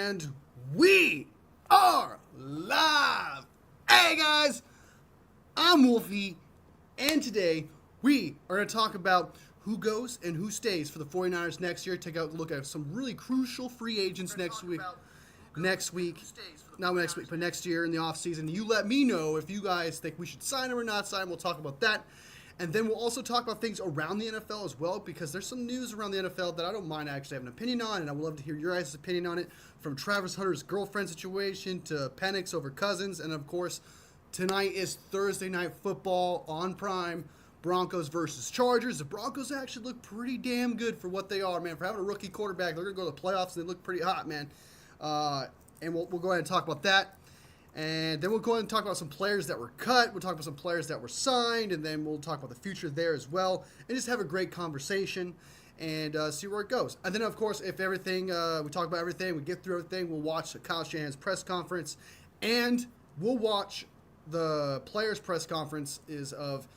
And we are live! Hey guys, I'm Wolfie, and today we are going to talk about who goes and who stays for the 49ers next year. Take a look at some really crucial free agents next week. Not next week, but next year in the offseason. You let me know if you guys think we should sign him or not sign him. We'll talk about that. And then we'll also talk about things around the NFL as well, because there's some news around the NFL that I don't mind actually having an opinion on, and I would love to hear your guys' opinion on it, from Travis Hunter's girlfriend situation to Penix over Cousins, and of course, tonight is Thursday Night Football on Prime, Broncos versus Chargers. The Broncos actually look pretty damn good for what they are, man. For having a rookie quarterback, they're going to go to the playoffs, and they look pretty hot, man. And we'll go ahead and talk about that. And then we'll go ahead and talk about some players that were cut. We'll talk about some players that were signed. And then we'll talk about the future there as well. And just have a great conversation and see where it goes. And then, of course, if everything, we talk about everything, we get through everything, we'll watch Kyle Shanahan's press conference. And we'll watch the players' press conference is of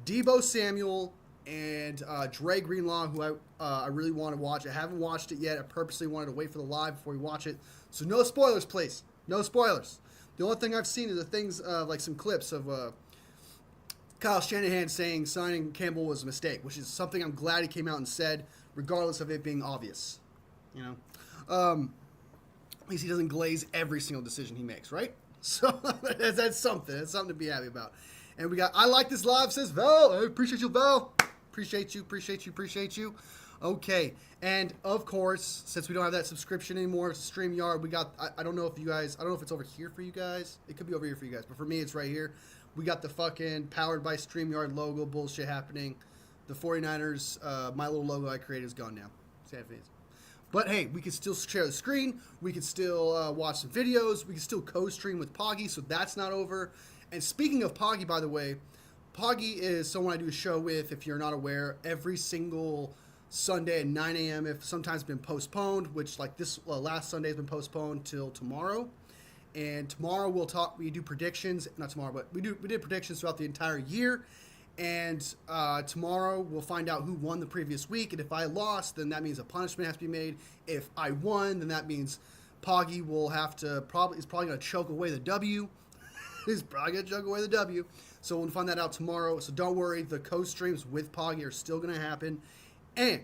Deebo Samuel and Dre Greenlaw, who I really want to watch. I haven't watched it yet. I purposely wanted to wait for the live before we watch it. So no spoilers, please. No spoilers. The only thing I've seen is the things like some clips of Kyle Shanahan saying signing Campbell was a mistake, which is something I'm glad he came out and said, regardless of it being obvious. You know, at least he doesn't glaze every single decision he makes, right? So that's something. That's something to be happy about. And we got I like this live, says Val. I appreciate you, Val. Appreciate you. Okay, and of course, since we don't have that subscription anymore to StreamYard, we got, I don't know if you guys, I don't know if it's over here for you guys. It could be over here for you guys, but for me, it's right here. We got the fucking powered by StreamYard logo bullshit happening. The 49ers, my little logo I created is gone now. Sad face. But hey, we can still share the screen. We can still watch some videos. We can still co-stream with Poggy, so that's not over. And speaking of Poggy, by the way, Poggy is someone I do a show with, if you're not aware, every single Sunday at 9 a.m. if sometimes been postponed, which like this last Sunday has been postponed till tomorrow. And tomorrow we do predictions, not tomorrow, but we did predictions throughout the entire year. And tomorrow we'll find out who won the previous week. And if I lost, then that means a punishment has to be made. If I won, then that means Poggy will have to is probably going to choke away the W. He's probably going to choke away the W. So we'll find that out tomorrow. So don't worry, the co-streams with Poggy are still going to happen. And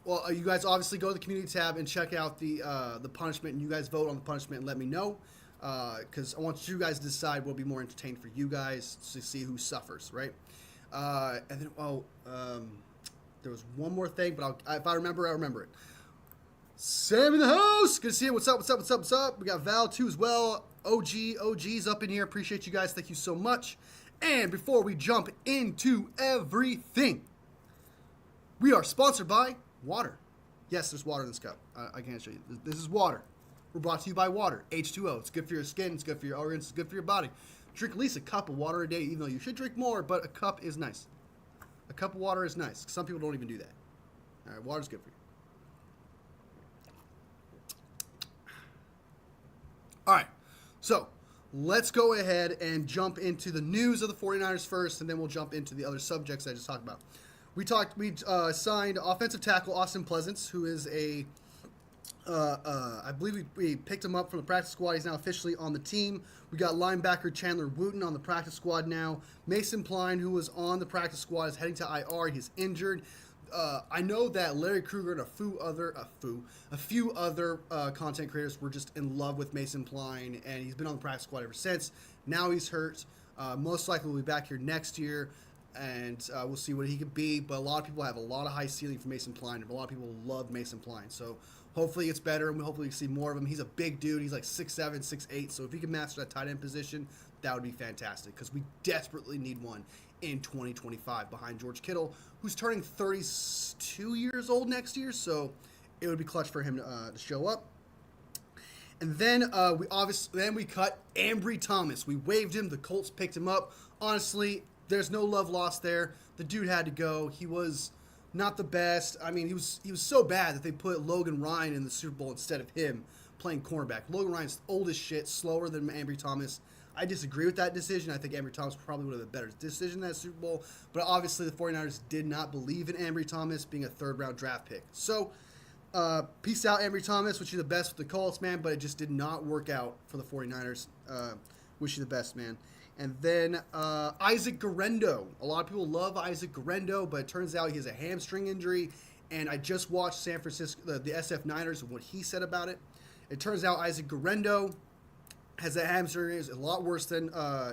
well, you guys obviously go to the community tab and check out the punishment, and you guys vote on the punishment and let me know, because I want you guys to decide what'll be more entertaining for you guys to see who suffers, right? And then there was one more thing, but if I remember, I remember it. Sam in the house, good to see you. What's up? We got Val too as well. OG's up in here. Appreciate you guys. Thank you so much. And before we jump into everything, we are sponsored by water. Yes, there's water in this cup. I can't show you. This is water. We're brought to you by water. H2O. It's good for your skin. It's good for your organs. It's good for your body. Drink at least a cup of water a day, even though you should drink more, but a cup is nice. A cup of water is nice. Some people don't even do that. All right, water's good for you. All right, so let's go ahead and jump into the news of the 49ers first, and then we'll jump into the other subjects I just talked about. We signed offensive tackle Austin Pleasance, who is I believe we picked him up from the practice squad. He's now officially on the team. We got linebacker Chandler Wooten on the practice squad now. Mason Pline, who was on the practice squad, is heading to IR. He's injured. I know that Larry Kruger and a few other content creators were just in love with Mason Pline, and he's been on the practice squad ever since. Now he's hurt. Most likely will be back here next year. And we'll see what he could be. But a lot of people have a lot of high ceiling for Mason Pline. And a lot of people love Mason Pline. So hopefully it's better, and hopefully we see more of him. He's a big dude. He's like 6'7", 6'8". So if he can master that tight end position, that would be fantastic. Because we desperately need one in 2025 behind George Kittle, who's turning 32 years old next year. So it would be clutch for him to show up. And then we cut Ambry Thomas. We waived him. The Colts picked him up. Honestly, there's no love lost there. The dude had to go. He was not the best. I mean, he was so bad that they put Logan Ryan in the Super Bowl instead of him playing cornerback. Logan Ryan's old as shit, slower than Ambry Thomas. I disagree with that decision. I think Ambry Thomas probably would have been a better decision in that Super Bowl. But obviously the 49ers did not believe in Ambry Thomas being a third-round draft pick. So Peace out, Ambry Thomas. Wish you the best with the Colts, man, but it just did not work out for the 49ers. Wish you the best, man. And then Isaac Garendo. A lot of people love Isaac Garendo, but it turns out he has a hamstring injury. And I just watched San Francisco, the SF Niners, and what he said about it. It turns out Isaac Garendo has a hamstring injury. It's a lot worse than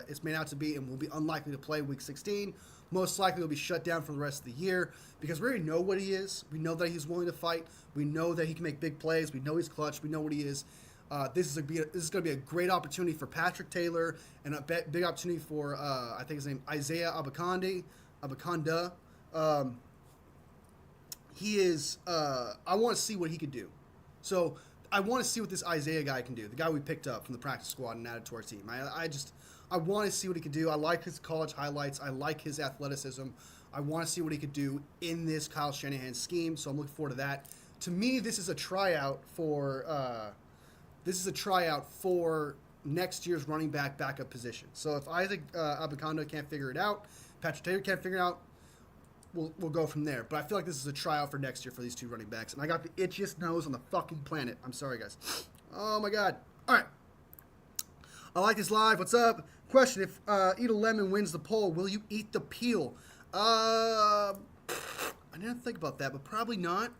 it's made out to be, and will be unlikely to play Week 16. Most likely will be shut down for the rest of the year because we already know what he is. We know that he's willing to fight. We know that he can make big plays. We know he's clutch. We know what he is. This is going to be a great opportunity for Patrick Taylor and a big opportunity for, I think his name, Isaiah Abaconda. He is, I want to see what he could do. So I want to see what this Isaiah guy can do, the guy we picked up from the practice squad and added to our team. I want to see what he can do. I like his college highlights. I like his athleticism. I want to see what he could do in this Kyle Shanahan scheme, so I'm looking forward to that. To me, this is a tryout for next year's running back backup position. So if Isaac Abaconda can't figure it out, Patrick Taylor can't figure it out, we'll go from there. But I feel like this is a tryout for next year for these two running backs. And I got the itchiest nose on the fucking planet. I'm sorry, guys. Oh, my God. All right. I like this live. What's up? Question, if Eat a Lemon wins the poll, will you eat the peel? I didn't think about that, but probably not.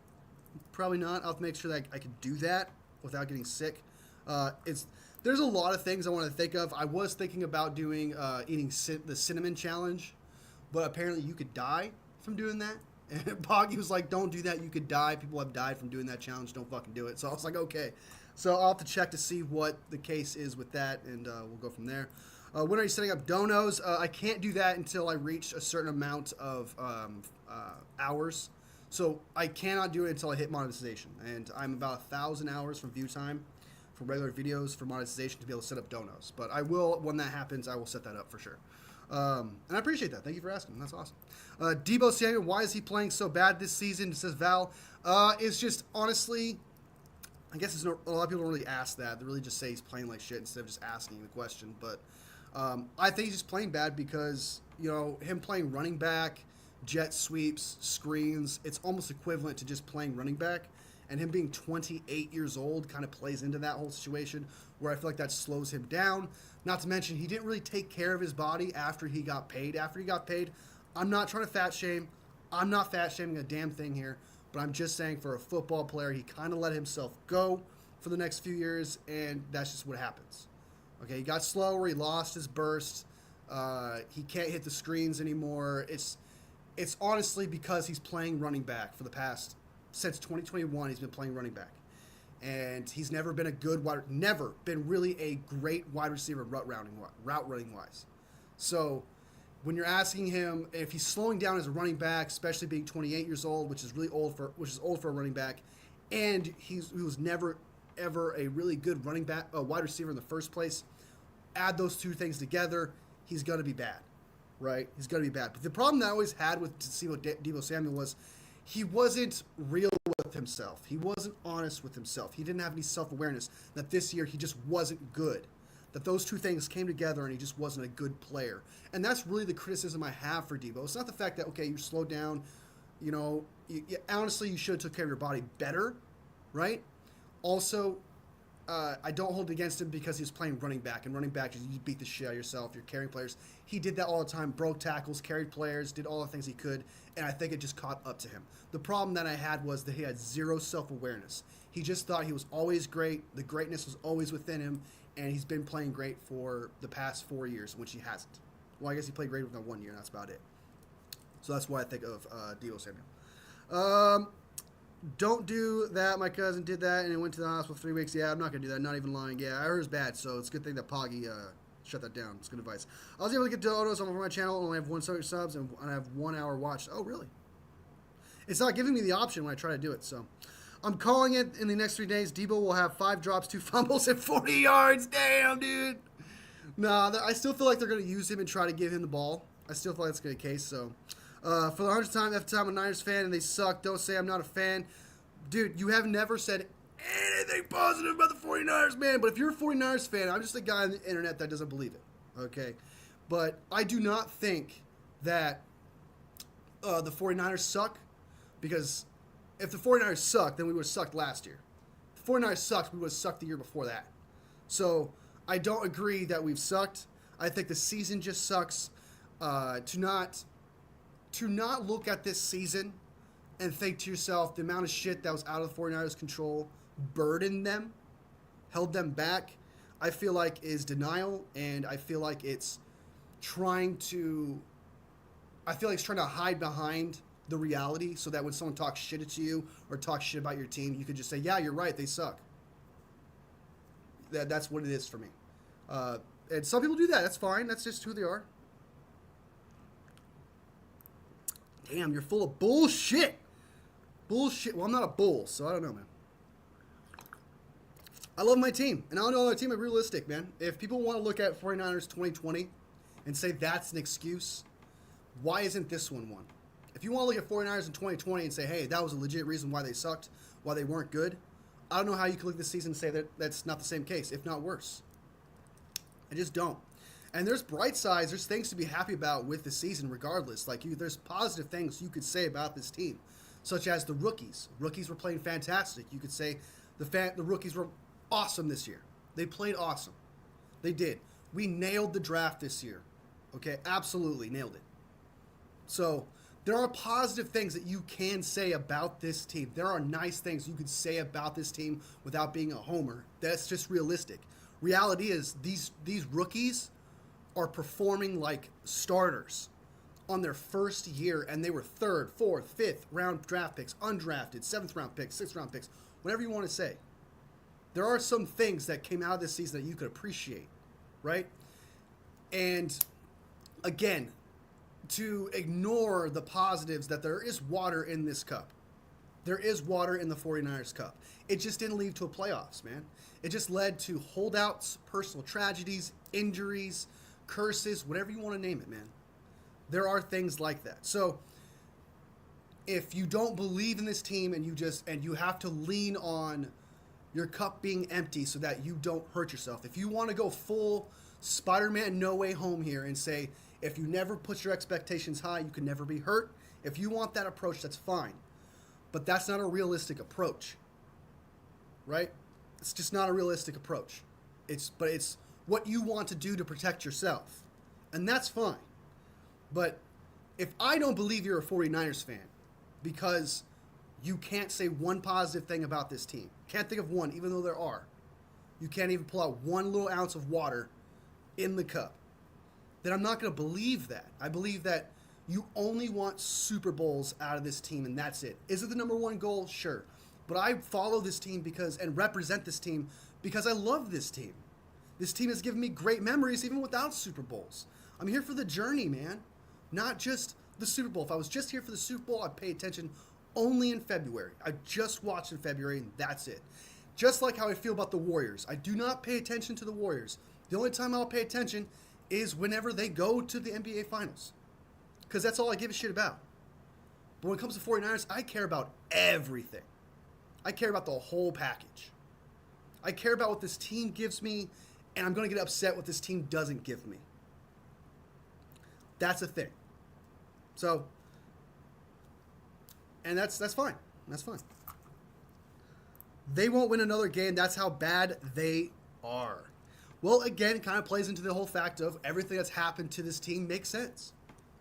Probably not. I'll have to make sure that I can do that without getting sick. There's a lot of things I want to think of. I was thinking about doing eating the cinnamon challenge, but apparently you could die from doing that. And Poggy was like, don't do that. You could die. People have died from doing that challenge. Don't fucking do it. So I was like, okay. So I'll have to check to see what the case is with that, and we'll go from there. When are you setting up donos? I can't do that until I reach a certain amount of hours. So I cannot do it until I hit monetization. And I'm about 1,000 hours from view time for regular videos for monetization to be able to set up donos. But I will, when that happens, I will set that up for sure. And I appreciate that. Thank you for asking. That's awesome. Debo Samuel, why is he playing so bad this season? Says Val. It's just, honestly, I guess a lot of people don't really ask that. They really just say he's playing like shit instead of just asking the question. But I think he's just playing bad because, him playing running back, jet sweeps, screens, it's almost equivalent to just playing running back. And him being 28 years old kind of plays into that whole situation where I feel like that slows him down. Not to mention, he didn't really take care of his body after he got paid. I'm not trying to fat shame. I'm not fat shaming a damn thing here. But I'm just saying for a football player, he kind of let himself go for the next few years, and that's just what happens. Okay, he got slower. He lost his burst. He can't hit the screens anymore. It's honestly because he's playing running back for the past, since 2021, he's been playing running back. And he's never been really a great wide receiver route running wise. So when you're asking him if he's slowing down as a running back, especially being 28 years old, which is old for a running back, and he was never ever a really good wide receiver in the first place, add those two things together, he's going to be bad, right? He's going to be bad. But the problem that I always had with Debo Samuel was he wasn't real with himself. He wasn't honest with himself. He didn't have any self-awareness that this year he just wasn't good. That those two things came together and he just wasn't a good player. And that's really the criticism I have for Debo. It's not the fact that, okay, you slowed down, honestly, you should have took care of your body better, right? Also, I don't hold it against him because he was playing running back, and running back is you beat the shit out of yourself. You're carrying players. He did that all the time, broke tackles, carried players, did all the things he could, and I think it just caught up to him. The problem that I had was that he had zero self-awareness. He just thought he was always great. The greatness was always within him, and he's been playing great for the past 4 years, which he hasn't. Well, I guess he played great within 1 year, and that's about it. So that's why I think of Debo Samuel. Don't do that. My cousin did that, and he went to the hospital 3 weeks. Yeah, I'm not going to do that. Not even lying. Yeah, I heard it was bad, so it's a good thing that Poggy shut that down. It's good advice. I was able to get donos on my channel. I only have 100 subs, and I have 1 hour watched. Oh, really? It's not giving me the option when I try to do it, so. I'm calling it in the next 3 days. Debo will have 5 drops, 2 fumbles, and 40 yards. Damn, dude. Nah, I still feel like they're going to use him and try to give him the ball. I still feel like that's going to be the case, so. For the 100th time, every time I'm a Niners fan and they suck, don't say I'm not a fan. Dude, you have never said anything positive about the 49ers, man. But if you're a 49ers fan, I'm just a guy on the internet that doesn't believe it, okay? But I do not think that the 49ers suck because if the 49ers sucked, then we would have sucked last year. If the 49ers sucked, we would have sucked the year before that. So I don't agree that we've sucked. I think the season just sucks. To not look at this season and think to yourself the amount of shit that was out of the 49ers' control burdened them, held them back, I feel like is denial, and I feel like it's trying to hide behind the reality so that when someone talks shit at you or talks shit about your team, you could just say, yeah, you're right, they suck. That's what it is for me. And some people do that. That's fine. That's just who they are. Damn, you're full of bullshit. Bullshit. Well, I'm not a bull, so I don't know, man. I love my team. And I don't know my team is realistic, man. If people want to look at 49ers 2020 and say that's an excuse, why isn't this one? If you want to look at 49ers in 2020 and say, hey, that was a legit reason why they sucked, why they weren't good, I don't know how you can look at this season and say that that's not the same case, if not worse. I just don't. And there's bright sides, there's things to be happy about with the season regardless. There's positive things you could say about this team, such as the rookies. Rookies were playing fantastic. You could say the rookies were awesome this year. They played awesome. They did. We nailed the draft this year. Okay, absolutely nailed it. So there are positive things that you can say about this team. There are nice things you could say about this team without being a homer. That's just realistic. Reality is these rookies are performing like starters on their first year, and they were 3rd, 4th, 5th round draft picks, undrafted, 7th round picks, 6th round picks, whatever you want to say. There are some things that came out of this season that you could appreciate, right? And again, to ignore the positives that there is water in this cup. There is water in the 49ers cup. It just didn't lead to a playoffs, man. It just led to holdouts, personal tragedies, injuries, curses, whatever you want to name it, man. There are things like that. So if you don't believe in this team and you have to lean on your cup being empty so that you don't hurt yourself. If you want to go full Spider-Man No Way Home here and say, if you never put your expectations high, you can never be hurt. If you want that approach, that's fine. But that's not a realistic approach, right? It's just not a realistic approach. It's what you want to do to protect yourself. And that's fine. But if I don't believe you're a 49ers fan because you can't say one positive thing about this team, can't think of one, even though there are, you can't even pull out one little ounce of water in the cup, then I'm not going to believe that. I believe that you only want Super Bowls out of this team, and that's it. Is it the number one goal? Sure. But I follow this team and represent this team because I love this team. This team has given me great memories even without Super Bowls. I'm here for the journey, man, not just the Super Bowl. If I was just here for the Super Bowl, I'd pay attention only in February. I just watch in February, and that's it. Just like how I feel about the Warriors. I do not pay attention to the Warriors. The only time I'll pay attention is whenever they go to the NBA Finals. Because that's all I give a shit about. But when it comes to 49ers, I care about everything. I care about the whole package. I care about what this team gives me, and I'm going to get upset what this team doesn't give me. That's a thing. So, and that's fine. That's fine. They won't win another game. That's how bad they are. Well, again, it kind of plays into the whole fact of everything that's happened to this team makes sense.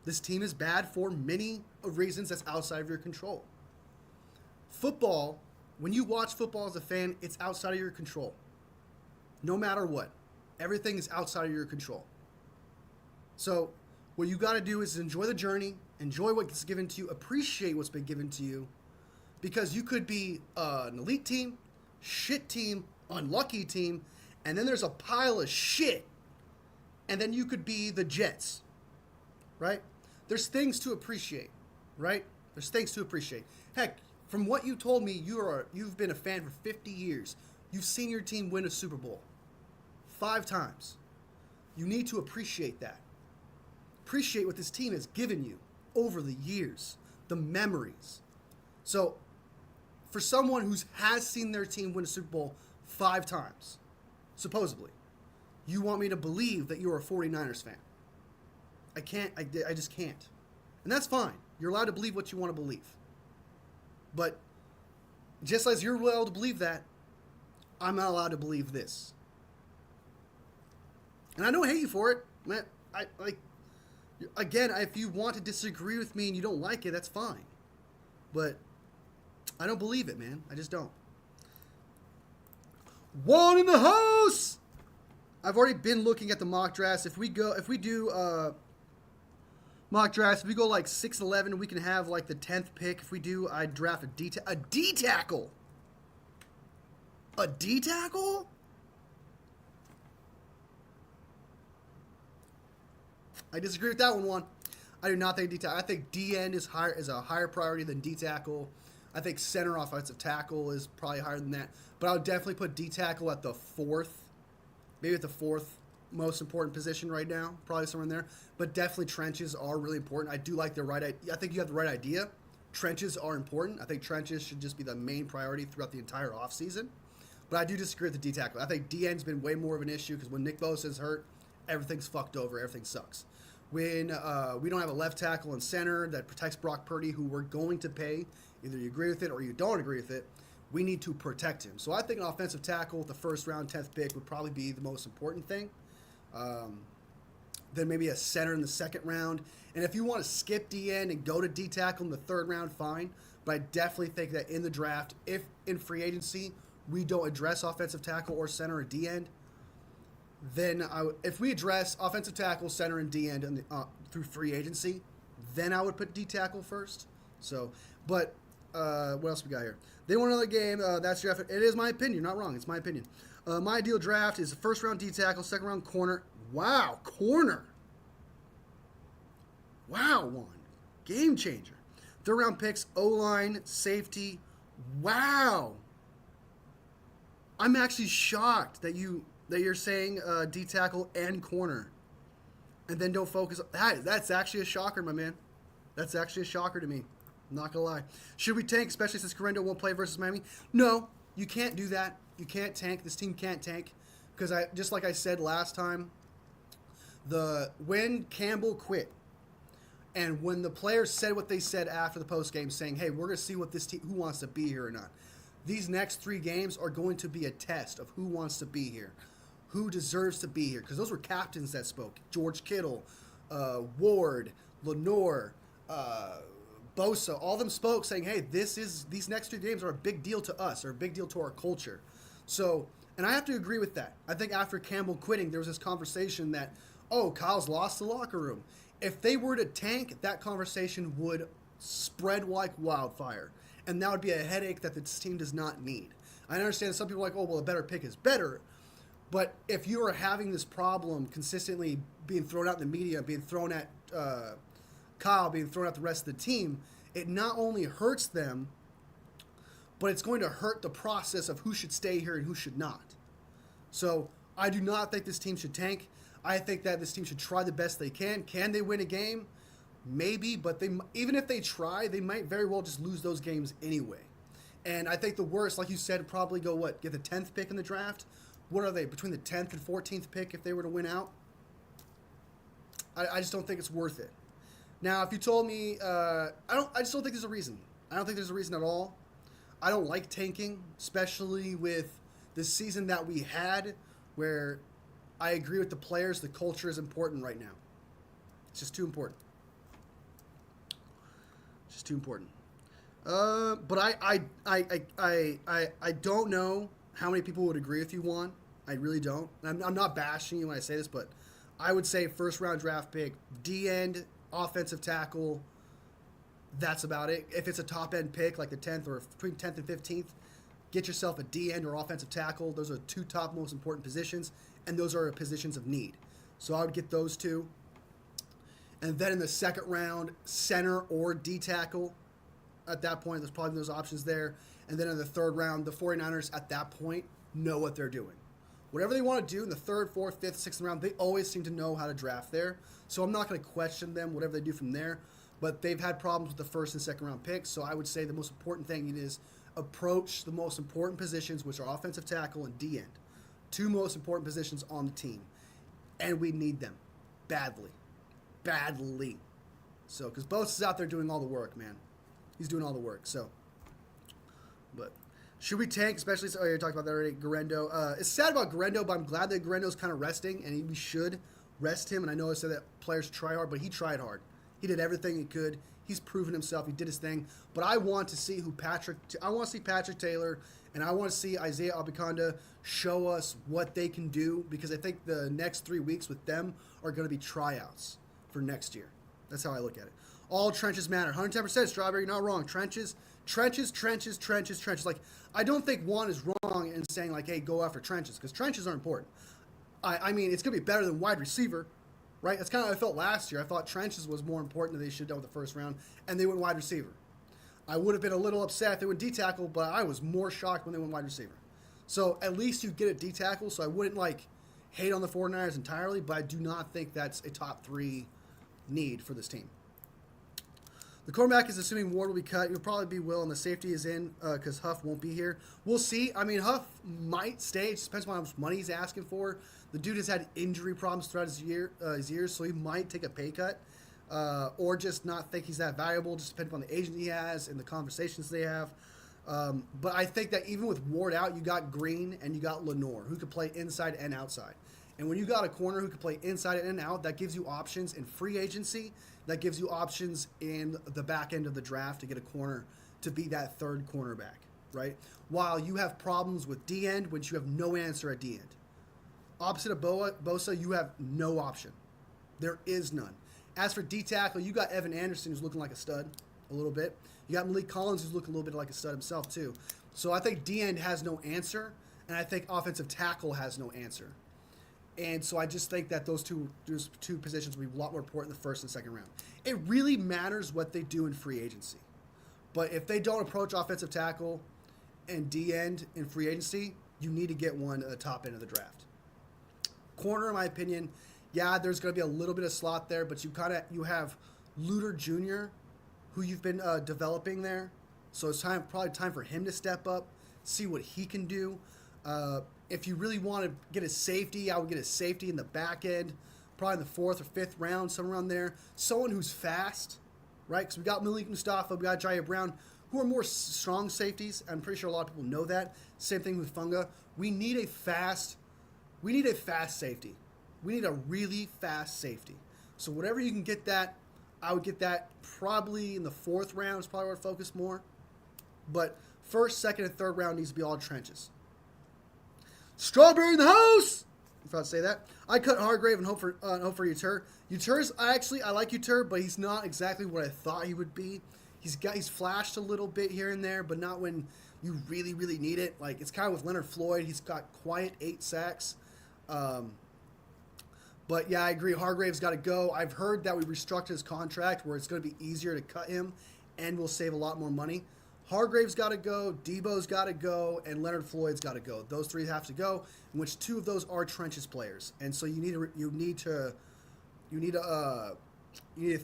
This team is bad for many reasons that's outside of your control. Football, when you watch football as a fan, it's outside of your control. No matter what. Everything is outside of your control. So what you got to do is enjoy the journey, enjoy what's given to you, appreciate what's been given to you, because you could be an elite team, shit team, unlucky team, and then there's a pile of shit, and then you could be the Jets, right? There's things to appreciate, right? There's things to appreciate. Heck, from what you told me, you've been a fan for 50 years. You've seen your team win a Super Bowl 5 times. You need to appreciate that. Appreciate what this team has given you over the years, the memories. So, for someone who has seen their team win a Super Bowl 5 times, supposedly, you want me to believe that you're a 49ers fan. I can't. I just can't. And that's fine. You're allowed to believe what you want to believe. But Just as you're allowed to believe that, I'm not allowed to believe this. And I don't hate you for it. Man, I like. Again, if you want to disagree with me and you don't like it, that's fine. But I don't believe it, man. I just don't. One in the house. I've already been looking at the mock drafts. If we do mock drafts, if we go like 6-11, we can have like the 10th pick. If we do, I'd draft a D tackle. A D tackle? I disagree with that one. I do not think D tackle. I think D end is a higher priority than D tackle. I think center offensive tackle is probably higher than that. But I would definitely put D tackle at the fourth, maybe at the fourth most important position right now, probably somewhere in there. But definitely trenches are really important. I do like I think you have the right idea. Trenches are important. I think trenches should just be the main priority throughout the entire offseason. But I do disagree with the D tackle. I think D end's been way more of an issue because when Nick Bosa is hurt, everything's fucked over. Everything sucks. When we don't have a left tackle and center that protects Brock Purdy, who we're going to pay, either you agree with it or you don't agree with it, we need to protect him. So I think an offensive tackle with the first round, 10th pick would probably be the most important thing. Then maybe a center in the second round. And if you want to skip D end and go to D tackle in the third round, fine. But I definitely think that in the draft, if in free agency we don't address offensive tackle or center or D end, then if we address offensive tackle, center, and D end through free agency, then I would put D tackle first. So, but what else we got here? They want another game. That's draft. It is my opinion. Not wrong. It's my opinion. My ideal draft is first round D tackle, second round corner. Wow, corner. Wow, one game changer. Third round picks, O line, safety. Wow. I'm actually shocked that you're saying D tackle and corner, and then don't focus. That's actually a shocker, my man. That's actually a shocker to me. I'm not gonna lie. Should we tank, especially since Correndo won't play versus Miami? No, you can't do that. You can't tank. This team can't tank because just like I said last time, when Campbell quit, and when the players said what they said after the post game, saying, "Hey, we're gonna see what this team who wants to be here or not." These next 3 games are going to be a test of who wants to be here, who deserves to be here, because those were captains that spoke. George Kittle, Ward, Lenore, Bosa, all of them spoke saying, hey, these next 3 games are a big deal to us, or a big deal to our culture. So, and I have to agree with that. I think after Campbell quitting, there was this conversation that, oh, Kyle's lost the locker room. If they were to tank, that conversation would spread like wildfire. And that would be a headache that this team does not need. I understand some people are like, oh, well, a better pick is better. But if you are having this problem consistently being thrown out in the media, being thrown at Kyle, being thrown at the rest of the team, it not only hurts them, but it's going to hurt the process of who should stay here and who should not. So I do not think this team should tank. I think that this team should try the best they can. Can they win a game? Maybe, but even if they try, they might very well just lose those games anyway. And I think the worst, like you said, probably get the 10th pick in the draft. What are they, between the 10th and 14th pick if they were to win out? I just don't think it's worth it. Now, if you told me, I just don't think there's a reason. I don't think there's a reason at all. I don't like tanking, especially with the season that we had, where I agree with the players. The culture is important right now. It's just too important. It's too important. But I don't know how many people would agree with you, Juan. I really don't. I'm not bashing you when I say this, but I would say first round draft pick, D end, offensive tackle. That's about it. If it's a top end pick like the 10th or between 10th and 15th, get yourself a D end or offensive tackle. Those are 2 top most important positions, and those are positions of need. So I would get those 2. And then in the second round, center or D tackle. At that point, there's probably those options there. And then in the third round, the 49ers at that point know what they're doing. Whatever they want to do in the 3rd, 4th, 5th, 6th round, they always seem to know how to draft there. So I'm not going to question them, whatever they do from there. But they've had problems with the 1st and 2nd round picks. So I would say the most important thing is approach the most important positions, which are offensive tackle and D end. 2 most important positions on the team. And we need them badly. Badly. So, because Bosa's out there doing all the work, man. He's doing all the work. So, but Should we tank, especially? Oh, you talked about that already. Guerrero. It's sad about Guerrero, but I'm glad that Guerrero's kind of resting, and we should rest him. And I know I said that players try hard, but he tried hard. He did everything he could. He's proven himself. He did his thing. But I want to see I want to see Patrick Taylor, and I want to see Isaiah Abikonda show us what they can do, because I think the next 3 weeks with them are going to be tryouts for next year. That's how I look at it. All trenches matter. 110%, Strawberry, you're not wrong. Trenches. Like, I don't think Juan is wrong in saying, like, hey, go after trenches, because trenches are important. I mean, it's going to be better than wide receiver, right? That's kind of how I felt last year. I thought trenches was more important than they should have done with the first round, and they went wide receiver. I would have been a little upset if they went D tackle, but I was more shocked when they went wide receiver. So at least you get a D tackle, so I wouldn't, like, hate on the 49ers entirely, but I do not think that's a top 3 need for this team. The cornerback is assuming Ward will be cut. He'll probably be Will, and the safety is in because Huff won't be here. We'll see. I mean, Huff might stay. It just depends on how much money he's asking for. The dude has had injury problems throughout his years, so he might take a pay cut or just not think he's that valuable, just depending on the agent he has and the conversations they have. But I think that even with Ward out, you got Green and you got Lenore, who could play inside and outside. And when you got a corner who can play inside and out, that gives you options in free agency. That gives you options in the back end of the draft to get a corner to be that third cornerback, right? While you have problems with D end, which you have no answer at D end. Opposite of Bosa, you have no option. There is none. As for D tackle, you got Evan Anderson, who's looking like a stud a little bit. You got Malik Collins, who's looking a little bit like a stud himself too. So I think D end has no answer, and I think offensive tackle has no answer. And so I just think that those two positions will be a lot more important in the first and second round. It really matters what they do in free agency. But if they don't approach offensive tackle and D end in free agency, you need to get one at the top end of the draft. Corner, in my opinion, yeah, there's going to be a little bit of slot there, but you have Luter Jr., who you've been developing there. So it's probably time for him to step up, see what he can do. If you really want to get a safety, I would get a safety in the back end, probably in the 4th or 5th round, somewhere around there. Someone who's fast, right? Because we got Malik Mustafa, we got Jair Brown, who are more strong safeties. I'm pretty sure a lot of people know that. Same thing with Funga. We need a fast safety. We need a really fast safety. So whatever you can get that, I would get that probably in the 4th round is probably where I'd focus more. But 1st, 2nd, and 3rd round needs to be all trenches. Strawberry in the house! If I'd say that. I cut Hargrave and hope for Uter. Uter's I like Uter, but he's not exactly what I thought he would be. He's flashed a little bit here and there, but not when you really, really need it. Like, it's kind of with Leonard Floyd. He's got quiet 8 sacks. But yeah, I agree. Hargrave's got to go. I've heard that we restructured his contract where it's going to be easier to cut him and we'll save a lot more money. Hargrave's got to go, Debo's got to go, and Leonard Floyd's got to go. Those 3 have to go, in which 2 of those are trenches players, and so you need to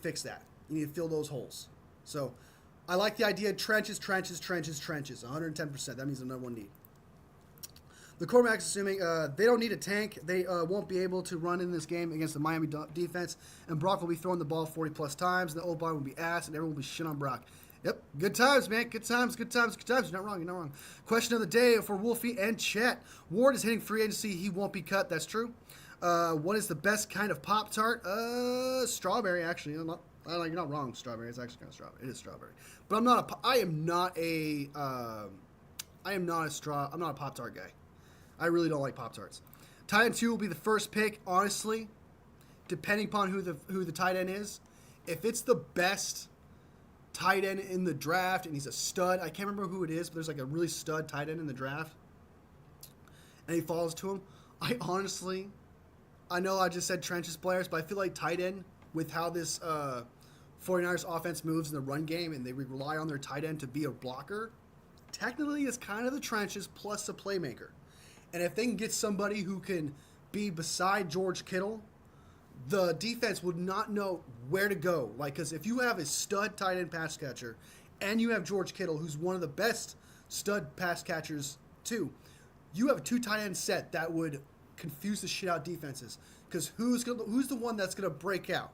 fix that. You need to fill those holes. So, I like the idea of trenches, 110%. That means the number 1 need. The quarterback's assuming they don't need a tank. They won't be able to run in this game against the Miami defense, and Brock will be throwing the ball 40-plus times, and the old line will be ass, and everyone will be shit on Brock. Yep, good times, man. Good times. You're not wrong. Question of the day for Wolfie and Chet. Ward is hitting free agency. He won't be cut. That's true. What is the best kind of Pop-Tart? Strawberry, actually. You're not wrong, strawberry. It's actually kind of strawberry. It is strawberry. But I'm not a Pop-Tart guy. I really don't like Pop-Tarts. Tight end 2 will be the first pick, honestly, depending upon who the tight end is. If it's the best tight end in the draft, and he's a stud. I can't remember who it is, but there's like a really stud tight end in the draft, and he falls to him. I know I just said trenches players, but I feel like tight end, with how this 49ers offense moves in the run game, and they rely on their tight end to be a blocker, technically it's kind of the trenches plus a playmaker. And if they can get somebody who can be beside George Kittle, the defense would not know where to go. Like, because if you have a stud tight end pass catcher and you have George Kittle, who's one of the best stud pass catchers too, you have a 2 tight end set that would confuse the shit out defenses. Because who's the one that's going to break out?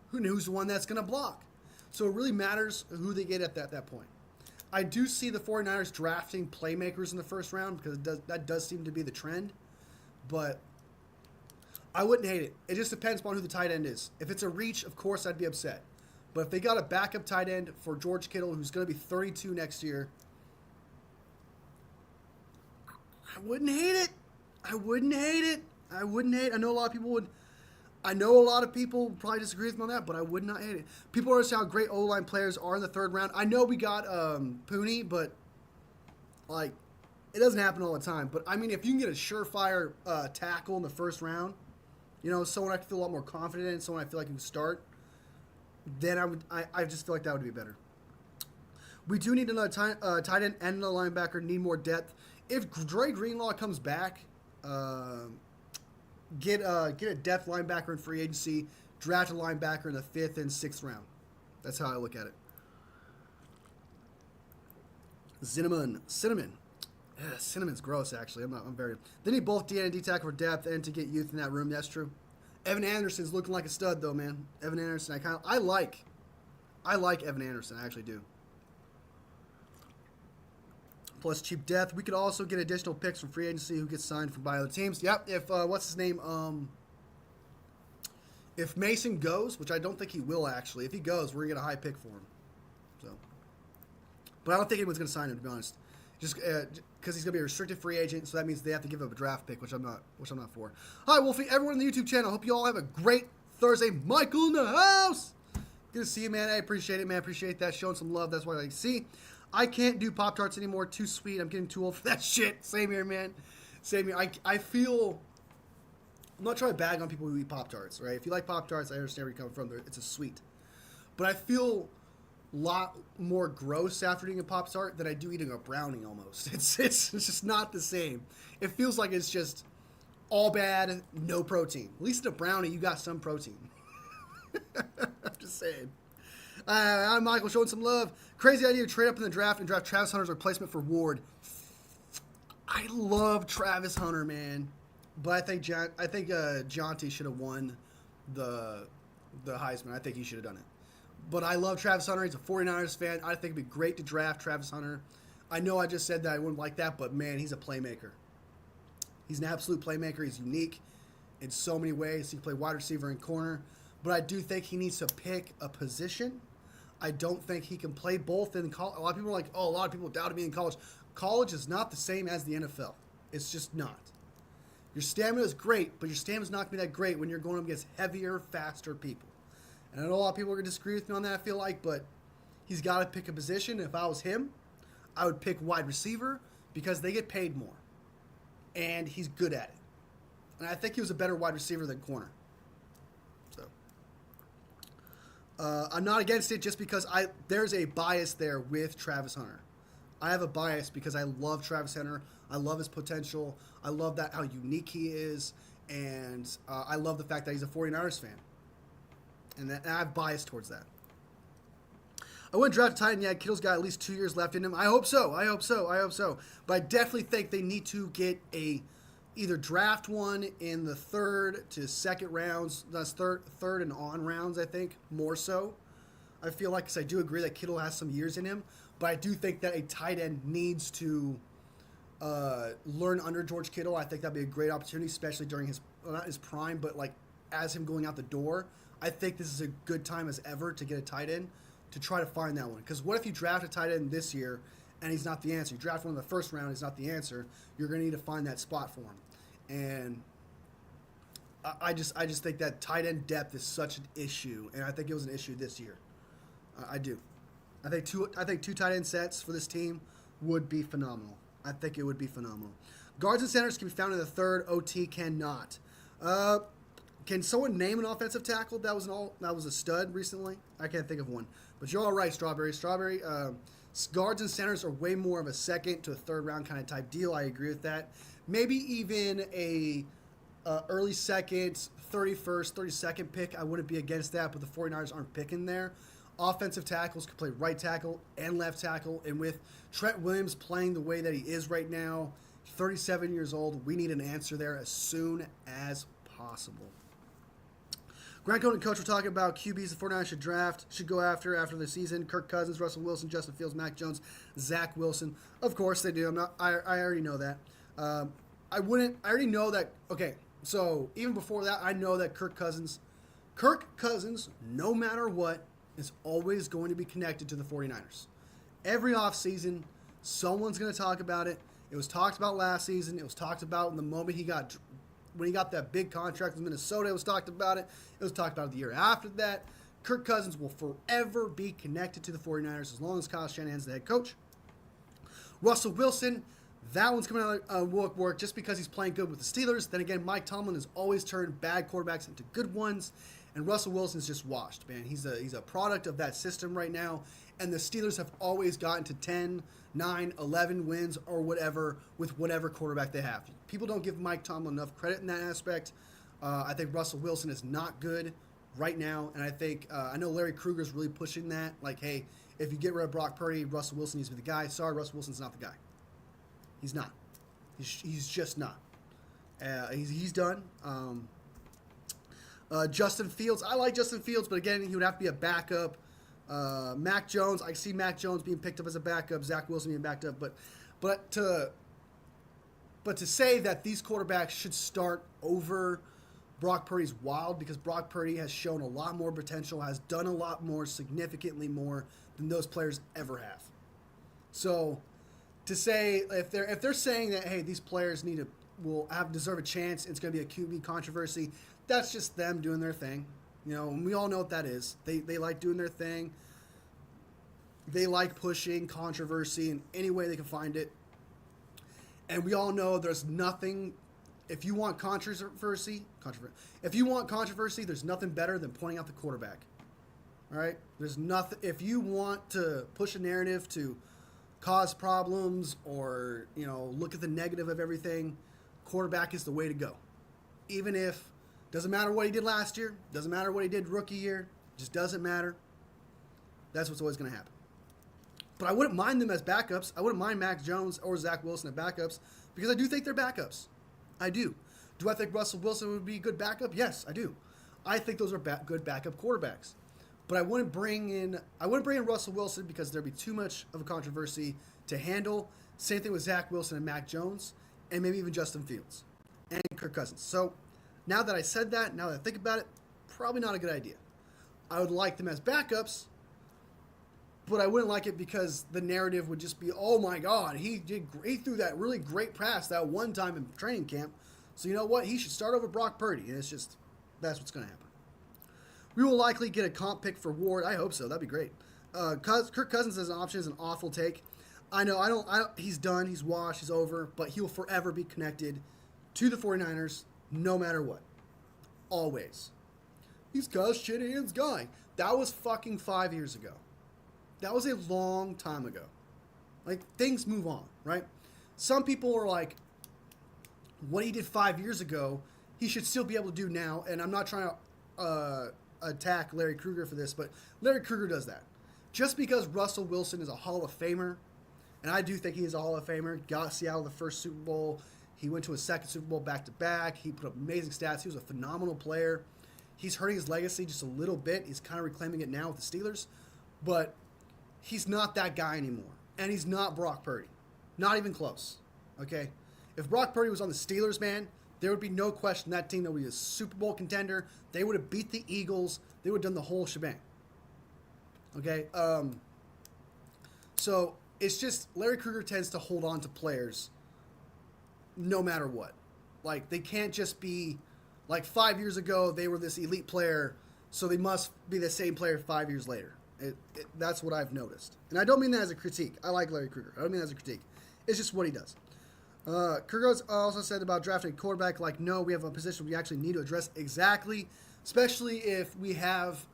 Who's the one that's going to block? So it really matters who they get at that point. I do see the 49ers drafting playmakers in the first round because that does seem to be the trend. But I wouldn't hate it. It just depends upon who the tight end is. If it's a reach, of course, I'd be upset. But if they got a backup tight end for George Kittle, who's going to be 32 next year, I wouldn't hate it. I wouldn't hate it. I wouldn't hate it. I know a lot of people would. I know a lot of people probably disagree with me on that, but I would not hate it. People understand how great O-line players are in the third round. I know we got Pooney, but like it doesn't happen all the time. But I mean, if you can get a surefire tackle in the first round, you know, someone I can feel a lot more confident in, someone I feel like can start, then I just feel like that would be better. We do need another tight end and another linebacker. Need more depth. If Dre Greenlaw comes back, get a depth linebacker in free agency. Draft a linebacker in the 5th and 6th round. That's how I look at it. Cinnamon. Yeah, cinnamon's gross, actually. I'm very. They need both D and D tackle for depth and to get youth in that room. That's true. Evan Anderson's looking like a stud, though, man. Evan Anderson, I like Evan Anderson. I actually do. Plus cheap depth. We could also get additional picks from free agency who gets signed from by other teams. Yep. If what's his name? If Mason goes, which I don't think he will actually. If he goes, we're gonna get a high pick for him. So, but I don't think anyone's gonna sign him, to be honest. Just because he's gonna be a restricted free agent, so that means they have to give up a draft pick, which I'm not for. Hi, Wolfie. Everyone on the YouTube channel. Hope you all have a great Thursday. Michael in the house. Good to see you, man. I appreciate it, man. Appreciate that. Showing some love. That's what I like to see. I can't do Pop-Tarts anymore. Too sweet. I'm getting too old for that shit. Same here, man. Same here. I feel... I'm not trying to bag on people who eat Pop-Tarts, right? If you like Pop-Tarts, I understand where you're coming from. It's a sweet. But I feel a lot more gross after eating a Pop-Tart than I do eating a brownie almost. It's just not the same. It feels like it's just all bad, no protein. At least in a brownie, you got some protein. I'm just saying. I'm Michael, showing some love. Crazy idea to trade up in the draft and draft Travis Hunter's replacement for Ward. I love Travis Hunter, man, but I think Jonty should have won the Heisman. I think he should have done it. But I love Travis Hunter. He's a 49ers fan. I think it'd be great to draft Travis Hunter. I know I just said that I wouldn't like that, but man, he's a playmaker. He's an absolute playmaker. He's unique in so many ways. He can play wide receiver and corner, but I do think he needs to pick a position. I don't think he can play both in college. A lot of people are like, oh, a lot of people doubted me in college. College is not the same as the NFL. It's just not. Your stamina is great, but your stamina is not going to be that great when you're going up against heavier, faster people. And I know a lot of people are going to disagree with me on that, I feel like, but he's got to pick a position. If I was him, I would pick wide receiver because they get paid more. And he's good at it. And I think he was a better wide receiver than corner. I'm not against it just because there's a bias there with Travis Hunter. I have a bias because I love Travis Hunter. I love his potential. I love how unique he is. And I love the fact that he's a 49ers fan. And I have bias towards that. I wouldn't draft a tight end yet. Kittle's got at least 2 years left in him. I hope so. But I definitely think they need to get either draft one in the 3rd to 2nd rounds. That's third and on rounds, I think, more so. I feel like, because I do agree that Kittle has some years in him, but I do think that a tight end needs to learn under George Kittle. I think that'd be a great opportunity, especially during not his prime, but like as him going out the door. I think this is a good time as ever to get a tight end to try to find that one. Because what if you draft a tight end this year and he's not the answer? You draft one in the 1st round, he's not the answer. You're going to need to find that spot for him. And I just think that tight end depth is such an issue, and I think it was an issue this year. I do. I think two tight end sets for this team would be phenomenal. I think it would be phenomenal. Guards and centers can be found in the 3rd. OT cannot. Can someone name an offensive tackle that was a stud recently? I can't think of one. But you're all right, Strawberry. Guards and centers are way more of a 2nd to a 3rd round kind of type deal. I agree with that. Maybe even a early 2nd, 31st, 32nd pick. I wouldn't be against that, but the 49ers aren't picking there. Offensive tackles could play right tackle and left tackle. And with Trent Williams playing the way that he is right now, 37 years old, we need an answer there as soon as possible. Grant Cohn and Coach were talking about QBs the 49ers should go after the season. Kirk Cousins, Russell Wilson, Justin Fields, Mac Jones, Zach Wilson. Of course they do. I already know that. I already know that. Okay, so even before that, I know that Kirk Cousins, no matter what, is always going to be connected to the 49ers. Every offseason, someone's going to talk about it. It was talked about last season. It was talked about in the moment when he got that big contract with Minnesota. It was talked about it. It was talked about the year after that. Kirk Cousins will forever be connected to the 49ers as long as Kyle Shanahan's the head coach. Russell Wilson, that one's coming out of work just because he's playing good with the Steelers. Then again, Mike Tomlin has always turned bad quarterbacks into good ones, and Russell Wilson's just washed, man. He's a product of that system right now, and the Steelers have always gotten to 10, 9, 11 wins or whatever with whatever quarterback they have. People don't give Mike Tomlin enough credit in that aspect. I think Russell Wilson is not good right now, and I think I know Larry Kruger's really pushing that. Like, hey, if you get rid of Brock Purdy, Russell Wilson needs to be the guy. Sorry, Russell Wilson's not the guy. He's not. He's just not. He's done. Justin Fields. I like Justin Fields, but again, he would have to be a backup. Mac Jones. I see Mac Jones being picked up as a backup. Zach Wilson being backed up, but to say that these quarterbacks should start over Brock Purdy's wild, because Brock Purdy has shown a lot more potential, has done a lot more, significantly more than those players ever have. So to say if they're saying that, hey, these players deserve a chance, it's going to be a QB controversy, that's just them doing their thing. You know, and we all know what that is. They like doing their thing. They like pushing controversy in any way they can find it. And we all know there's nothing. If you want controversy, there's nothing better than pointing out the quarterback. All right? There's nothing. If you want to push a narrative to cause problems or, look at the negative of everything, quarterback is the way to go. Even if, doesn't matter what he did last year, doesn't matter what he did rookie year, just doesn't matter. That's what's always going to happen. But I wouldn't mind them as backups. I wouldn't mind Mac Jones or Zach Wilson as backups because I do think they're backups. I do. Do I think Russell Wilson would be a good backup? Yes, I do. I think those are good backup quarterbacks. But I wouldn't bring in Russell Wilson because there'd be too much of a controversy to handle. Same thing with Zach Wilson and Mac Jones, and maybe even Justin Fields and Kirk Cousins. So now that I said that, now that I think about it, probably not a good idea. I would like them as backups, but I wouldn't like it because the narrative would just be, oh my God, he threw that really great pass that one time in training camp. So you know what? He should start over Brock Purdy. And it's just, that's what's going to happen. We will likely get a comp pick for Ward. I hope so. That'd be great. Kirk Cousins as an option is an awful take. I know. He's done. He's washed. He's over. But he'll forever be connected to the 49ers no matter what. Always. He's Kyle Shanahan's guy. That was fucking 5 years ago. That was a long time ago. Like, things move on, right? Some people are like, what he did 5 years ago, he should still be able to do now. And I'm not trying to attack Larry Kruger for this, but Larry Kruger does that. Just because Russell Wilson is a Hall of Famer, and I do think he is a Hall of Famer, got Seattle the first Super Bowl, he went to a second Super Bowl back-to-back, he put up amazing stats, he was a phenomenal player. He's hurting his legacy just a little bit. He's kind of reclaiming it now with the Steelers, but he's not that guy anymore, and he's not Brock Purdy. Not even close, okay? If Brock Purdy was on the Steelers, man, there would be no question that team would be a Super Bowl contender. They would have beat the Eagles. They would have done the whole shebang. Okay? So it's just Larry Kruger tends to hold on to players no matter what. Like, they can't just be, like 5 years ago, they were this elite player, so they must be the same player 5 years later. That's what I've noticed. And I don't mean that as a critique. I like Larry Kruger. I don't mean that as a critique. It's just what he does. Kruger also said about drafting a quarterback, like, no, we have a position we actually need to address exactly, especially if we have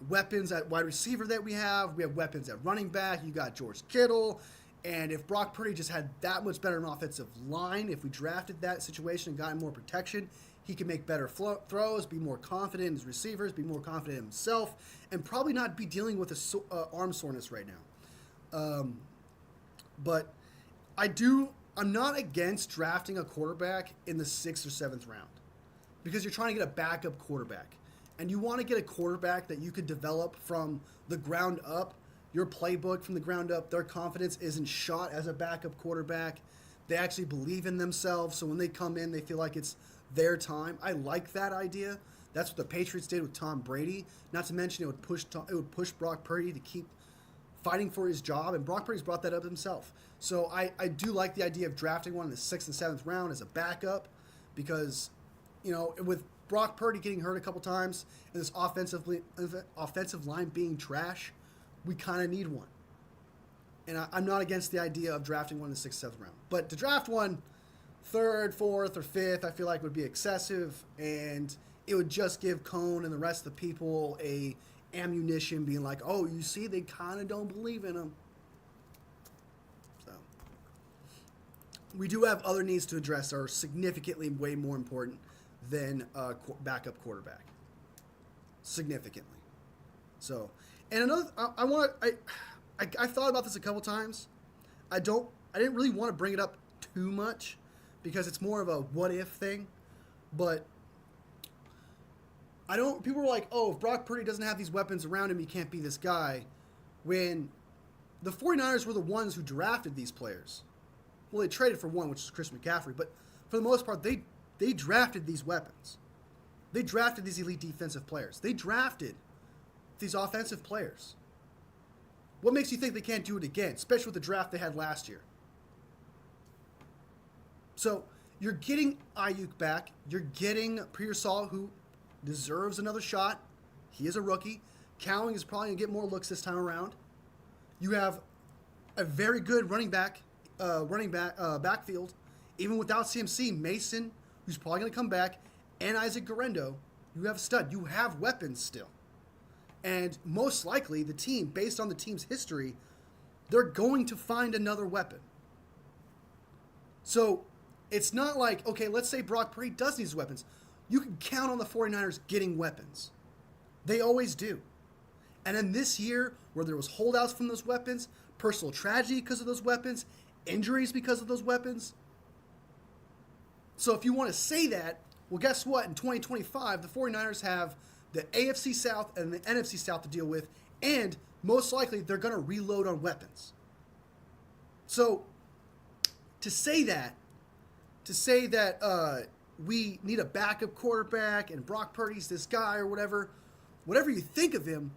weapons at wide receiver that we have weapons at running back. You got George Kittle. And if Brock Purdy just had that much better an offensive line, if we drafted that situation and got him more protection, he could make better throws, be more confident in his receivers, be more confident in himself, and probably not be dealing with arm soreness right now. But I'm not against drafting a quarterback in the 6th or 7th round because you're trying to get a backup quarterback. and you want to get a quarterback that you could develop from the ground up, your playbook from the ground up, their confidence isn't shot as a backup quarterback. They actually believe in themselves, so when they come in, they feel like it's their time. I like that idea. That's what the Patriots did with Tom Brady. Not to mention it would push Brock Purdy to keep fighting for his job, and Brock Purdy's brought that up himself. So I do like the idea of drafting one in the 6th and 7th round as a backup because, with Brock Purdy getting hurt a couple times and this offensive line being trash, we kind of need one. And I'm not against the idea of drafting one in the 6th, 7th round. But to draft one 3rd, 4th, or 5th, I feel like would be excessive, and it would just give Cone and the rest of the people a ammunition being like, oh, you see, they kind of don't believe in him. So we do have other needs to address that are significantly way more important than backup quarterback. Significantly. So, and another, I thought about this a couple times. I didn't really want to bring it up too much because it's more of a what if thing, but people were like, oh, if Brock Purdy doesn't have these weapons around him, he can't be this guy. When the 49ers were the ones who drafted these players. Well, they traded for one, which is Chris McCaffrey, but for the most part, they drafted these weapons. They drafted these elite defensive players. They drafted these offensive players. What makes you think they can't do it again, especially with the draft they had last year? So you're getting Ayuk back. You're getting Pearsall, who deserves another shot. He is a rookie. Cowing is probably going to get more looks this time around. You have a very good backfield. Even without CMC, Mason, who's probably going to come back, and Isaac Guerrero, you have a stud. You have weapons still. And most likely, the team, based on the team's history, they're going to find another weapon. So it's not like, okay, let's say Brock Purdy does need these weapons. You can count on the 49ers getting weapons. They always do. And then this year, where there was holdouts from those weapons, personal tragedy because of those weapons, injuries because of those weapons. So if you want to say that, well, guess what? In 2025, the 49ers have the AFC South and the NFC South to deal with, and most likely they're going to reload on weapons. So to say that we need a backup quarterback and Brock Purdy's this guy or whatever you think of him,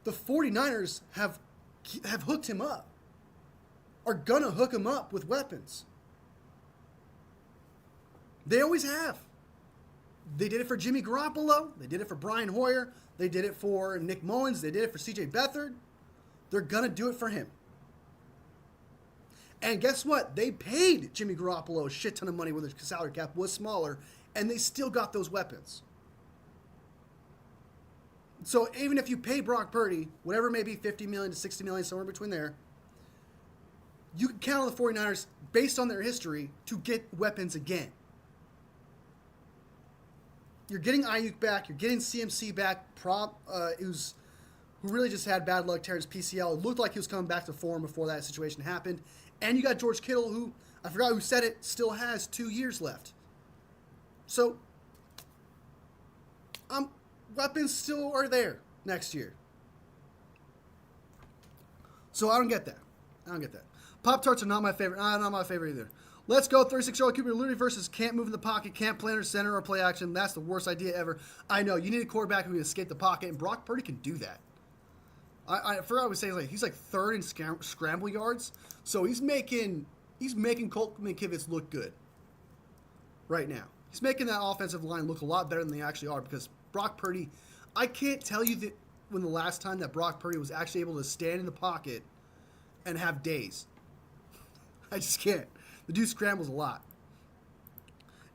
the 49ers have hooked him up, are going to hook him up with weapons. They always have. They did it for Jimmy Garoppolo. They did it for Brian Hoyer. They did it for Nick Mullins. They did it for CJ Beathard. They're going to do it for him. And guess what? They paid Jimmy Garoppolo a shit ton of money when the salary cap was smaller, and they still got those weapons. So even if you pay Brock Purdy, whatever it may be, $50 million to $60 million, somewhere between there, you can count on the 49ers, based on their history, to get weapons again. You're getting Ayuk back. You're getting CMC back. Who really just had bad luck tearing his PCL. It looked like he was coming back to form before that situation happened. And you got George Kittle, who, I forgot who said it, still has 2 years left. So, weapons still are there next year. So I don't get that. Pop-Tarts are not my favorite. Not my favorite either. Let's go. 36-year-old QB Lurie versus can't move in the pocket, can't play under center or play action. That's the worst idea ever. I know. You need a quarterback who can escape the pocket, and Brock Purdy can do that. I forgot I was saying, he's like third in scramble yards, so he's making Colt McKivitz look good right now. He's making that offensive line look a lot better than they actually are, because Brock Purdy, I can't tell you that when the last time that Brock Purdy was actually able to stand in the pocket and have days. I just can't. The dude scrambles a lot.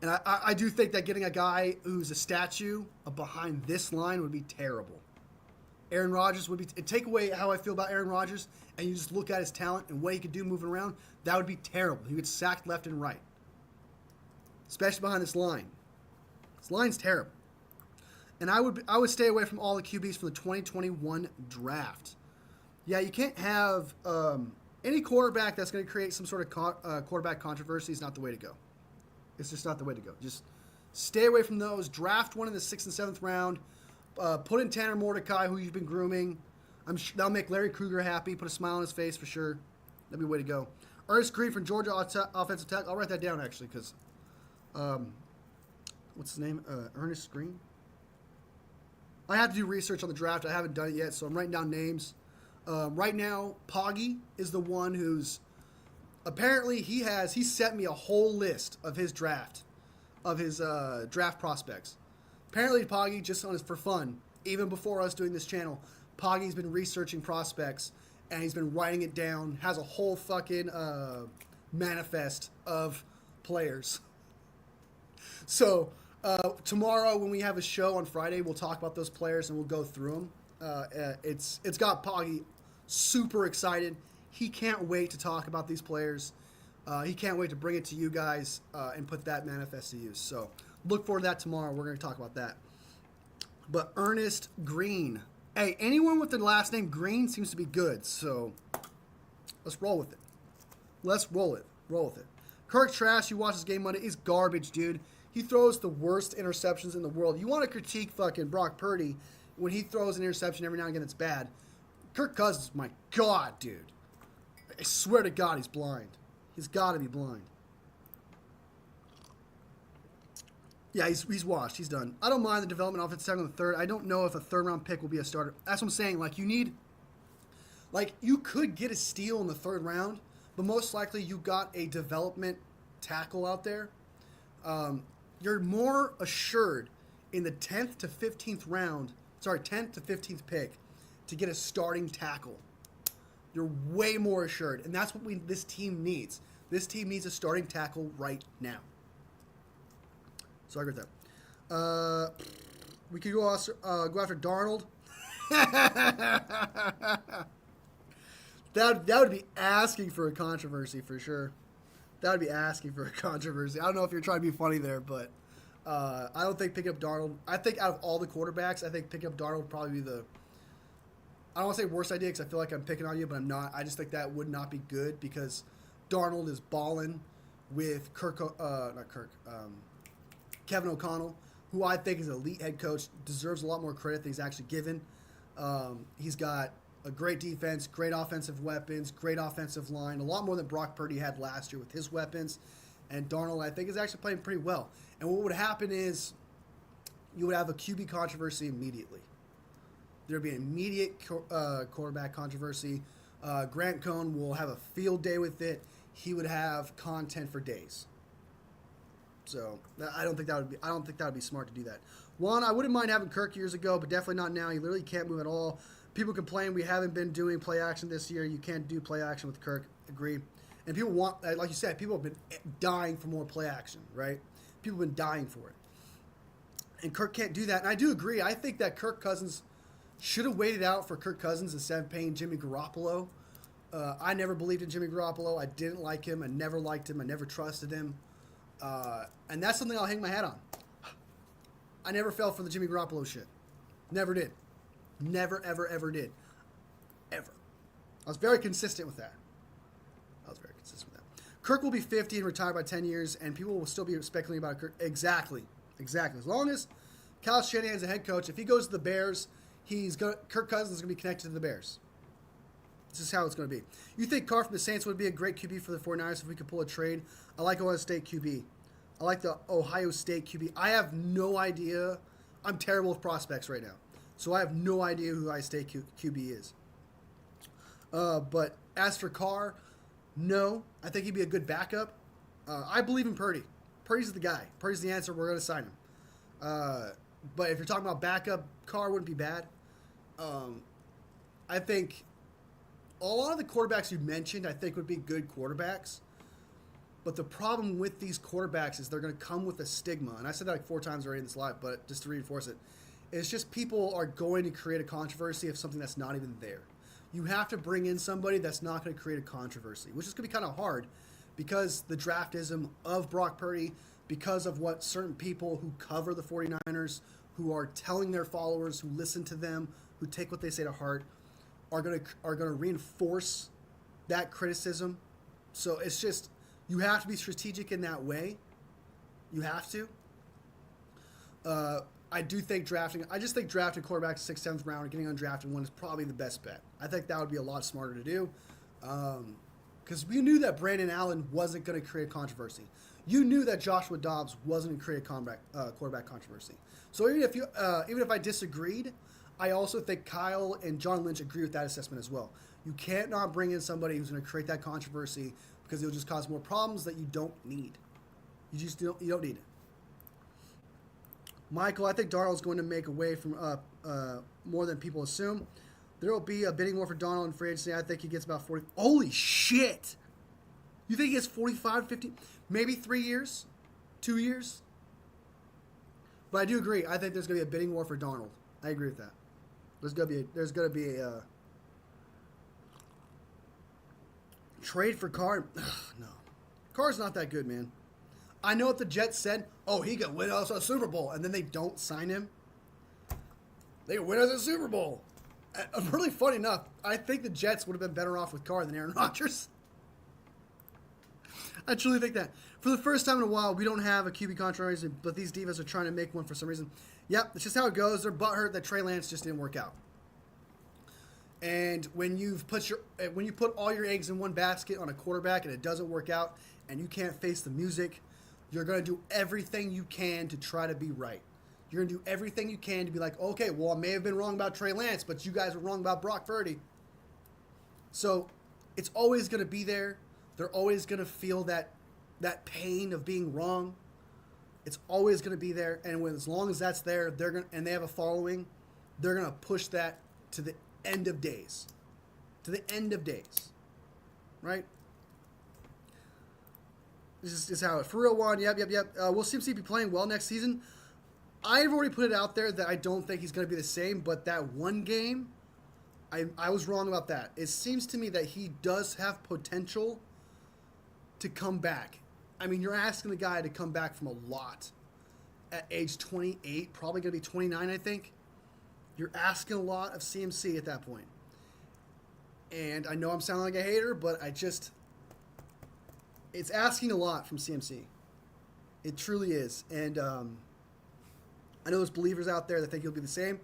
And I do think that getting a guy who's a statue behind this line would be terrible. Aaron Rodgers would be... Take away how I feel about Aaron Rodgers, and you just look at his talent and what he could do moving around, that would be terrible. He would get sacked left and right. Especially behind this line. This line's terrible. And I would stay away from all the QBs from the 2021 draft. Yeah, you can't have... any quarterback that's going to create some sort of quarterback controversy is not the way to go. It's just not the way to go. Just stay away from those. Draft one in the 6th and 7th round. Put in Tanner Mordecai, who you've been grooming. That'll make Larry Krueger happy. Put a smile on his face for sure. That'd be a way to go. Ernest Green from Georgia offensive tackle. I'll write that down actually because, what's his name? Ernest Green. I have to do research on the draft. I haven't done it yet, so I'm writing down names. Right now, Poggy is the one who's apparently he sent me a whole list of his draft prospects. Apparently, Poggy, just for fun, even before us doing this channel, Poggy's been researching prospects and he's been writing it down. Has a whole fucking manifest of players. So tomorrow, when we have a show on Friday, we'll talk about those players and we'll go through them. It's got Poggy super excited. He can't wait to talk about these players. He can't wait to bring it to you guys and put that manifest to use. So look forward to that tomorrow. We're going to talk about that. But Ernest Green. Hey, anyone with the last name Green seems to be good. So let's roll with it. Let's roll it. Roll with it. Kirk Trash, you watch this game Monday, is garbage, dude. He throws the worst interceptions in the world. You want to critique fucking Brock Purdy when he throws an interception every now and again that's bad. Kirk Cousins, my God, dude. I swear to God, he's blind. He's got to be blind. Yeah, he's washed. He's done. I don't mind the development offensive tackle in the third. I don't know if a third-round pick will be a starter. That's what I'm saying. You could get a steal in the third round, but most likely you got a development tackle out there. You're more assured in the 10th to 15th round, 10th to 15th pick to get a starting tackle. You're way more assured, and that's what this team needs. This team needs a starting tackle right now. So I agree with that. We could go after Darnold. That would be asking for a controversy for sure. That would be asking for a controversy. I don't know if you're trying to be funny there, but I don't think picking up Darnold. I think out of all the quarterbacks, I think picking up Darnold would probably be the. I don't want to say worst idea because I feel like I'm picking on you, but I'm not. I just think that would not be good because Darnold is balling with Kevin O'Connell, who I think is an elite head coach, deserves a lot more credit than he's actually given. He's got a great defense, great offensive weapons, great offensive line, a lot more than Brock Purdy had last year with his weapons. And Darnold, I think, is actually playing pretty well. And what would happen is you would have a QB controversy immediately. There would be an immediate quarterback controversy. Grant Cohn will have a field day with it. He would have content for days. So I don't think that would be smart to do that. One, I wouldn't mind having Kirk years ago, but definitely not now. He literally can't move at all. People complain we haven't been doing play action this year. You can't do play action with Kirk. Agree. And people want, like you said, people have been dying for more play action, right? People have been dying for it. And Kirk can't do that. And I do agree. I think that Kirk Cousins should have waited out for Kirk Cousins instead of paying Jimmy Garoppolo. I never believed in Jimmy Garoppolo. I didn't like him. I never liked him. I never trusted him. And that's something I'll hang my hat on. I never fell for the Jimmy Garoppolo shit. Never did. Never, ever, ever did. Ever. I was very consistent with that. Kirk will be 50 and retire by 10 years, and people will still be speculating about Kirk. Exactly. As long as Kyle Shanahan is a head coach, if he goes to the Bears, Kirk Cousins is going to be connected to the Bears. This is how it's going to be. You think Carr from the Saints would be a great QB for the 49ers if we could pull a trade? I like Ohio State QB. I like the Ohio State QB. I have no idea. I'm terrible with prospects right now. So I have no idea who Ohio State QB is. But as for Carr, no. I think he'd be a good backup. I believe in Purdy. Purdy's the guy. Purdy's the answer. We're going to sign him. But if you're talking about backup, Carr wouldn't be bad. I think a lot of the quarterbacks you mentioned, I think, would be good quarterbacks. But the problem with these quarterbacks is they're going to come with a stigma. And I said that like 4 times already in this live, but just to reinforce it, it's just people are going to create a controversy of something that's not even there. You have to bring in somebody that's not going to create a controversy, which is going to be kind of hard because the draftism of Brock Purdy, because of what certain people who cover the 49ers, who are telling their followers, who listen to them, who take what they say to heart, are going to reinforce that criticism. So it's just, you have to be strategic in that way. You have to. I just think drafting quarterback 6th, 7th round and getting undrafted one is probably the best bet. I think that would be a lot smarter to do. Because we knew that Brandon Allen wasn't going to create controversy. You knew that Joshua Dobbs wasn't going to create quarterback controversy. So even if I disagreed, I also think Kyle and John Lynch agree with that assessment as well. You can't not bring in somebody who's going to create that controversy because it'll just cause more problems that you don't need. You don't need it. Michael, I think Darnold's going to make away from more than people assume. There will be a bidding war for Darnold in free agency. I think he gets about 40. Holy shit! You think he gets 45, 50, maybe 3 years, 2 years? But I do agree. I think there's going to be a bidding war for Darnold. I agree with that. There's going to be a trade for Carr. Ugh, no, Carr's not that good, man. I know what the Jets said. Oh, he could win us a Super Bowl, and then they don't sign him. They could win us a Super Bowl. Really funny enough, I think the Jets would have been better off with Carr than Aaron Rodgers. I truly think that. For the first time in a while, we don't have a QB controversy, but these divas are trying to make one for some reason. Yep, it's just how it goes. They're butthurt that Trey Lance just didn't work out. And when you put all your eggs in one basket on a quarterback and it doesn't work out, and you can't face the music, you're going to do everything you can to try to be right. You're going to do everything you can to be like, okay, well, I may have been wrong about Trey Lance, but you guys were wrong about Brock Purdy. So it's always going to be there. They're always going to feel that pain of being wrong. It's always going to be there. And as long as that's there, and they have a following, they're going to push that to the end of days. To the end of days. Right? This is how it. For real one, yep. Will CMC be playing well next season? I've already put it out there that I don't think he's going to be the same, but that one game, I was wrong about that. It seems to me that he does have potential to come back. I mean, you're asking the guy to come back from a lot at age 28, probably going to be 29, I think. You're asking a lot of CMC at that point. And I know I'm sounding like a hater, but it's asking a lot from CMC. It truly is. And I know there's believers out there that think he'll be the same.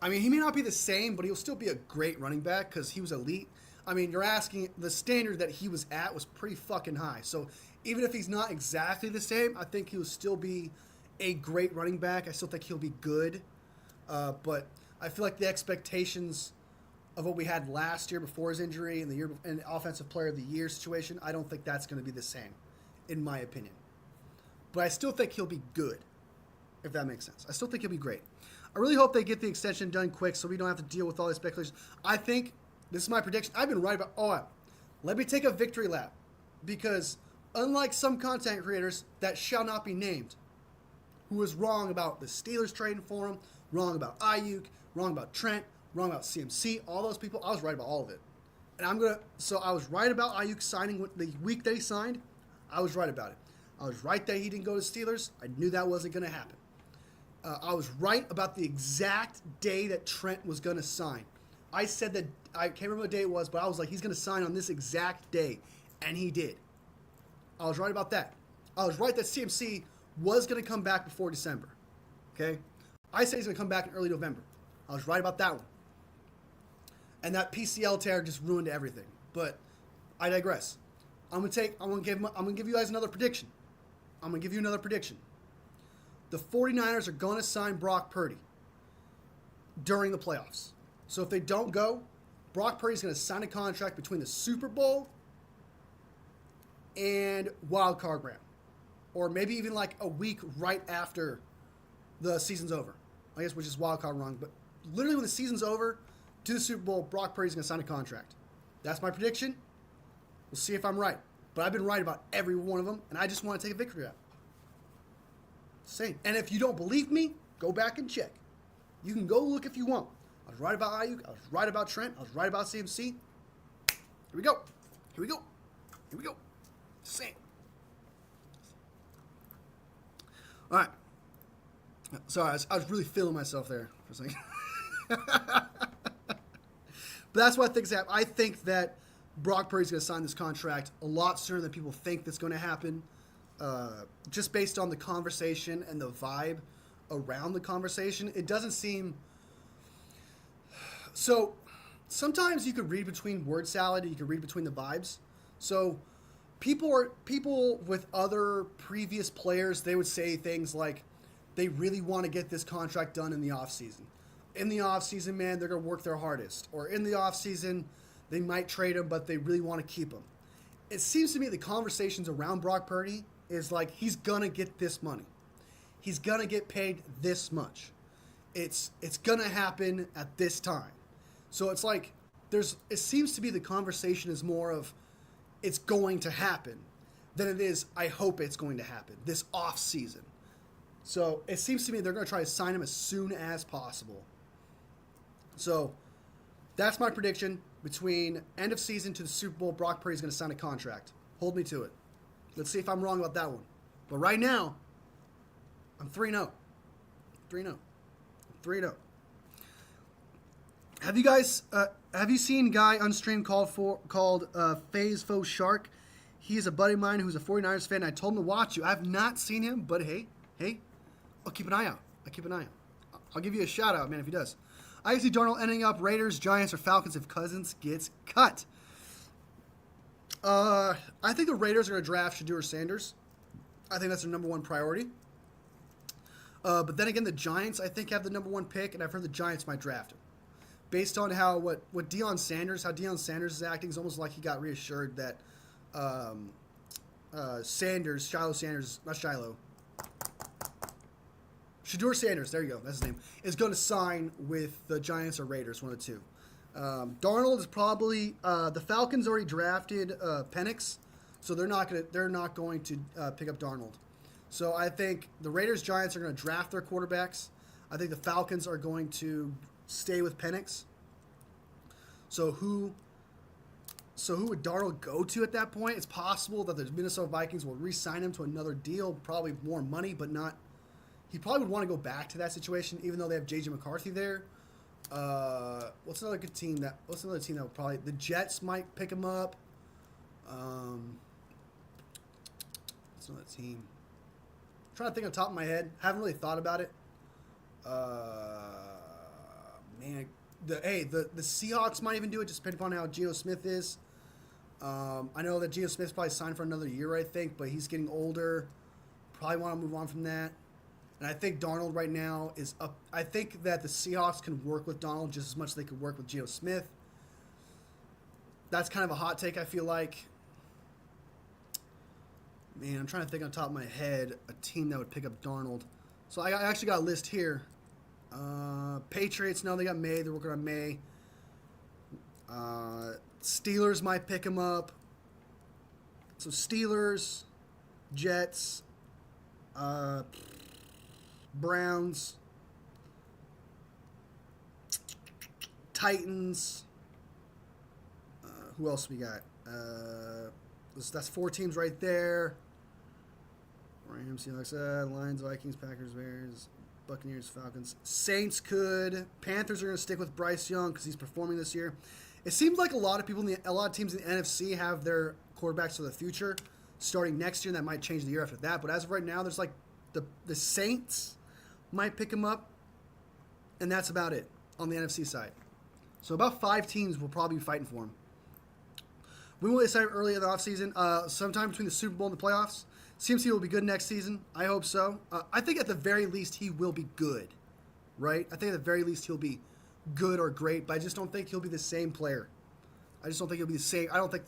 I mean, he may not be the same, but he'll still be a great running back because he was elite. I mean, you're asking, the standard that he was at was pretty fucking high. So even if he's not exactly the same, I think he'll still be a great running back. I still think he'll be good. But I feel like the expectations of what we had last year before his injury and the offensive player of the year situation, I don't think that's going to be the same, in my opinion. But I still think he'll be good, if that makes sense. I still think he'll be great. I really hope they get the extension done quick so we don't have to deal with all this speculation. I think, this is my prediction, I've been right about, let me take a victory lap. Because unlike some content creators that shall not be named, who was wrong about the Steelers trading for him, wrong about Ayuk, wrong about Trent, wrong about CMC, all those people, I was right about all of it. And so I was right about Ayuk signing the week that he signed. I was right about it. I was right that he didn't go to Steelers. I knew that wasn't going to happen. I was right about the exact day that Trent was going to sign. I said that, I can't remember what day it was, but I was like, he's going to sign on this exact day. And he did. I was right about that. I was right that CMC was going to come back before December. Okay? I said he's going to come back in early November. I was right about that one. And that PCL tear just ruined everything. But I digress. I'm going to give you guys another prediction. The 49ers are going to sign Brock Purdy during the playoffs. So if they don't go, Brock Purdy's going to sign a contract between the Super Bowl and wild card round. Or maybe even like a week right after the season's over. I guess which is wild card round. But literally when the season's over, to the Super Bowl, Brock Purdy's going to sign a contract. That's my prediction. We'll see if I'm right. But I've been right about every one of them, and I just want to take a victory lap. Same. And if you don't believe me, go back and check. You can go look if you want. I was right about Ayuk. I was right about Trent. I was right about CMC. Here we go. Same. All right. Sorry, I was really feeling myself there for a second. But that's what I think is happening. I think that Brock Purdy's going to sign this contract a lot sooner than people think that's going to happen. Just based on the conversation and the vibe around the conversation. It doesn't seem so. Sometimes you could read between word salad, and you could read between the vibes. So people with other previous players, they would say things like they really want to get this contract done in the offseason. In the offseason, man, they're going to work their hardest. Or in the offseason, they might trade him, but they really want to keep him. It seems to me the conversations around Brock Purdy is like he's going to get this money. He's going to get paid this much. It's going to happen at this time. So it's like it seems to be the conversation is more of it's going to happen than it is I hope it's going to happen this off season. So it seems to me they're going to try to sign him as soon as possible. So that's my prediction. Between end of season to the Super Bowl, Brock Purdy is going to sign a contract. Hold me to it. Let's see if I'm wrong about that one. But right now, I'm 3-0. 3-0. 3-0. Have you seen guy unstreamed called FaZe Faux Shark? He is a buddy of mine who's a 49ers fan. I told him to watch you. I have not seen him, but hey, I'll keep an eye out. I'll give you a shout out, man, if he does. I see Darnold ending up Raiders, Giants, or Falcons if Cousins gets cut. I think the Raiders are going to draft Shedeur Sanders. I think that's their number one priority. But then again, the Giants, I think, have the number one pick, and I've heard the Giants might draft him. Based on how Deion Sanders is acting, it's almost like he got reassured that Shedeur Sanders, there you go, that's his name, is going to sign with the Giants or Raiders, one of the two. Darnold is probably the Falcons already drafted Penix, so they're not going to pick up Darnold. So I think the Raiders, Giants are going to draft their quarterbacks. I think the Falcons are going to stay with Penix. So who would Darnold go to at that point? It's possible that the Minnesota Vikings will re-sign him to another deal, probably more money, but not. He probably would want to go back to that situation, even though they have J.J. McCarthy there. What's another team that would probably, the Jets might pick him up. What's another team? I'm trying to think on top of my head. Haven't really thought about it. Man, the Seahawks might even do it, just depending upon how Geno Smith is. I know that Geno Smith's probably signed for another year, I think, but he's getting older. Probably want to move on from that. And I think Darnold right now is up. I think that the Seahawks can work with Darnold just as much as they could work with Geno Smith. That's kind of a hot take, I feel like. Man, I'm trying to think on top of my head a team that would pick up Darnold. So I actually got a list here. Patriots, no, they got May. They're working on May. Steelers might pick him up. So Steelers, Jets, Browns, Titans. Who else we got? That's 4 teams right there. Rams, Lions, Vikings, Packers, Bears, Buccaneers, Falcons. Saints could. Panthers are going to stick with Bryce Young because he's performing this year. It seems like a lot of teams in the NFC have their quarterbacks for the future starting next year, and that might change the year after that. But as of right now, there's like the Saints might pick him up, and that's about it on the NFC side. So about 5 teams will probably be fighting for him. We will decide early in the offseason, sometime between the Super Bowl and the playoffs. CMC will be good next season. I hope so. I think at the very least he will be good, right? I think at the very least he'll be good or great, but I just don't think he'll be the same player. I just don't think he'll be the same. I don't think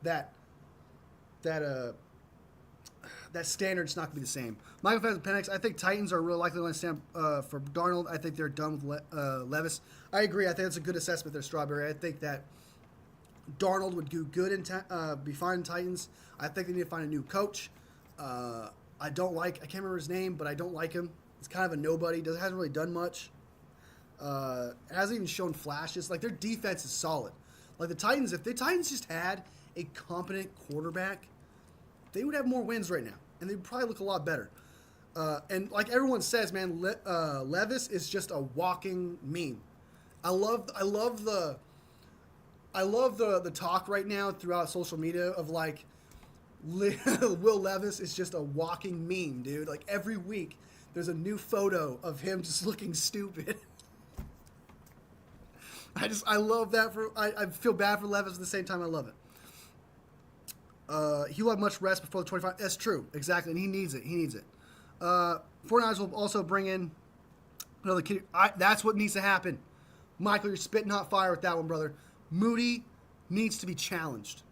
that standard's not going to be the same. Michael Fans and Penix, I think Titans are real likely to stand for Darnold. I think they're done with Levis. I agree. I think that's a good assessment there, Strawberry. I think that Darnold would do good and be fine in Titans. I think they need to find a new coach. I can't remember his name, but I don't like him. He's kind of a nobody. Hasn't really done much. Hasn't even shown flashes. Like, their defense is solid. Like the Titans, if the Titans just had a competent quarterback, they would have more wins right now, and they'd probably look a lot better. And like everyone says, man, Levis is just a walking meme. I love the talk right now throughout social media of like Will Levis is just a walking meme, dude. Like every week there's a new photo of him just looking stupid. I love that. I feel bad for Levis at the same time. I love it. He'll have much rest before the 25. That's true. Exactly. And he needs it. 49ers will also bring in another kid. That's what needs to happen. Michael, you're spitting hot fire with that one, brother. Moody needs to be challenged.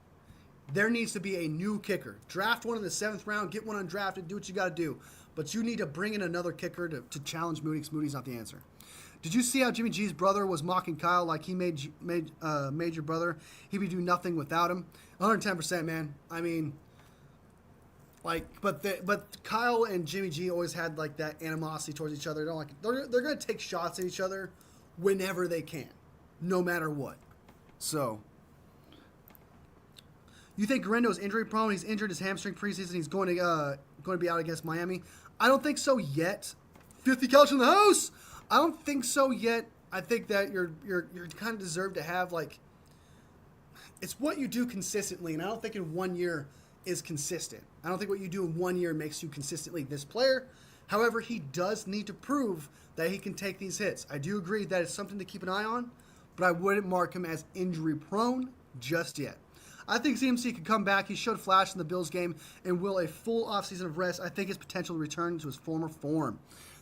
There needs to be a new kicker. Draft one in the 7th round. Get one undrafted. Do what you got to do. But you need to bring in another kicker to challenge Moody, because Moody's not the answer. Did you see how Jimmy G's brother was mocking Kyle like he made your brother? He would do nothing without him. 110%, man. I mean, like, but Kyle and Jimmy G always had like that animosity towards each other. They're gonna take shots at each other whenever they can, no matter what. So, you think Guerendo's injury prone? He's injured his hamstring preseason. He's going to be out against Miami. I don't think so yet. 50 couch in the house. I don't think so yet. I think that you're kind of deserved to have, like, it's what you do consistently, and I don't think in 1 year is consistent. I don't think what you do in 1 year makes you consistently this player. However, he does need to prove that he can take these hits. I do agree that it's something to keep an eye on, but I wouldn't mark him as injury prone just yet. I think CMC could come back. He showed flash in the Bills game and will a full offseason of rest. I think his potential to return to his former form.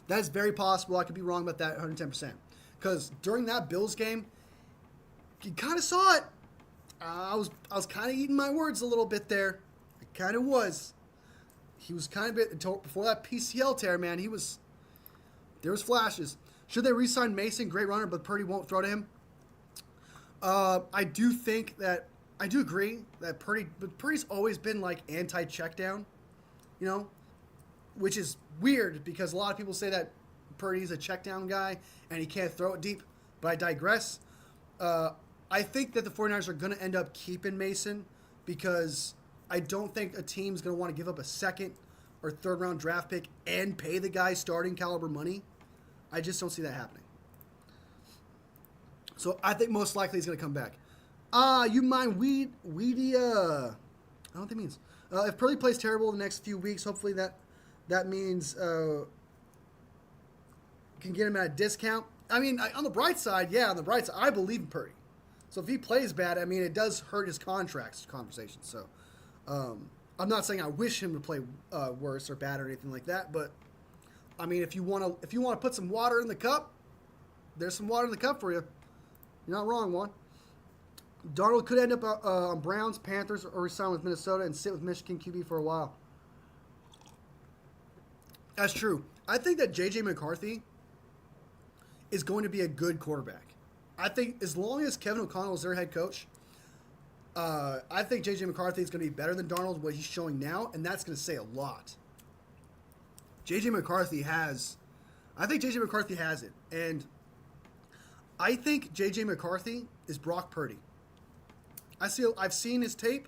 That is very possible. I could be wrong about that 110%. Because during that Bills game, you kind of saw it. I was kind of eating my words a little bit there. I kind of was. He was kind of before that PCL tear, man. There was flashes. Should they re-sign Mason? Great runner, but Purdy won't throw to him. I do agree that Purdy's always been like anti-check down, which is weird because a lot of people say that Purdy's a check down guy and he can't throw it deep, but I digress. I think that the 49ers are going to end up keeping Mason because I don't think a team's going to want to give up a 2nd or 3rd round draft pick and pay the guy starting caliber money. I just don't see that happening. So I think most likely he's going to come back. You mind Weedia? I don't know what that means. If Purdy plays terrible the next few weeks, hopefully that means can get him at a discount. I mean, on the bright side, I believe in Purdy. So if he plays bad, I mean, it does hurt his contract conversation. So I'm not saying I wish him to play worse or bad or anything like that, but I mean, if you want to put some water in the cup, there's some water in the cup for you. You're not wrong, Juan. Darnold could end up on Browns, Panthers, or resign with Minnesota and sit with Michigan QB for a while. That's true. I think that J.J. McCarthy is going to be a good quarterback. I think as long as Kevin O'Connell is their head coach, I think J.J. McCarthy is going to be better than Darnold, what he's showing now, and that's going to say a lot. J.J. McCarthy has it, and I think J.J. McCarthy is Brock Purdy. I've seen his tape,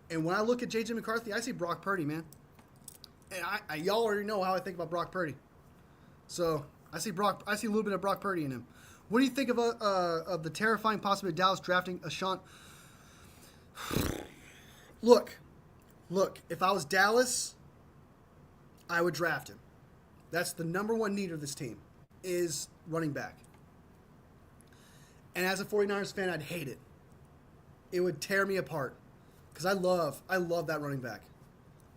and when I look at J.J. McCarthy, I see Brock Purdy, man. And y'all already know how I think about Brock Purdy. So I see a little bit of Brock Purdy in him. What do you think of the terrifying possibility of Dallas drafting a Sean? Look. If I was Dallas, I would draft him. That's the number one need of this team is running back. And as a 49ers fan, I'd hate it. It would tear me apart because I love that running back.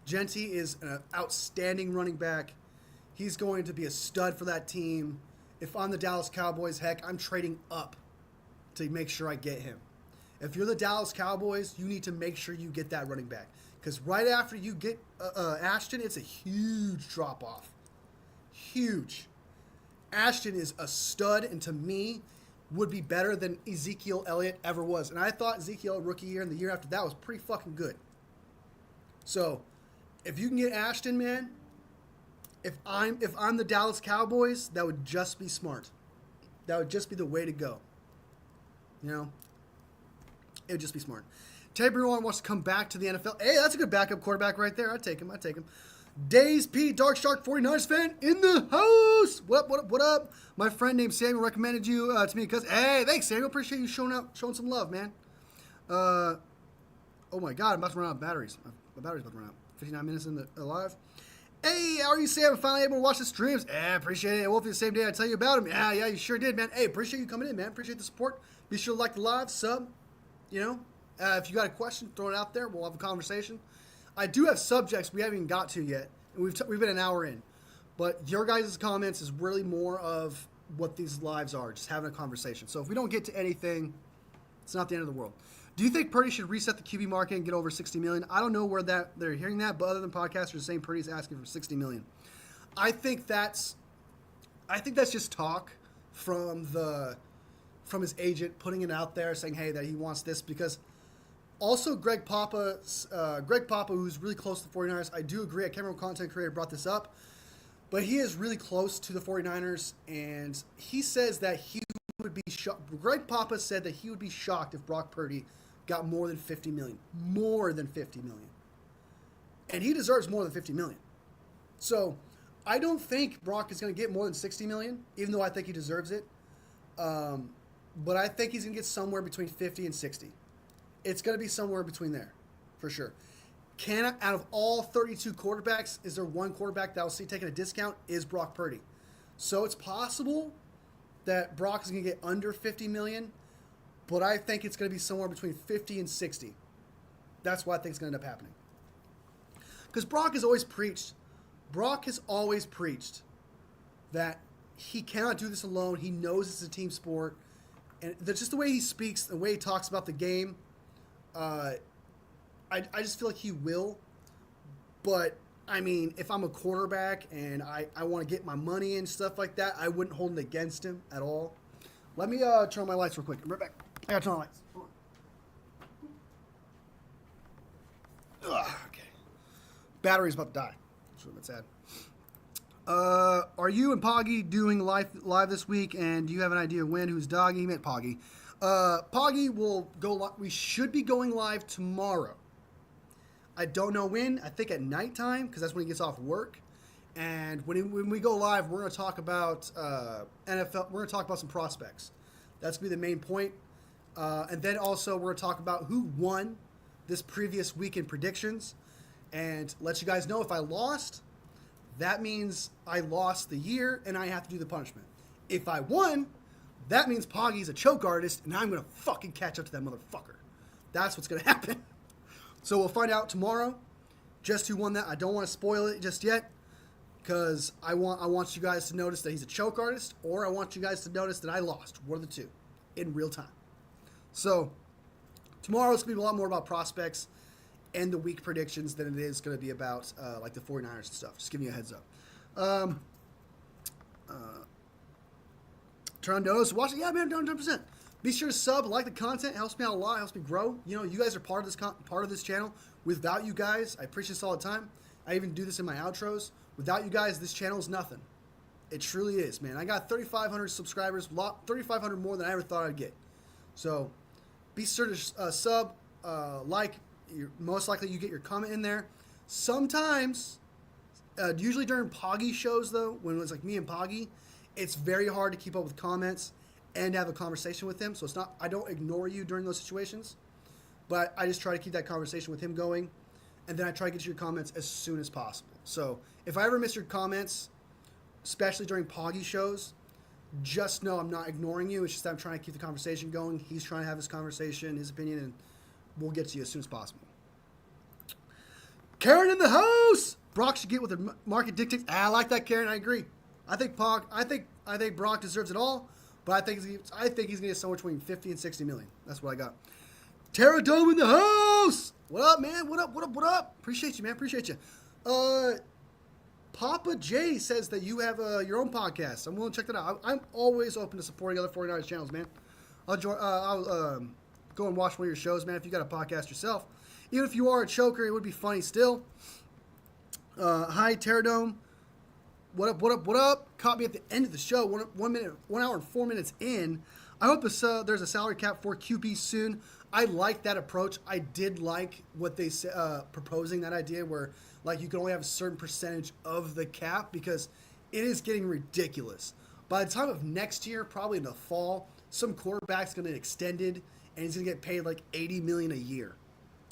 Genty is an outstanding running back. He's going to be a stud for that team. If I'm the Dallas Cowboys, heck, I'm trading up to make sure I get him. If you're the Dallas Cowboys, you need to make sure you get that running back because right after you get Ashton, it's a huge drop-off. Huge. Ashton is a stud, and to me, would be better than Ezekiel Elliott ever was. And I thought Ezekiel rookie year and the year after that was pretty fucking good. So, if you can get Ashton, man, if I'm the Dallas Cowboys, that would just be smart. That would just be the way to go. It would just be smart. Teddy Bridgewater wants to come back to the NFL. Hey, that's a good backup quarterback right there. I'd take him. Days P, Dark Shark 49ers fan in the house. What up? My friend named Samuel recommended you to me because, hey, thanks, Samuel. Appreciate you showing some love, man. Oh, my God. I'm about to run out of batteries. My battery's about to run out. 59 minutes alive. Hey, how are you, Sam? Finally able to watch the streams. Yeah, appreciate it. Wolfie, the same day I tell you about him. Yeah, you sure did, man. Hey, appreciate you coming in, man. Appreciate the support. Be sure to like the live, sub. You know, if you got a question, throw it out there. We'll have a conversation. I do have subjects we haven't even got to yet, and we've been an hour in. But your guys' comments is really more of what these lives are, just having a conversation. So if we don't get to anything, it's not the end of the world. Do you think Purdy should reset the QB market and get over 60 million? I don't know where they're hearing that, but other than podcasters saying Purdy's asking for 60 million. I think that's just talk from his agent putting it out there, saying, hey, that he wants this, because also Greg Papa, who's really close to the 49ers, I do agree. A Cameron content creator brought this up, but he is really close to the 49ers, and he says that he would be shocked. Greg Papa said that he would be shocked if Brock Purdy got more than 50 million. More than 50 million. And he deserves more than 50 million. So I don't think Brock is going to get more than 60 million, even though I think he deserves it. But I think he's going to get somewhere between 50 and 60. It's going to be somewhere between there, for sure. Out of all 32 quarterbacks, is there one quarterback that I'll see taking a discount? Is Brock Purdy. So it's possible that Brock is going to get under 50 million, but I think it's going to be somewhere between 50 and 60. That's what I think is going to end up happening. Because Brock has always preached that he cannot do this alone. He knows it's a team sport. And just the way he speaks, the way he talks about the game, I just feel like he will. But, I mean, if I'm a quarterback and I want to get my money and stuff like that, I wouldn't hold it against him at all. Let me turn on my lights real quick. I'm right back. I got to turn on my lights. Ugh, okay. Battery's about to die. That's really sad. Are you and Poggy doing live this week? And do you have an idea when? Who's doggy? He meant Poggy. Poggy will go. We should be going live tomorrow. I don't know when. I think at nighttime, because that's when he gets off work. And when we go live, we're going to talk about NFL. We're going to talk about some prospects. That's going to be the main point. And then also we're going to talk about who won this previous weekend predictions, and let you guys know if I lost, that means I lost the year and I have to do the punishment. If I won, that means Poggy's a choke artist and I'm going to fucking catch up to that motherfucker. That's what's going to happen. So we'll find out tomorrow just who won that. I don't want to spoil it just yet, because I want you guys to notice that he's a choke artist, or I want you guys to notice that I lost. One of the two in real time. So tomorrow's going to be a lot more about prospects and the week predictions than it is going to be about like the 49ers and stuff. Just giving you a heads up. Turn on notice. Watch it. Yeah, man, 100%. Be sure to sub, like the content. It helps me out a lot. It helps me grow. You know, you guys are part of this channel. Without you guys, I preach this all the time. I even do this in my outros. Without you guys, this channel is nothing. It truly is, man. I got 3,500 subscribers, 3,500 more than I ever thought I'd get. So be sure to sub, like. Most likely you get your comment in there. Sometimes, usually during Poggy shows, though, when it was like me and Poggy, it's very hard to keep up with comments and have a conversation with him. So it's not, I don't ignore you during those situations, but I just try to keep that conversation with him going, and then I try to get your comments as soon as possible. So if I ever miss your comments, especially during Poggy shows, just know I'm not ignoring you. It's just that I'm trying to keep the conversation going. He's trying to have his conversation, his opinion, and we'll get to you as soon as possible. Karen in the house. Brock should get what the market dictates. I like that, Karen. I agree. I think Brock deserves it all, but I think he's going to get somewhere between 50 and 60 million. That's what I got. Terra Dome in the house. What up, man? What up? Appreciate you, man. Appreciate you. Papa J says that you have your own podcast. I'm willing to check that out. I'm always open to supporting other 49ers channels, man. I'll go and watch one of your shows, man, if you got a podcast yourself. Even if you are a choker, it would be funny still. Hi, Terradome. What up? Caught me at the end of the show, 1 hour and 4 minutes in. I hope there's a salary cap for QB soon. I like that approach. I did like what they proposing that idea where like you can only have a certain percentage of the cap, because it is getting ridiculous. By the time of next year, probably in the fall, some quarterback's going to get extended and he's going to get paid like $80 million a year.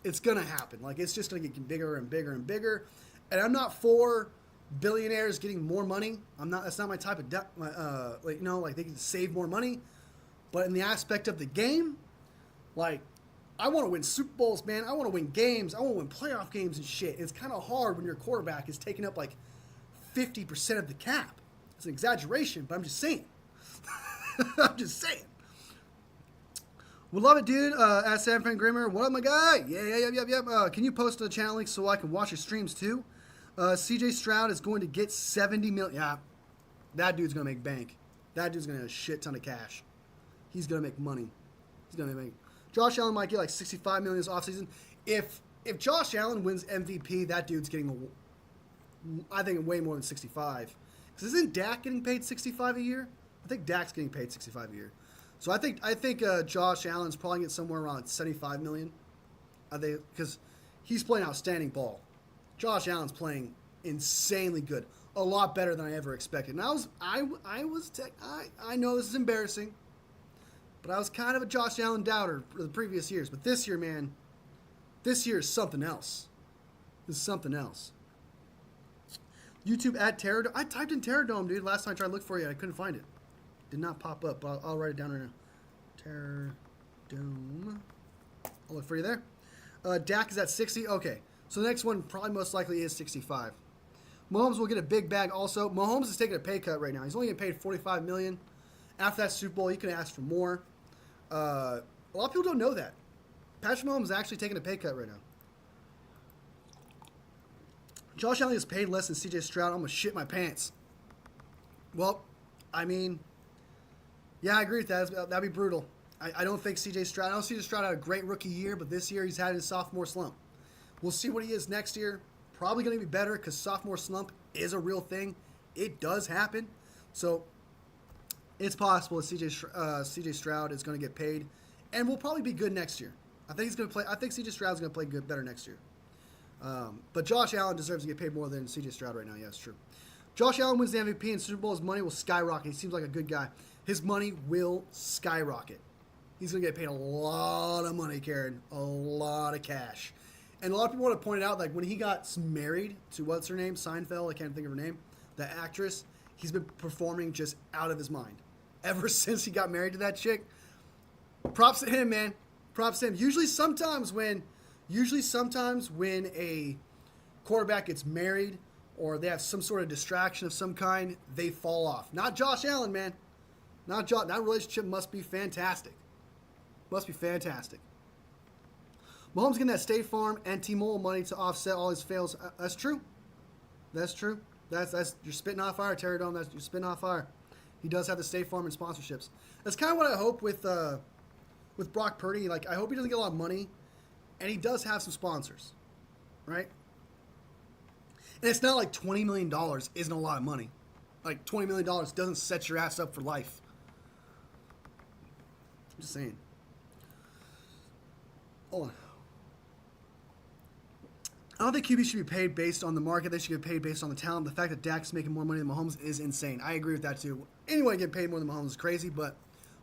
It's going to happen. Like, it's just going to get bigger and bigger and bigger. And I'm not for billionaires getting more money. That's not my type of like they can save more money. But in the aspect of the game, like I want to win Super Bowls, man. I want to win games. I want to win playoff games and shit. It's kind of hard when your quarterback is taking up like 50% of the cap. It's an exaggeration, but I'm just saying. I'm just saying. We love it, dude. At San Fran Grimmer, what up, my guy? Yeah. Can you post a channel link so I can watch your streams too? CJ Stroud is going to get 70 million. Yeah, that dude's gonna make bank. That dude's gonna have a shit ton of cash. He's gonna make money. He's gonna make. Josh Allen might get like 65 million this offseason. If Josh Allen wins MVP, that dude's getting, I think, way more than 65. Because isn't Dak getting paid 65 a year? I think Dak's getting paid 65 a year. So I think Josh Allen's probably getting somewhere around 75 million. Because he's playing outstanding ball. Josh Allen's playing insanely good, a lot better than I ever expected. And I know this is embarrassing, but I was kind of a Josh Allen doubter for the previous years. But this year, man, this year is something else. This is something else. YouTube at Terradome. I typed in Terradome, dude. Last time I tried to look for you, I couldn't find it. Did not pop up. I'll write it down right now. Terradome. I'll look for you there. Dak is at 60. Okay. So the next one probably most likely is 65. Mahomes will get a big bag also. Mahomes is taking a pay cut right now. He's only getting paid $45 million. After that Super Bowl, he could ask for more. A lot of people don't know that. Patrick Mahomes is actually taking a pay cut right now. Josh Allen is paid less than CJ Stroud. I'm going to shit my pants. Well, I mean, yeah, I agree with that. That'd be brutal. I don't think CJ Stroud. I know CJ Stroud had a great rookie year, but this year he's had his sophomore slump. We'll see what he is next year. Probably going to be better because sophomore slump is a real thing. It does happen. So it's possible that CJ Stroud is going to get paid and will probably be good next year. I think he's going to play. I think CJ Stroud's going to play better next year. But Josh Allen deserves to get paid more than CJ Stroud right now. Yeah, that's true. Josh Allen wins the MVP and Super Bowl. His money will skyrocket. He seems like a good guy. His money will skyrocket. He's going to get paid a lot of money, Karen. A lot of cash. And a lot of people want to point it out, like when he got married to what's her name, Seinfeld, I can't think of her name, the actress, he's been performing just out of his mind. Ever since he got married to that chick. Props to him, man. Props to him. Usually sometimes when a quarterback gets married or they have some sort of distraction of some kind, they fall off. Not Josh Allen, man. Not Josh. That relationship must be fantastic. Must be fantastic. Mahomes getting that State Farm and T-Mobile money to offset all his fails. That's true. That's true. That's you're spitting off fire, Terradome. You're spitting off fire. He does have the State Farm and sponsorships. That's kind of what I hope with Brock Purdy. Like I hope he doesn't get a lot of money, and he does have some sponsors, right? And it's not like $20 million isn't a lot of money. Like $20 million doesn't set your ass up for life. I'm just saying. Hold on. I don't think QB should be paid based on the market. They should get paid based on the talent. The fact that Dak's making more money than Mahomes is insane. I agree with that too. Anyone getting paid more than Mahomes is crazy, but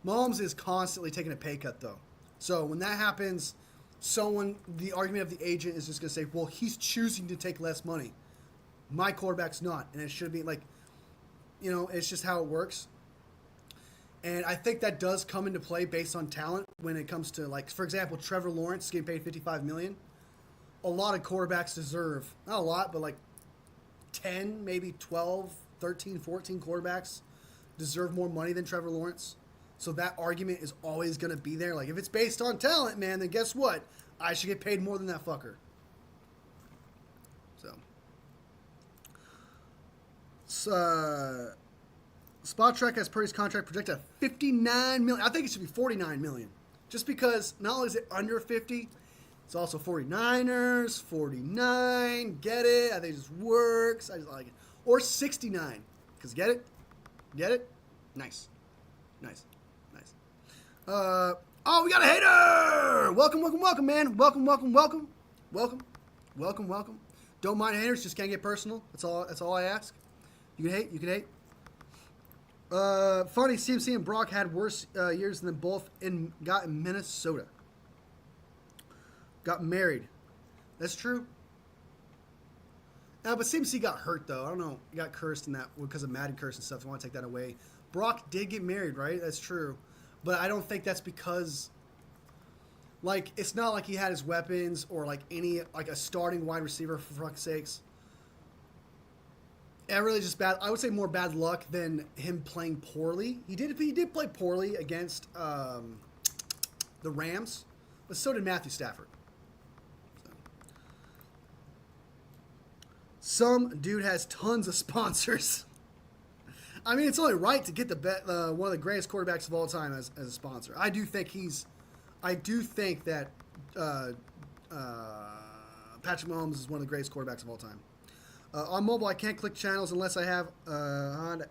Mahomes is constantly taking a pay cut though. So when that happens, the argument of the agent is just going to say, well, he's choosing to take less money. My quarterback's not. And it should be like, it's just how it works. And I think that does come into play based on talent when it comes to, like, for example, Trevor Lawrence getting paid $55 million. A lot of quarterbacks deserve, not a lot, but like 10, maybe 12, 13, 14 quarterbacks deserve more money than Trevor Lawrence. So that argument is always going to be there. Like, if it's based on talent, man, then guess what? I should get paid more than that fucker. So, Spot Trek has Purdy's contract projected at $59 million. I think it should be $49 million. Just because not only is it under 50, it's also 49ers, 49. Get it? I think it just works. I just like it. Or 69. Because get it? Get it? Nice. Nice. Nice. Oh, we got a hater! Welcome, welcome, welcome, man. Welcome, welcome, welcome. Welcome. Welcome, welcome. Don't mind haters, just can't get personal. That's all I ask. You can hate, you can hate. Funny, CMC and Brock had worse years than both got in Minnesota. Got married. That's true. But CMC got hurt though. I don't know. He got cursed in that because of Madden curse and stuff. So I want to take that away. Brock did get married, right? That's true. But I don't think that's because, like, it's not like he had his weapons or like any like a starting wide receiver for fuck's sakes. Yeah, really just bad. I would say more bad luck than him playing poorly. He did play poorly against the Rams, but so did Matthew Stafford. Some dude has tons of sponsors. I mean, it's only right to get one of the greatest quarterbacks of all time as a sponsor. I do think that Patrick Mahomes is one of the greatest quarterbacks of all time. On mobile, I can't click channels unless I have on.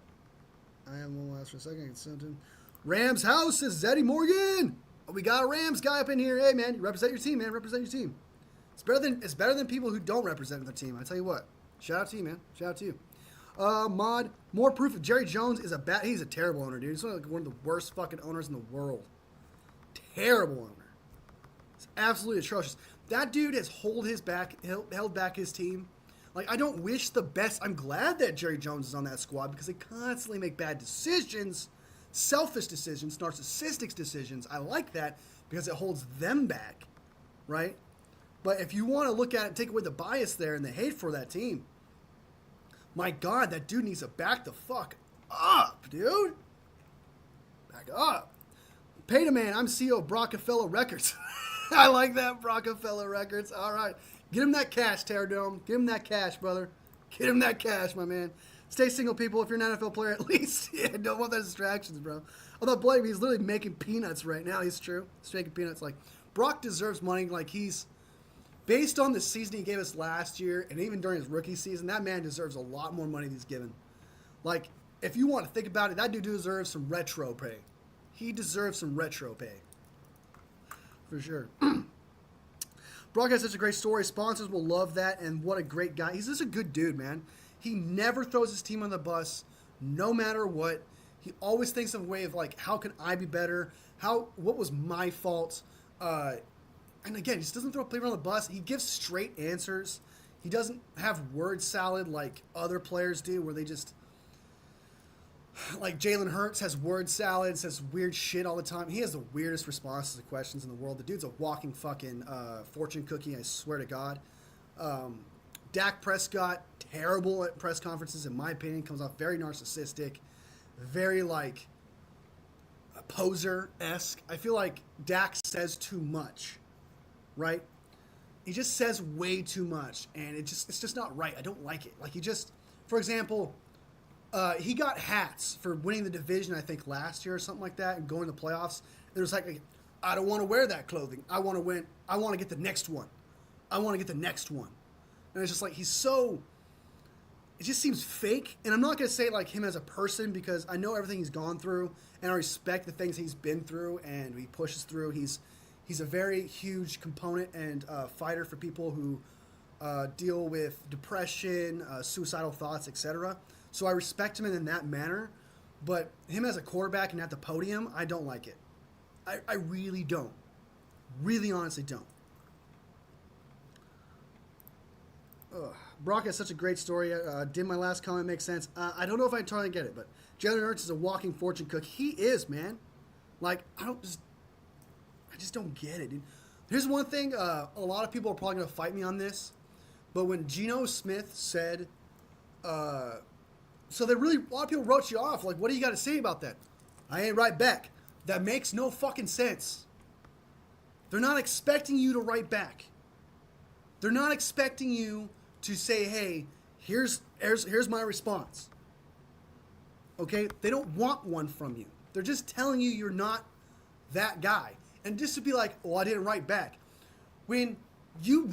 I am mobile. Last for a second. Rams house is Zeddy Morgan. We got a Rams guy up in here. Hey man, you represent your team, man. Represent your team. It's better than people who don't represent the team. I tell you what. Shout out to you, man. Shout out to you. Mod, more proof of Jerry Jones is he's a terrible owner, dude. He's one of the worst fucking owners in the world. Terrible owner. It's absolutely atrocious. That dude has held back his team. Like, I don't wish the best. I'm glad that Jerry Jones is on that squad because they constantly make bad decisions, selfish decisions, narcissistic decisions. I like that because it holds them back, right? But if you want to look at it, take away the bias there and the hate for that team, my God, that dude needs to back the fuck up, dude. Back up. Pay to man, I'm CEO of Brockefeller Records. I like that, Brockefeller Records. All right. Get him that cash, Terradome. Give him that cash, brother. Get him that cash, my man. Stay single, people. If you're an NFL player, at least. Yeah, don't want those distractions, bro. Although, Blake, he's literally making peanuts right now. He's true. He's making peanuts. Like, Brock deserves money. Like, he's... Based on the season he gave us last year, and even during his rookie season, that man deserves a lot more money than he's given. Like, if you want to think about it, that dude deserves some retro pay. He deserves some retro pay. For sure. Brock has such a great story. Sponsors will love that, and what a great guy. He's just a good dude, man. He never throws his team on the bus, no matter what. He always thinks of a way of, like, how can I be better? What was my fault? And again, he just doesn't throw people on the bus. He gives straight answers. He doesn't have word salad like other players do, where they just... Like Jalen Hurts has word salad, says weird shit all the time. He has the weirdest responses to questions in the world. The dude's a walking fucking fortune cookie, I swear to God. Dak Prescott, terrible at press conferences, in my opinion. Comes off very narcissistic, very, like, poser-esque. I feel like Dak says too much. Right? He just says way too much, and it's just not right. I don't like it. Like, he just, for example, he got hats for winning the division, I think, last year or something like that, and going to the playoffs. It was like, I don't want to wear that clothing. I want to win. I want to get the next one. I want to get the next one. And it's just like, it just seems fake. And I'm not going to say like him as a person, because I know everything he's gone through, and I respect the things he's been through, and he pushes through. He's a very huge component and fighter for people who deal with depression, suicidal thoughts, etc. So I respect him in that manner. But him as a quarterback and at the podium, I don't like it. I really don't. Really honestly don't. Brock has such a great story. Did my last comment make sense? I don't know if I totally get it, but Jalen Hurts is a walking fortune cookie. He is, man. Like, I just don't get it, dude. Here's one thing. A lot of people are probably going to fight me on this. But when Geno Smith said, a lot of people wrote you off. Like, what do you got to say about that? I ain't right back. That makes no fucking sense. They're not expecting you to write back. They're not expecting you to say, hey, here's my response. Okay? They don't want one from you. They're just telling you you're not that guy. And just to be like, oh, I didn't write back. When you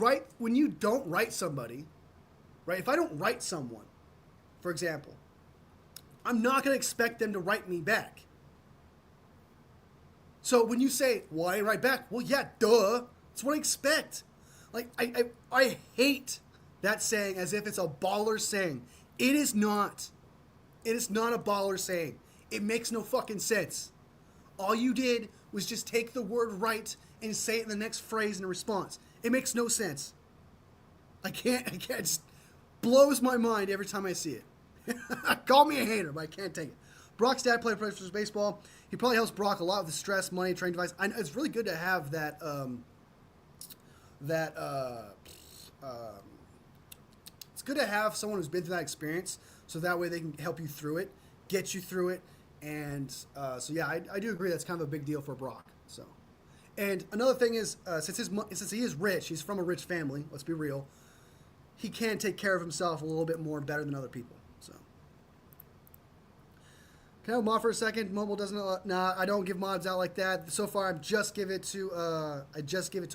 don't write somebody, right? If I don't write someone, for example, I'm not going to expect them to write me back. So when you say, well, I didn't write back, well, yeah, duh. That's what I expect. Like, I hate that saying as if it's a baller saying. It is not. It is not a baller saying. It makes no fucking sense. All you did was just take the word right and say it in the next phrase in a response. It makes no sense. I can't just, blows my mind every time I see it. Call me a hater, but I can't take it. Brock's dad played professional baseball. He probably helps Brock a lot with the stress, money, training device. It's really good to have that. It's good to have someone who's been through that experience, so that way they can help you through it, get you through it, and so yeah, I do agree that's kind of a big deal for Brock. So, and another thing is since he is rich, he's from a rich family. Let's be real. He can take care of himself a little bit more better than other people. So, can I have a mod for a second? Mobile doesn't. Nah, I don't give mods out like that. So far, I just give it to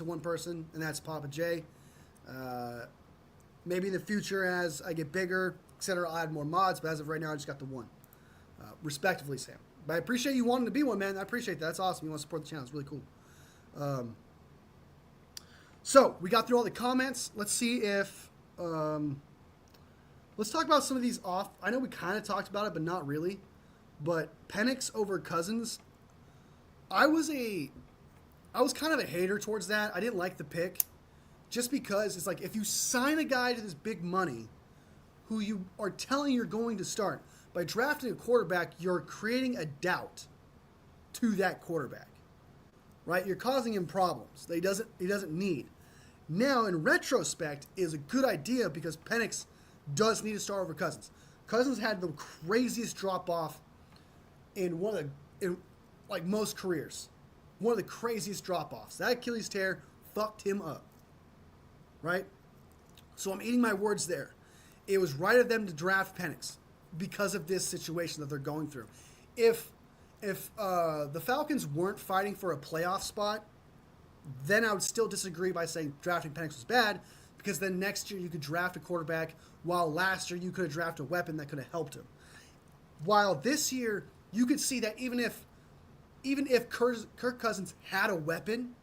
one person, and that's Papa J. Maybe in the future, as I get bigger, etc., I'll add more mods. But as of right now, I just got the one. Respectively, Sam. But I appreciate you wanting to be one, man. I appreciate that. That's awesome. You want to support the channel. It's really cool. So we got through all the comments. Let's see if. Let's talk about some of these off. I know we kind of talked about it, but not really. But Penix over Cousins, I was kind of a hater towards that. I didn't like the pick, just because it's like if you sign a guy to this big money, who you are telling you're going to start, by drafting a quarterback, you're creating a doubt to that quarterback, right? You're causing him problems that he doesn't need. Now, in retrospect, is a good idea because Penix does need to start over Cousins. Cousins had the craziest drop off in most careers. One of the craziest drop offs. That Achilles tear fucked him up, right? So I'm eating my words there. It was right of them to draft Penix because of this situation that they're going through. If the Falcons weren't fighting for a playoff spot, then I would still disagree by saying drafting Penix was bad, because then next year you could draft a quarterback, while last year you could have drafted a weapon that could have helped him. While this year you could see that even if Kirk Cousins had a weapon,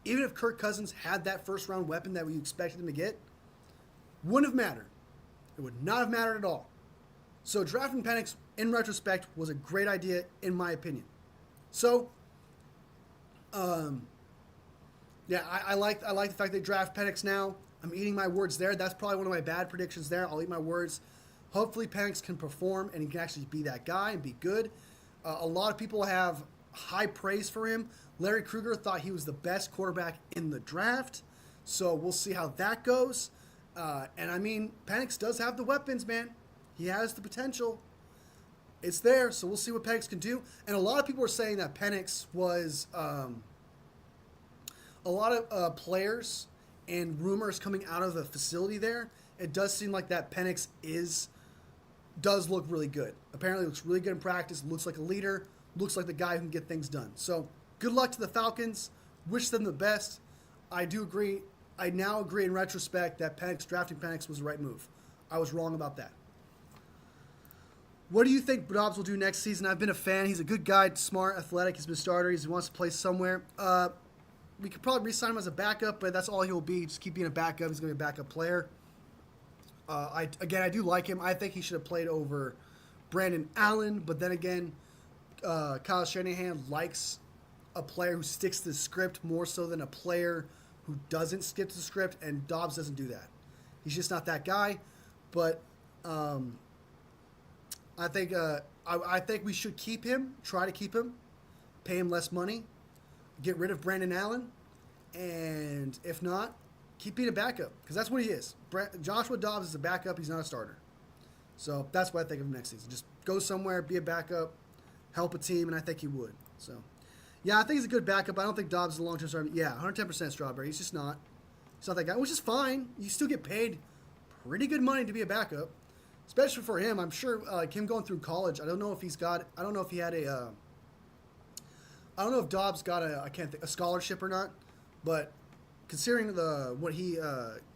even if Kirk Cousins had that first round weapon that we expected him to get, wouldn't have mattered. It would not have mattered at all. So drafting Penix, in retrospect, was a great idea, in my opinion. So, yeah, I like the fact they draft Penix now. I'm eating my words there. That's probably one of my bad predictions there. I'll eat my words. Hopefully Penix can perform and he can actually be that guy and be good. A lot of people have high praise for him. Larry Krueger thought he was the best quarterback in the draft. So we'll see how that goes. And I mean, Penix does have the weapons, man. He has the potential. It's there, so we'll see what Penix can do. And a lot of people are saying that Penix was a lot of players and rumors coming out of the facility there. It does seem like that Penix does look really good. Apparently looks really good in practice, looks like a leader, looks like the guy who can get things done. So good luck to the Falcons. Wish them the best. I now agree in retrospect that drafting Penix was the right move. I was wrong about that. What do you think Dobbs will do next season? I've been a fan. He's a good guy, smart, athletic. He's been a starter. He wants to play somewhere. We could probably re-sign him as a backup, but that's all he will be. Just keep being a backup. He's going to be a backup player. I do like him. I think he should have played over Brandon Allen, but then again, Kyle Shanahan likes a player who sticks to the script more so than a player who doesn't stick to the script, and Dobbs doesn't do that. He's just not that guy. But I think we should keep him, try to keep him, pay him less money, get rid of Brandon Allen, and if not, keep being a backup, because that's what he is. Joshua Dobbs is a backup. He's not a starter. So that's what I think of him next season. Just go somewhere, be a backup, help a team, and I think he would. So, yeah, I think he's a good backup. I don't think Dobbs is a long-term starter. Yeah, 110% Strawberry. He's just not. He's not that guy, which is fine. You still get paid pretty good money to be a backup, especially for him. I'm sure him going through college, I don't know if Dobbs got a scholarship or not, but considering what he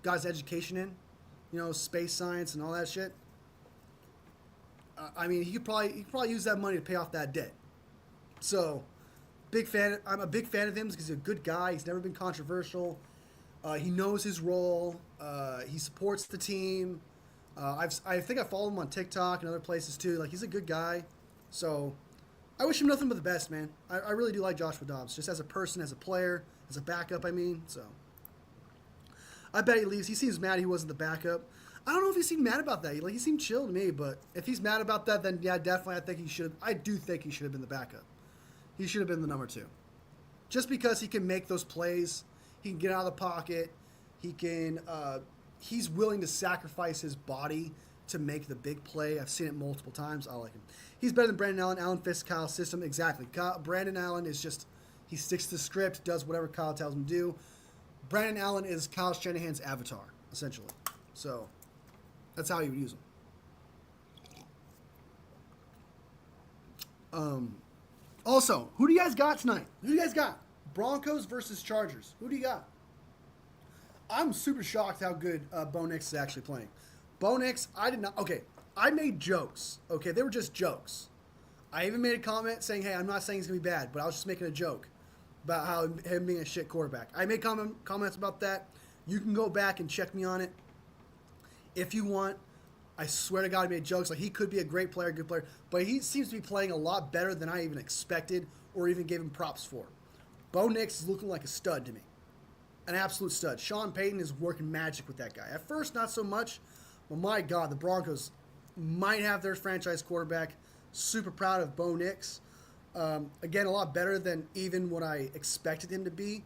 got his education in, space science and all that shit, I mean, he could probably use that money to pay off that debt. So, I'm a big fan of him because he's a good guy. He's never been controversial. He knows his role. He supports the team. I think I follow him on TikTok and other places too. Like, he's a good guy. So, I wish him nothing but the best, man. I really do like Joshua Dobbs, just as a person, as a player, as a backup, I mean. So, I bet he leaves. He seems mad he wasn't the backup. I don't know if he seemed mad about that. Like, he seemed chill to me, but if he's mad about that, then yeah, definitely I think he should. I do think he should have been the backup. He should have been the number 2. Just because he can make those plays, he can get out of the pocket, he can. He's willing to sacrifice his body to make the big play. I've seen it multiple times. I like him. He's better than Brandon Allen. Allen fits Kyle's system exactly. Brandon Allen is just he sticks to the script, does whatever Kyle tells him to do. Brandon Allen is Kyle Shanahan's avatar, essentially. So that's how he would use him. Also, who do you guys got tonight? Who do you guys got? Broncos versus Chargers. Who do you got? I'm super shocked how good Bo Nix is actually playing. Bo Nix, I did not. Okay, I made jokes. Okay, they were just jokes. I even made a comment saying, hey, I'm not saying he's going to be bad, but I was just making a joke about how him being a shit quarterback. I made comments about that. You can go back and check me on it if you want. I swear to God, I made jokes. Like, he could be a great player, good player, but he seems to be playing a lot better than I even expected or even gave him props for. Bo Nix is looking like a stud to me. An absolute stud. Sean Payton is working magic with that guy. At first, not so much. But my God, the Broncos might have their franchise quarterback. Super proud of Bo Nix. Again, a lot better than even what I expected him to be.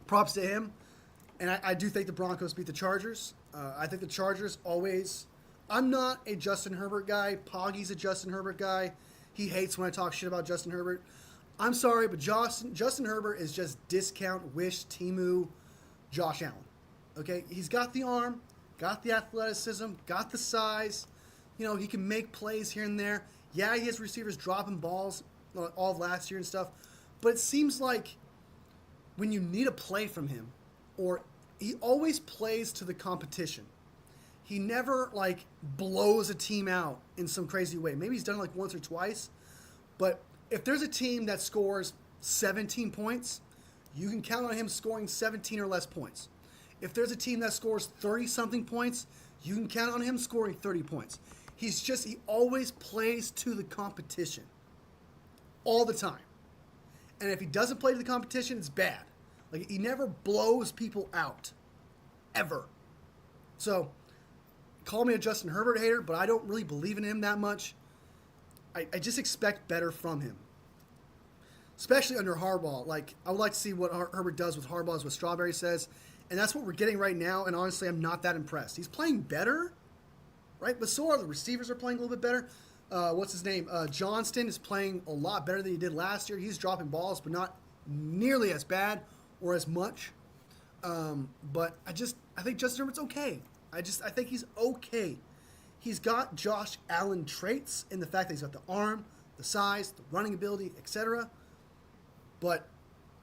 Props to him. And I do think the Broncos beat the Chargers. I think the Chargers always... I'm not a Justin Herbert guy. Poggy's a Justin Herbert guy. He hates when I talk shit about Justin Herbert. I'm sorry, but Justin Herbert is just discount Wish Temu Josh Allen. Okay? He's got the arm, got the athleticism, got the size. You know, he can make plays here and there. Yeah, he has receivers dropping balls all of last year and stuff. But it seems like when you need a play from him, or he always plays to the competition. He never, like, blows a team out in some crazy way. Maybe he's done it, like, once or twice. But if there's a team that scores 17 points, you can count on him scoring 17 or less points. If there's a team that scores 30-something points, you can count on him scoring 30 points. He always plays to the competition. All the time. And if he doesn't play to the competition, it's bad. Like, he never blows people out. Ever. So, call me a Justin Herbert hater, but I don't really believe in him that much. I just expect better from him. Especially under Harbaugh. Like, I would like to see what Herbert does with Harbaugh, is what Strawberry says. And that's what we're getting right now, and honestly, I'm not that impressed. He's playing better, right? But so are the receivers are playing a little bit better. What's his name? Johnston is playing a lot better than he did last year. He's dropping balls, but not nearly as bad or as much. But I think Justin Herbert's okay. I think he's okay. He's got Josh Allen traits in the fact that he's got the arm, the size, the running ability, etc. But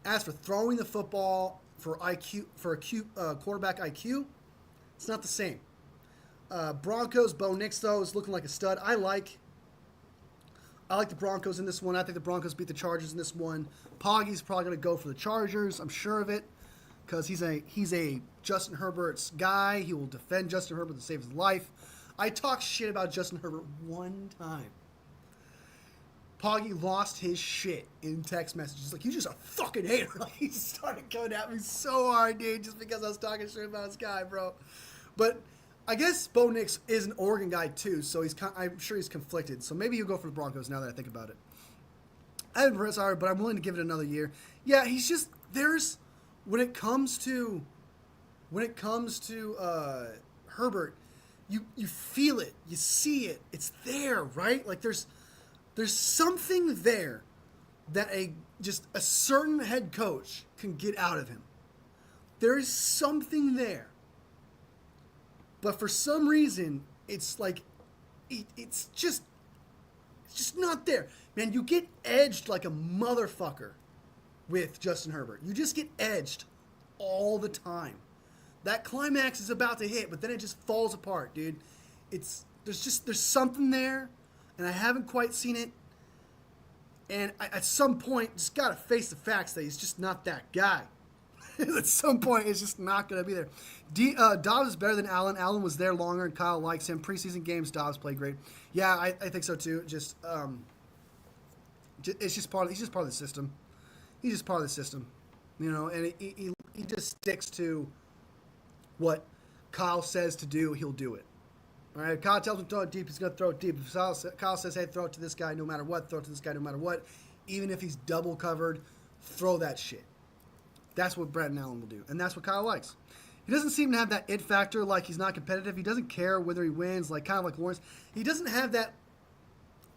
as for throwing the football for quarterback IQ, it's not the same. Broncos, Bo Nix, though, is looking like a stud. I like the Broncos in this one. I think the Broncos beat the Chargers in this one. Poggy's probably going to go for the Chargers. I'm sure of it, because he's a Justin Herbert's guy. He will defend Justin Herbert to save his life. I talked shit about Justin Herbert one time. Poggy lost his shit in text messages. Like, you're just a fucking hater. Like, he started coming at me so hard, dude, just because I was talking shit about this guy, bro. But I guess Bo Nix is an Oregon guy, too, so I'm sure he's conflicted. So maybe he'll go for the Broncos now that I think about it. I'm sorry, but I'm willing to give it another year. Yeah, he's just, when it comes to Herbert, you feel it, you see it, it's there, right? Like, there's something there that a certain head coach can get out of him. There is something there. But for some reason, it's like, it's just not there. Man, you get edged like a motherfucker with Justin Herbert. You just get edged all the time. That climax is about to hit, but then it just falls apart, dude. There's something there, and I haven't quite seen it. And at some point, just got to face the facts that he's just not that guy. At some point, it's just not going to be there. Dobbs is better than Allen. Allen was there longer, and Kyle likes him. Preseason games, Dobbs played great. Yeah, I think so too. He's just part of the system. He's just part of the system, you know. And he just sticks to what Kyle says to do, he'll do it. All right, if Kyle tells him to throw it deep, he's going to throw it deep. If Kyle says, hey, throw it to this guy no matter what, throw it to this guy no matter what, even if he's double covered, throw that shit. That's what Brendan Allen will do, and that's what Kyle likes. He doesn't seem to have that it factor, like he's not competitive. He doesn't care whether he wins, like kind of like Lawrence. He doesn't have that.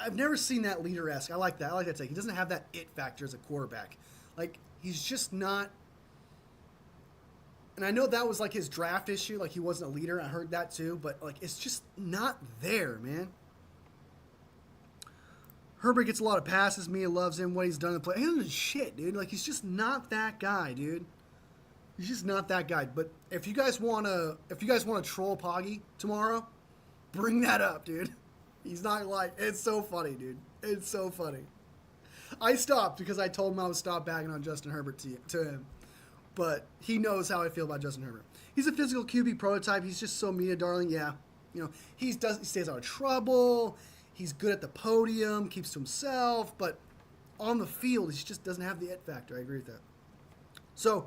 I've never seen that leader-esque. I like that. I like that take. He doesn't have that it factor as a quarterback. Like, he's just not. And I know that was like his draft issue, like he wasn't a leader. I heard that too, but like it's just not there, man. Herbert gets a lot of passes. Mia loves him. What he's done in the play, he doesn't shit, dude. Like he's just not that guy, dude. He's just not that guy. But if you guys wanna troll Poggy tomorrow, bring that up, dude. He's not like it's so funny, dude. It's so funny. I stopped because I told him I would stop bagging on Justin Herbert to him. But he knows how I feel about Justin Herbert. He's a physical QB prototype. He's just so media darling. Yeah, he stays out of trouble. He's good at the podium, keeps to himself. But on the field, he just doesn't have the it factor. I agree with that. So,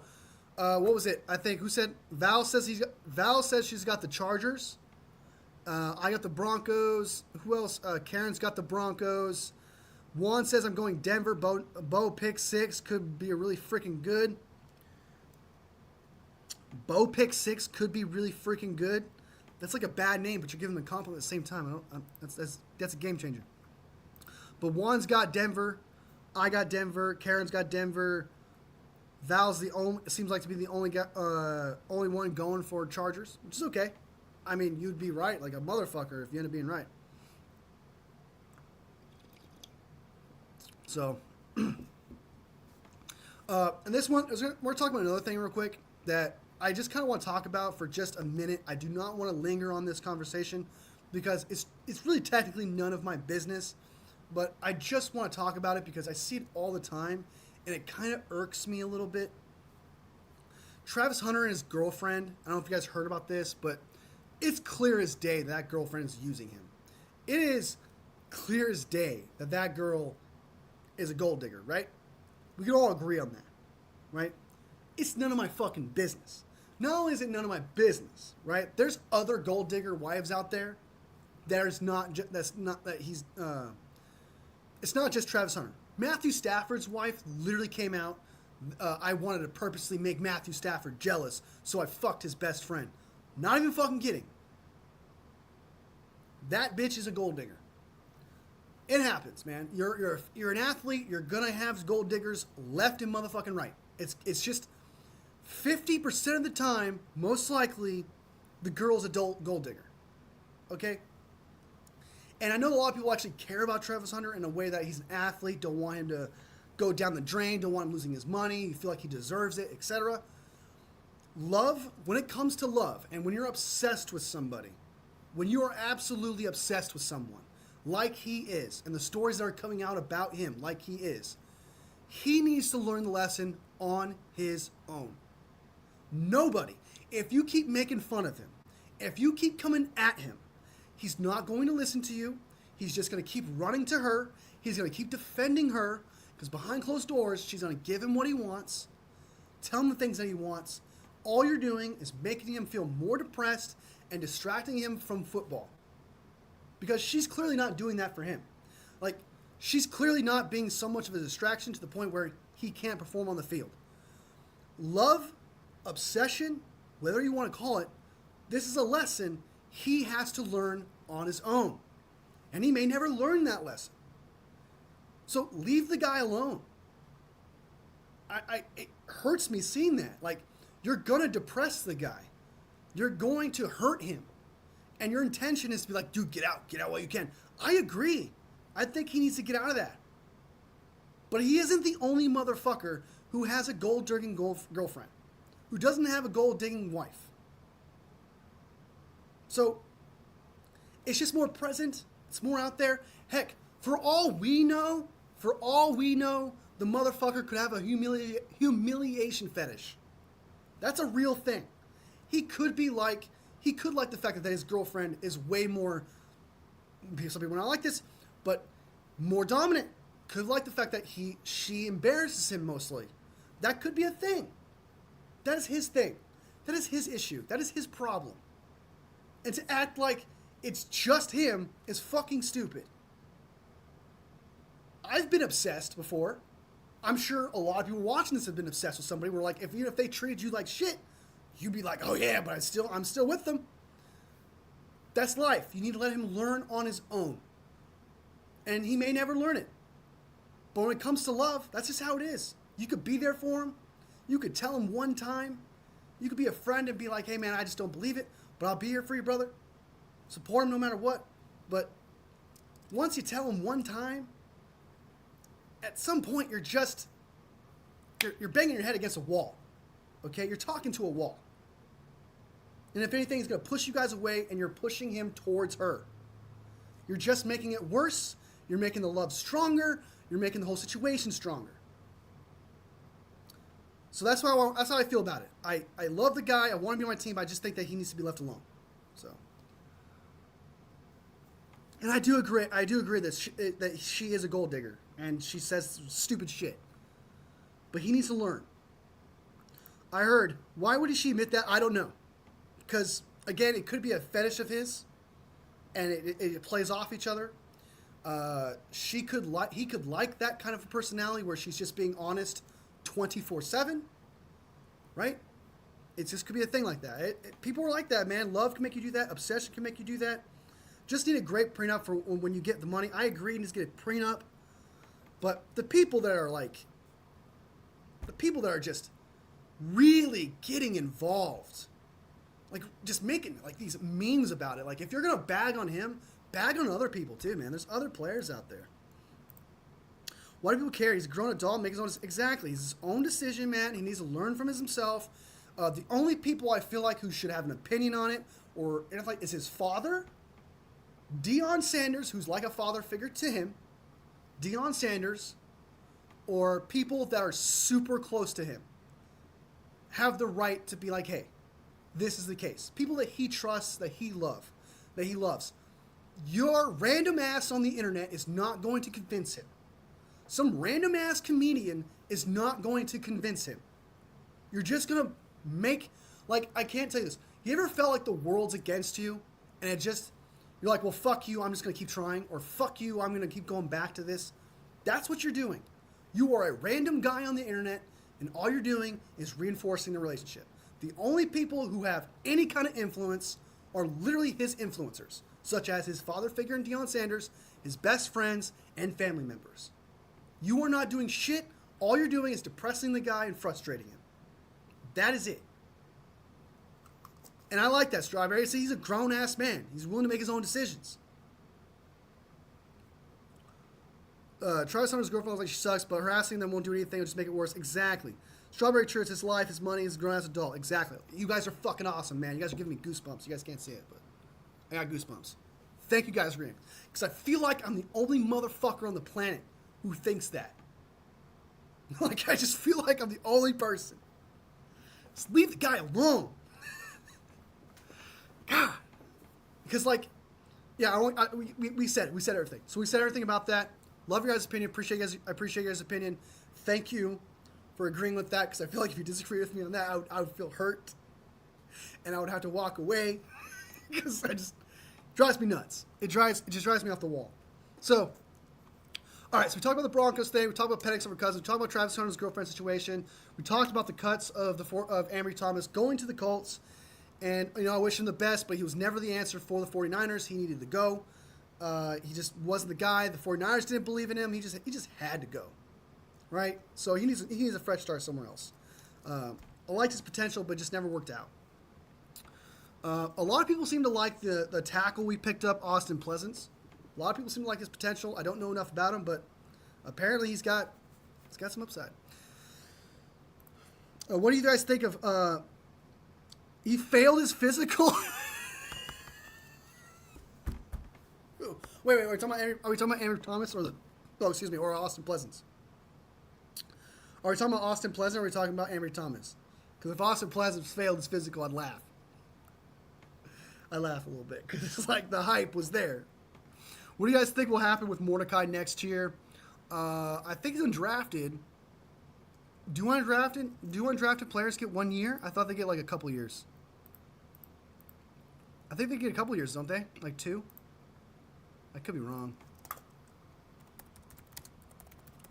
what was it? I think who said Val says she's got the Chargers. I got the Broncos. Who else? Karen's got the Broncos. Juan says I'm going Denver. Bo pick 6 could be a really freaking good. Bo pick 6 could be really freaking good. That's like a bad name, but you're giving them a compliment at the same time. That's a game changer. But Juan's got Denver. I got Denver. Karen's got Denver. Val's seems like to be the only one going for Chargers, which is okay. I mean, you'd be right like a motherfucker if you end up being right. So, and this one, we're talking about another thing real quick that I just kind of want to talk about for just a minute. I do not want to linger on this conversation because it's really technically none of my business, but I just want to talk about it because I see it all the time, and it kind of irks me a little bit. Travis Hunter and his girlfriend, I don't know if you guys heard about this, but it's clear as day that girlfriend is using him. It is clear as day that girl is a gold digger, right? We can all agree on that, right? It's none of my fucking business. Not only is it none of my business, right? There's other gold digger wives out there. It's not just Travis Hunter. Matthew Stafford's wife literally came out. I wanted to purposely make Matthew Stafford jealous, so I fucked his best friend. Not even fucking kidding. That bitch is a gold digger. It happens, man. You're an athlete. You're gonna have gold diggers left and motherfucking right. It's just 50% of the time, most likely, the girl's a gold digger. Okay? And I know a lot of people actually care about Travis Hunter in a way that he's an athlete, don't want him to go down the drain, don't want him losing his money, you feel like he deserves it, etc. Love, when it comes to love, and when you're obsessed with somebody, when you are absolutely obsessed with someone, like he is, and the stories that are coming out about him, like he is, he needs to learn the lesson on his own. Nobody. If you keep making fun of him, if you keep coming at him, he's not going to listen to you. He's just going to keep running to her. He's going to keep defending her because behind closed doors, she's going to give him what he wants, tell him the things that he wants. All you're doing is making him feel more depressed and distracting him from football because she's clearly not doing that for him. Like, she's clearly not being so much of a distraction to the point where he can't perform on the field. Love, obsession, whatever you want to call it, this is a lesson he has to learn on his own. And he may never learn that lesson. So leave the guy alone. It hurts me seeing that. Like, you're going to depress the guy. You're going to hurt him. And your intention is to be like, dude, get out while you can. I agree. I think he needs to get out of that. But he isn't the only motherfucker who has a gold-digging girlfriend, who doesn't have a gold-digging wife. So, it's just more present. It's more out there. Heck, for all we know, the motherfucker could have a humiliation fetish. That's a real thing. He could like the fact that his girlfriend is way more, some people don't like this, but more dominant. Could like the fact that she embarrasses him mostly. That could be a thing. That is his thing. That is his issue. That is his problem. And to act like it's just him is fucking stupid. I've been obsessed before. I'm sure a lot of people watching this have been obsessed with somebody where, like, even if they treated you like shit, you'd be like, oh yeah, but I'm still with them. That's life. You need to let him learn on his own. And he may never learn it. But when it comes to love, that's just how it is. You could be there for him. You could tell him one time. You could be a friend and be like, hey man, I just don't believe it, but I'll be here for you, brother. Support him no matter what. But once you tell him one time, at some point you're banging your head against a wall. Okay? You're talking to a wall. And if anything, he's going to push you guys away, and you're pushing him towards her. You're just making it worse. You're making the love stronger. You're making the whole situation stronger. So that's how I feel about it. I love the guy. I want to be on my team. But I just think that he needs to be left alone. So, and I do agree that she is a gold digger and she says stupid shit. But he needs to learn. I heard, why would she admit that? I don't know. Because, again, it could be a fetish of his, and it plays off each other. He could like that kind of a personality where she's just being honest 24/7, right? It just could be a thing like that. People are like that, man. Love can make you do that. Obsession can make you do that. Just need a great prenup for when you get the money. I agree, you need to get a prenup. But the people that are just really getting involved, like just making like these memes about it. Like if you're gonna bag on him, bag on other people too, man. There's other players out there. Why do people care? He's a grown adult, make his own. Exactly, it's his own decision, man. He needs to learn from himself. The only people I feel like who should have an opinion on it, or like, is his father, Deion Sanders, who's like a father figure to him, Deion Sanders, or people that are super close to him, have the right to be like, hey, this is the case. People that he trusts, that he loves. Your random ass on the internet is not going to convince him. Some random ass comedian is not going to convince him. You're just going to make, like, I can't tell you this. You ever felt like the world's against you and you're like, well, fuck you, I'm just going to keep trying, or fuck you, I'm going to keep going back to this? That's what you're doing. You are a random guy on the internet, and all you're doing is reinforcing the relationship. The only people who have any kind of influence are literally his influencers, such as his father figure in Deion Sanders, his best friends, and family members. You are not doing shit. All you're doing is depressing the guy and frustrating him. That is it. And I like that, Strawberry. See, he's a grown-ass man. He's willing to make his own decisions. Travis Hunter's girlfriend looks like she sucks, but harassing them won't do anything. It'll just make it worse. Exactly. Strawberry True, it's his life, his money, he's a grown-ass adult. Exactly. You guys are fucking awesome, man. You guys are giving me goosebumps. You guys can't see it, but I got goosebumps. Thank you guys for reading. Because I feel like I'm the only motherfucker on the planet who thinks that. Like, I just feel like I'm the only person. Just leave the guy alone. God. Because, like, yeah, we said everything. So we said everything about that. Love your guys' opinion. I appreciate your guys' opinion. Thank you for agreeing with that, because I feel like if you disagree with me on that, I would feel hurt. And I would have to walk away. Because drives me nuts. It just drives me off the wall. So, all right, so we talked about the Broncos thing. We talked about Penix over Cousins. We talked about Travis Hunter's girlfriend situation. We talked about the cuts of Ambry Thomas going to the Colts. And, you know, I wish him the best, but he was never the answer for the 49ers. He needed to go. He just wasn't the guy. The 49ers didn't believe in him. He just had to go, right? So he needs a fresh start somewhere else. I liked his potential, but just never worked out. A lot of people seem to like the tackle we picked up, Austin Pleasance. A lot of people seem to like his potential. I don't know enough about him, but apparently he's got some upside. What do you guys think of? He failed his physical. Wait. Are we talking about Ambry Thomas or or Austin Pleasance? Are we talking about Austin Pleasant or are we talking about Ambry Thomas? Because if Austin Pleasance failed his physical, I'd laugh. I laugh a little bit because it's like the hype was there. What do you guys think will happen with Mordecai next year? I think he's undrafted. Do undrafted players get 1 year? I thought they get like a couple years. I think they get a couple years, don't they? Like 2? I could be wrong.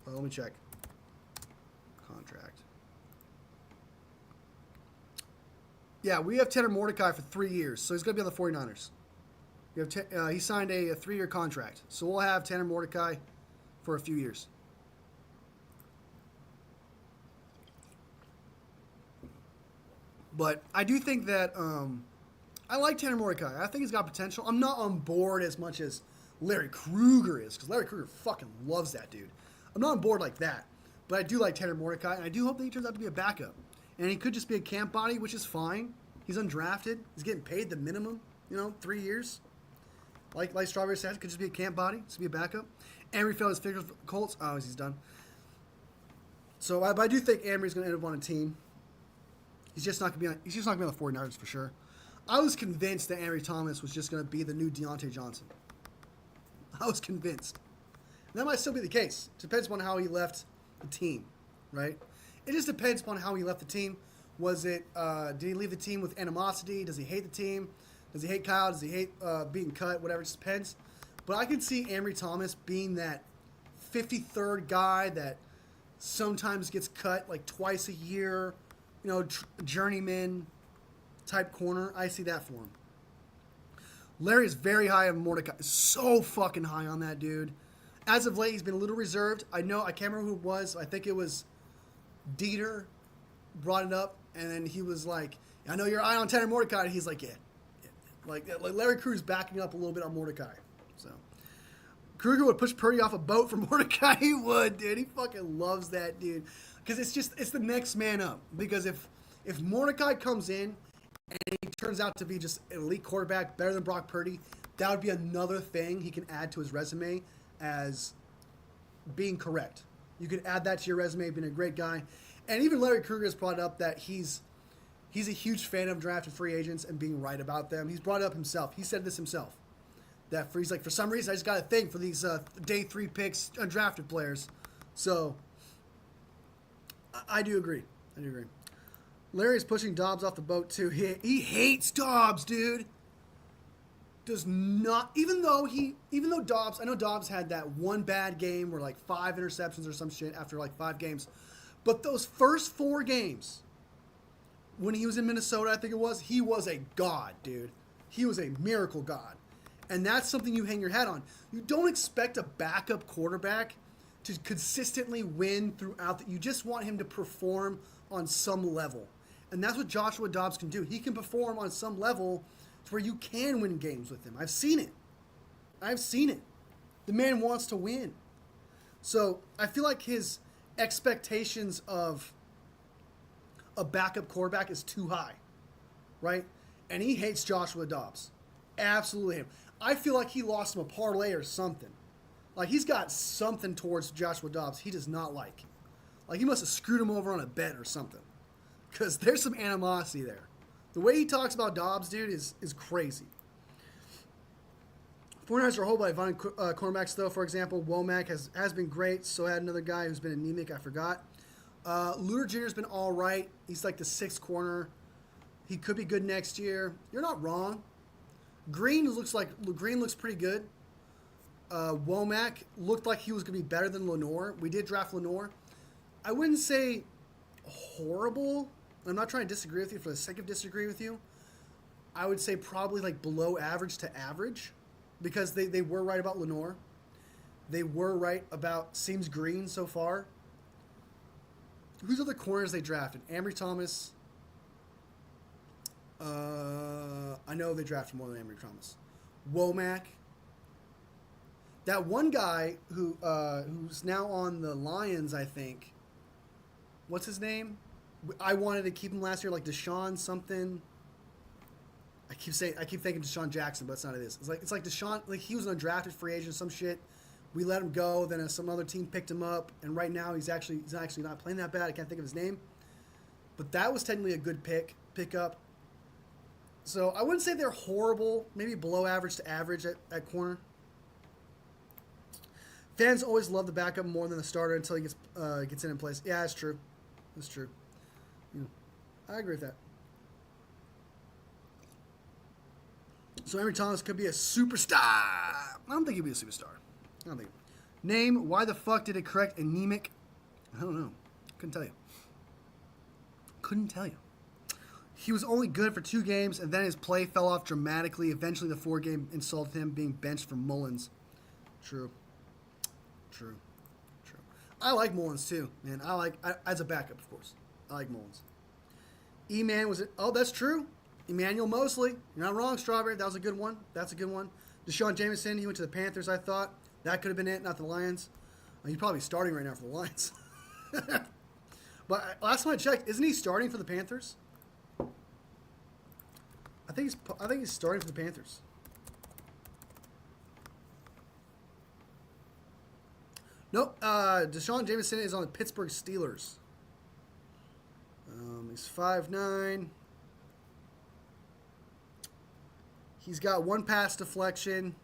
Let me check. Contract. Yeah, we have Tanner Mordecai for 3 years, so he's going to be on the 49ers. We have he signed a 3-year contract, so we'll have Tanner Mordecai for a few years. But I do think that I like Tanner Mordecai. I think he's got potential. I'm not on board as much as Larry Krueger is, because Larry Krueger fucking loves that dude. I'm not on board like that, but I do like Tanner Mordecai, and I do hope that he turns out to be a backup. And he could just be a camp body, which is fine. He's undrafted. He's getting paid the minimum, 3 years. Like Strawberry said, could just be a camp body, just be a backup. Ambry failed his figures for the Colts. Oh, he's done. So I do think Ambry's going to end up on a team. He's just not going to be on the 49ers for sure. I was convinced that Ambry Thomas was just going to be the new Deontay Johnson. I was convinced. And that might still be the case. Depends on how he left the team, right? It just depends upon how he left the team. Was it, did he leave the team with animosity? Does he hate the team? Does he hate Kyle? Does he hate being cut? Whatever, it just depends. But I can see Ambry Thomas being that 53rd guy that sometimes gets cut like twice a year, journeyman type corner. I see that for him. Larry is very high on Mordecai. So fucking high on that dude. As of late, he's been a little reserved. I can't remember who it was. I think it was Dieter brought it up, and then he was like, I know you're high on Tanner Mordecai. And he's like, yeah. Like Larry Krueger's backing up a little bit on Mordecai. So Krueger would push Purdy off a boat for Mordecai. He would, dude. He fucking loves that dude. Because it's the next man up. Because if Mordecai comes in and he turns out to be just an elite quarterback, better than Brock Purdy, that would be another thing he can add to his resume as being correct. You could add that to your resume, being a great guy. And even Larry Krueger has brought up that he's a huge fan of drafted free agents and being right about them. He's brought it up himself. He said this himself. He's like, for some reason, I just got a thing for these day 3 picks, undrafted players. So, I do agree. Larry's pushing Dobbs off the boat, too. He hates Dobbs, dude. Does not, even though Dobbs, I know Dobbs had that one bad game where like 5 interceptions or some shit after like 5 games. But those first 4 games, when he was in Minnesota, I think it was, he was a god, dude. He was a miracle god. And that's something you hang your hat on. You don't expect a backup quarterback to consistently win throughout. You just want him to perform on some level. And that's what Joshua Dobbs can do. He can perform on some level to where you can win games with him. I've seen it. The man wants to win. So I feel like his expectations of a backup quarterback is too high, right? And he hates Joshua Dobbs. Absolutely him. I feel like he lost him a parlay or something. Like he's got something towards Joshua Dobbs he does not like. Like he must have screwed him over on a bet or something. Because there's some animosity there. The way he talks about Dobbs, dude, is crazy. 49ers are a whole by finding cornerbacks, though. For example, Womack has been great. So had another guy who's been anemic. I forgot. Luter Jr.'s been all right. He's like the 6th corner. He could be good next year. You're not wrong. Green looks pretty good. Womack looked like he was going to be better than Lenore. We did draft Lenore. I wouldn't say horrible. I'm not trying to disagree with you for the sake of disagreeing with you. I would say probably like below average to average because they were right about Lenore. They were right about Seems Green so far. Who's other corners they drafted? Ambry Thomas. I know they drafted more than Ambry Thomas. Womack. That one guy who's now on the Lions, I think. What's his name? I wanted to keep him last year, like Deshaun something. I keep thinking Deshaun Jackson, but that's not what it is. It's like Deshaun, like he was an undrafted free agent, some shit. We let him go, then some other team picked him up, and right now he's actually not playing that bad. I can't think of his name, but that was technically a good pickup. So I wouldn't say they're horrible. Maybe below average to average at corner. Fans always love the backup more than the starter until he gets in place. Yeah, that's true. That's true. I agree with that. So Ambry Thomas could be a superstar. I don't think he'd be a superstar. I don't think. Name, why the fuck did it correct anemic? I don't know. Couldn't tell you. Couldn't tell you. He was only good for 2 games, and then his play fell off dramatically. Eventually, the 4th game insulted him being benched for Mullins. True. True. True. I like Mullins, too, man. As a backup, of course. I like Mullins. E-Man was it? Oh, that's true. Emmanuel Mosley. You're not wrong, Strawberry. That was a good one. That's a good one. Deshaun Jameson, he went to the Panthers, I thought. That could have been it, not the Lions. He's probably starting right now for the Lions. But last time I checked, isn't he starting for the Panthers? I think he's starting for the Panthers. Nope. Deshaun Jameson is on the Pittsburgh Steelers. He's 5'9". He's got 1 pass deflection,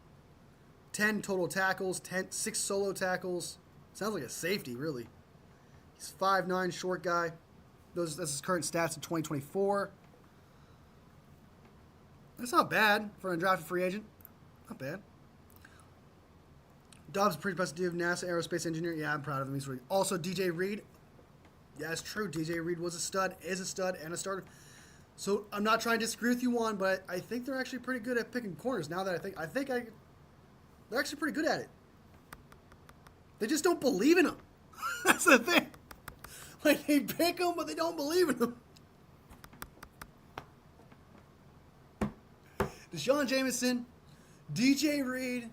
10 total tackles, 6 solo tackles. Sounds like a safety, really. He's 5'9", short guy. That's his current stats in 2024. That's not bad for an undrafted free agent. Not bad. Dobbs is a pretty impressive dude. NASA aerospace engineer. Yeah, I'm proud of him. He's really... Also, DJ Reed. Yeah, it's true. DJ Reed was a stud, is a stud, and a starter. So I'm not trying to disagree with you, Juan, but I think they're actually pretty good at picking corners. Now that they're actually pretty good at it. They just don't believe in them. That's the thing. Like, they pick them, but they don't believe in them. Deshaun Jameson, DJ Reed,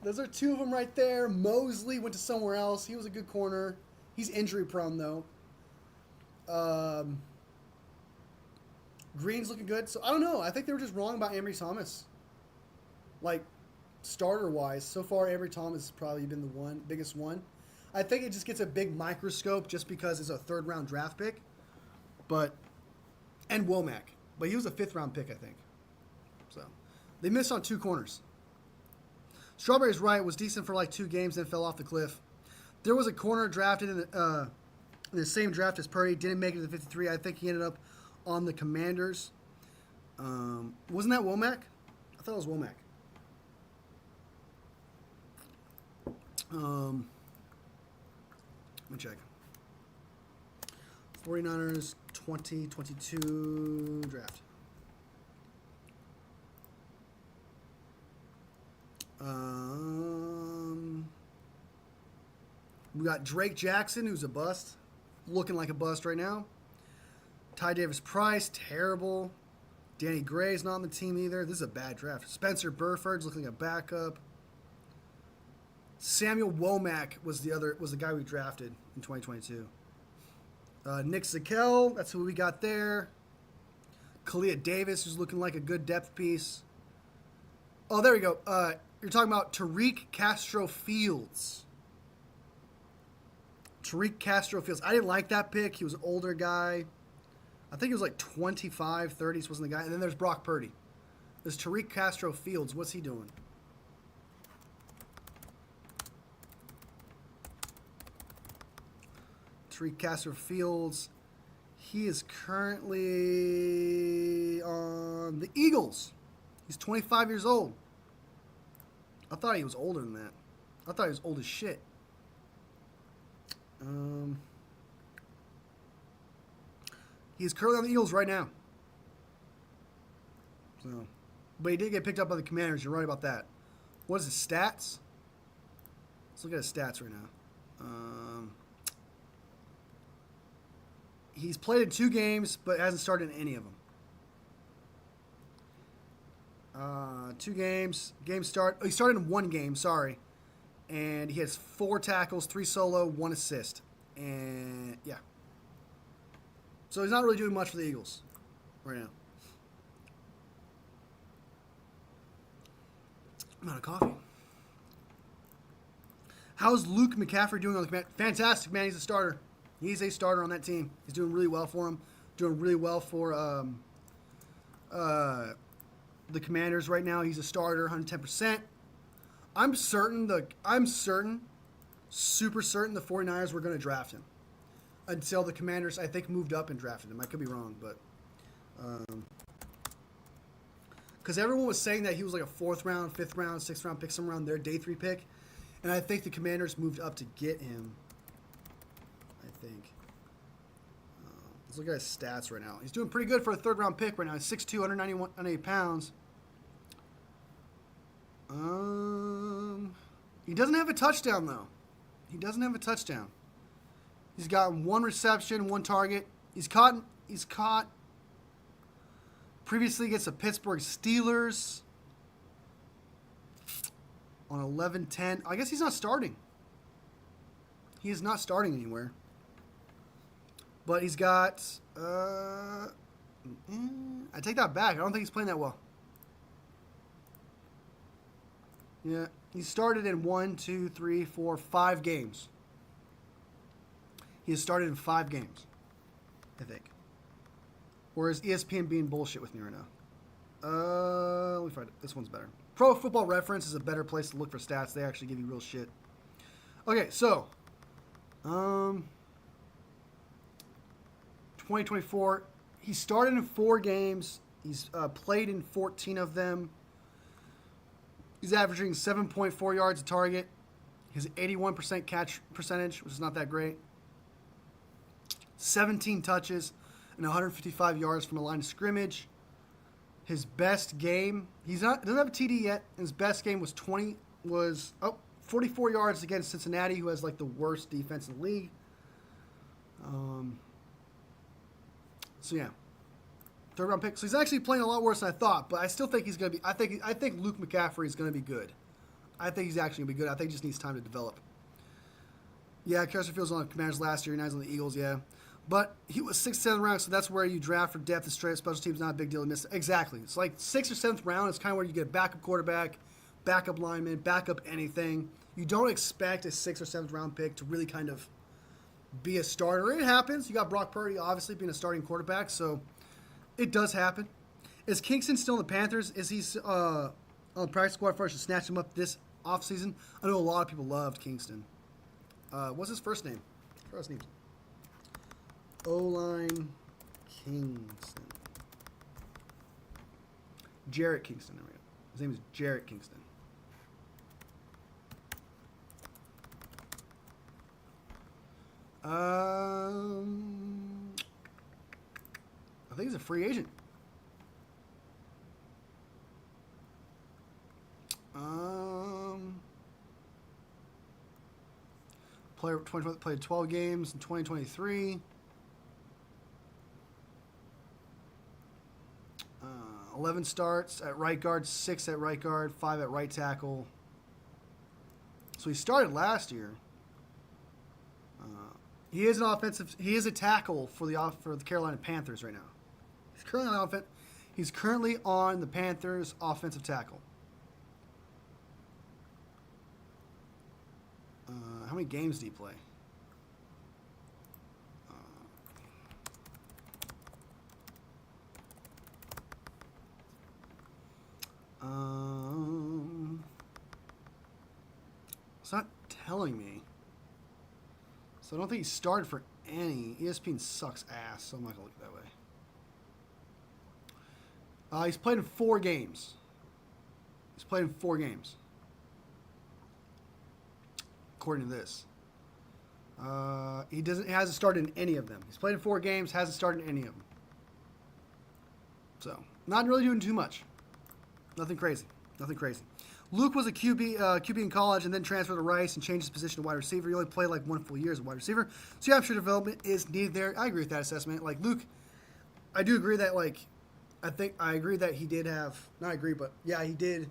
those are 2 of them right there. Mosley went to somewhere else. He was a good corner. He's injury prone, though. Green's looking good. So, I don't know. I think they were just wrong about Ambry Thomas. Like, starter-wise, so far Ambry Thomas has probably been the biggest one. I think it just gets a big microscope just because it's a 3rd-round draft pick. And Womack. But he was a 5th-round pick, I think. So, they missed on 2 corners. Strawberry's right, was decent for like 2 games, then fell off the cliff. There was a corner drafted in the same draft as Purdy, didn't make it to the 53. I think he ended up on the Commanders. Wasn't that Womack? I thought it was Womack. Let me check. 49ers 2022 draft. We got Drake Jackson, who's a bust. Looking like a bust right now. Ty Davis Price, terrible. Danny Gray's not on the team either. This is a bad draft. Spencer Burford's looking like a backup. Samuel Womack was the guy we drafted in 2022. Nick Zakel, that's who we got there. Kalia Davis, who's looking like a good depth piece. Oh, there we go. You're talking about Tariq Castro Fields. Tariq Castro Fields. I didn't like that pick. He was an older guy. I think he was like 25, 30s wasn't the guy. And then there's Brock Purdy. There's Tariq Castro Fields. What's he doing? Tariq Castro Fields. He is currently on the Eagles. He's 25 years old. I thought he was older than that. I thought he was old as shit. He's currently on the Eagles right now. So, but he did get picked up by the Commanders. You're right about that. What is his stats? Let's look at his stats right now. He's played in 2 games, but hasn't started in any of them. 2 games. He started in 1 game, sorry. And he has 4 tackles, 3 solo, 1 assist. And, yeah. So he's not really doing much for the Eagles right now. I'm out of coffee. How's Luke McCaffrey doing on the Command? Fantastic, man. He's a starter. He's a starter on that team. He's doing really well for him. Doing really well for the Commanders right now. He's a starter, 110%. I'm super certain the 49ers were going to draft him until the Commanders, I think, moved up and drafted him. I could be wrong, but because everyone was saying that he was like a 4th round, 5th round, 6th round pick, somewhere around their day 3 pick. And I think the Commanders moved up to get him. I think. Let's look at his stats right now. He's doing pretty good for a 3rd round pick right now. He's 6'2", 198 pounds. He doesn't have a touchdown, though. He doesn't have a touchdown. He's got 1 reception, 1 target. He's caught previously against the Pittsburgh Steelers on 11-10. I guess he's not starting. He is not starting anywhere. But he's got... I take that back. I don't think he's playing that well. Yeah, he started in 5 games. He has started in 5 games, I think. Or is ESPN being bullshit with me right now? Let me find it. This one's better. Pro Football Reference is a better place to look for stats. They actually give you real shit. Okay, so 2024. He started in 4 games. He's played in 14 of them. He's averaging 7.4 yards a target. His 81% catch percentage, which is not that great. 17 touches and 155 yards from the line of scrimmage. His best game, doesn't have a TD yet. His best game was 44 yards against Cincinnati, who has like the worst defense in the league. So yeah, 3rd round pick. So he's actually playing a lot worse than I thought, but I still think he's going to be. I think Luke McCaffrey is going to be good. I think he's actually going to be good. I think he just needs time to develop. Yeah, Carson Fields was on the Commanders last year. Now he's on the Eagles. Yeah, but he was 6th, 7th round, so that's where you draft for depth and straight special teams. Not a big deal to miss. Exactly. It's like 6th or 7th round. It's kind of where you get a backup quarterback, backup lineman, backup anything. You don't expect a 6th or 7th round pick to really kind of be a starter. It happens. You got Brock Purdy obviously being a starting quarterback, so it does happen. Is Kingston still in the Panthers? Is he on the practice squad first to snatch him up this offseason? I know a lot of people loved Kingston. What's his first name? First name. O-line Kingston. Jarrett Kingston. There we go. His name is Jarrett Kingston. I think he's a free agent. Played 12 games in 2023. 11 starts at right guard, 6 at right guard, 5 at right tackle. So he started last year. He is a tackle for the Carolina Panthers right now. He's currently on the Panthers offensive tackle. How many games did he play? It's not telling me. So I don't think he started for any. ESPN sucks ass, so I'm not going to look that way. He's played in 4 games. According to this. He hasn't started in any of them. He's played in 4 games, hasn't started in any of them. So, not really doing too much. Nothing crazy. Luke was a QB in college and then transferred to Rice and changed his position to wide receiver. He only played like 1 full year as a wide receiver. So yeah, I'm sure development is needed there. I agree with that assessment. Like Luke, I do agree that I agree that he did have, not agree, but yeah, he did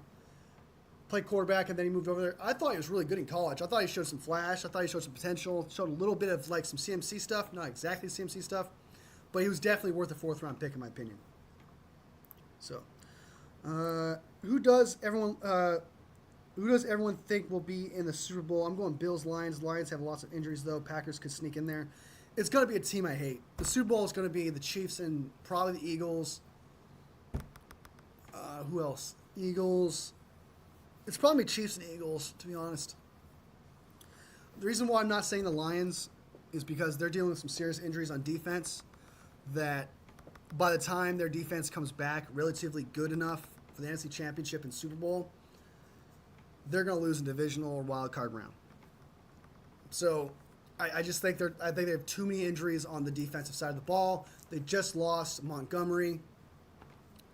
play quarterback and then he moved over there. I thought he was really good in college. I thought he showed some flash. I thought he showed some potential. Showed a little bit of like some CMC stuff. Not exactly CMC stuff, but he was definitely worth a 4th round pick in my opinion. So, who does everyone think will be in the Super Bowl? I'm going Bills, Lions. Lions have lots of injuries though. Packers could sneak in there. It's going to be a team I hate. The Super Bowl is going to be the Chiefs and probably the Eagles. Who else? Eagles. It's probably Chiefs and Eagles, to be honest. The reason why I'm not saying the Lions is because they're dealing with some serious injuries on defense that by the time their defense comes back relatively good enough for the NFC Championship and Super Bowl, they're going to lose in divisional or wild card round. So I just think they have too many injuries on the defensive side of the ball. They just lost Montgomery,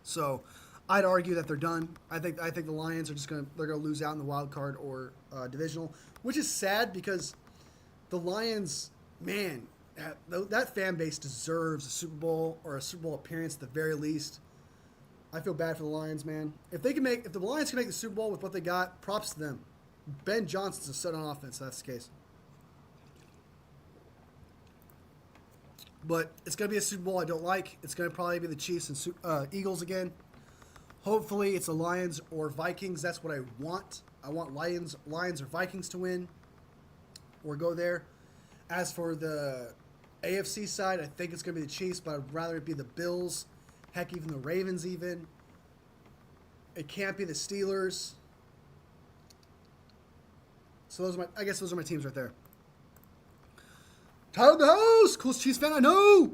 so I'd argue that they're done. I think the Lions are they're gonna lose out in the wild card or divisional, which is sad because the Lions, man, that fan base deserves a Super Bowl or a Super Bowl appearance at the very least. I feel bad for the Lions, man. If the Lions can make the Super Bowl with what they got, props to them. Ben Johnson's a stud on offense. If that's the case. But it's going to be a Super Bowl I don't like. It's going to probably be the Chiefs and Eagles again. Hopefully it's the Lions or Vikings. That's what I want. I want Lions or Vikings to win or go there. As for the AFC side, I think it's going to be the Chiefs, but I'd rather it be the Bills. Heck, even the Ravens even. It can't be the Steelers. So I guess those are my teams right there. Tyler the host, coolest Chiefs fan I know.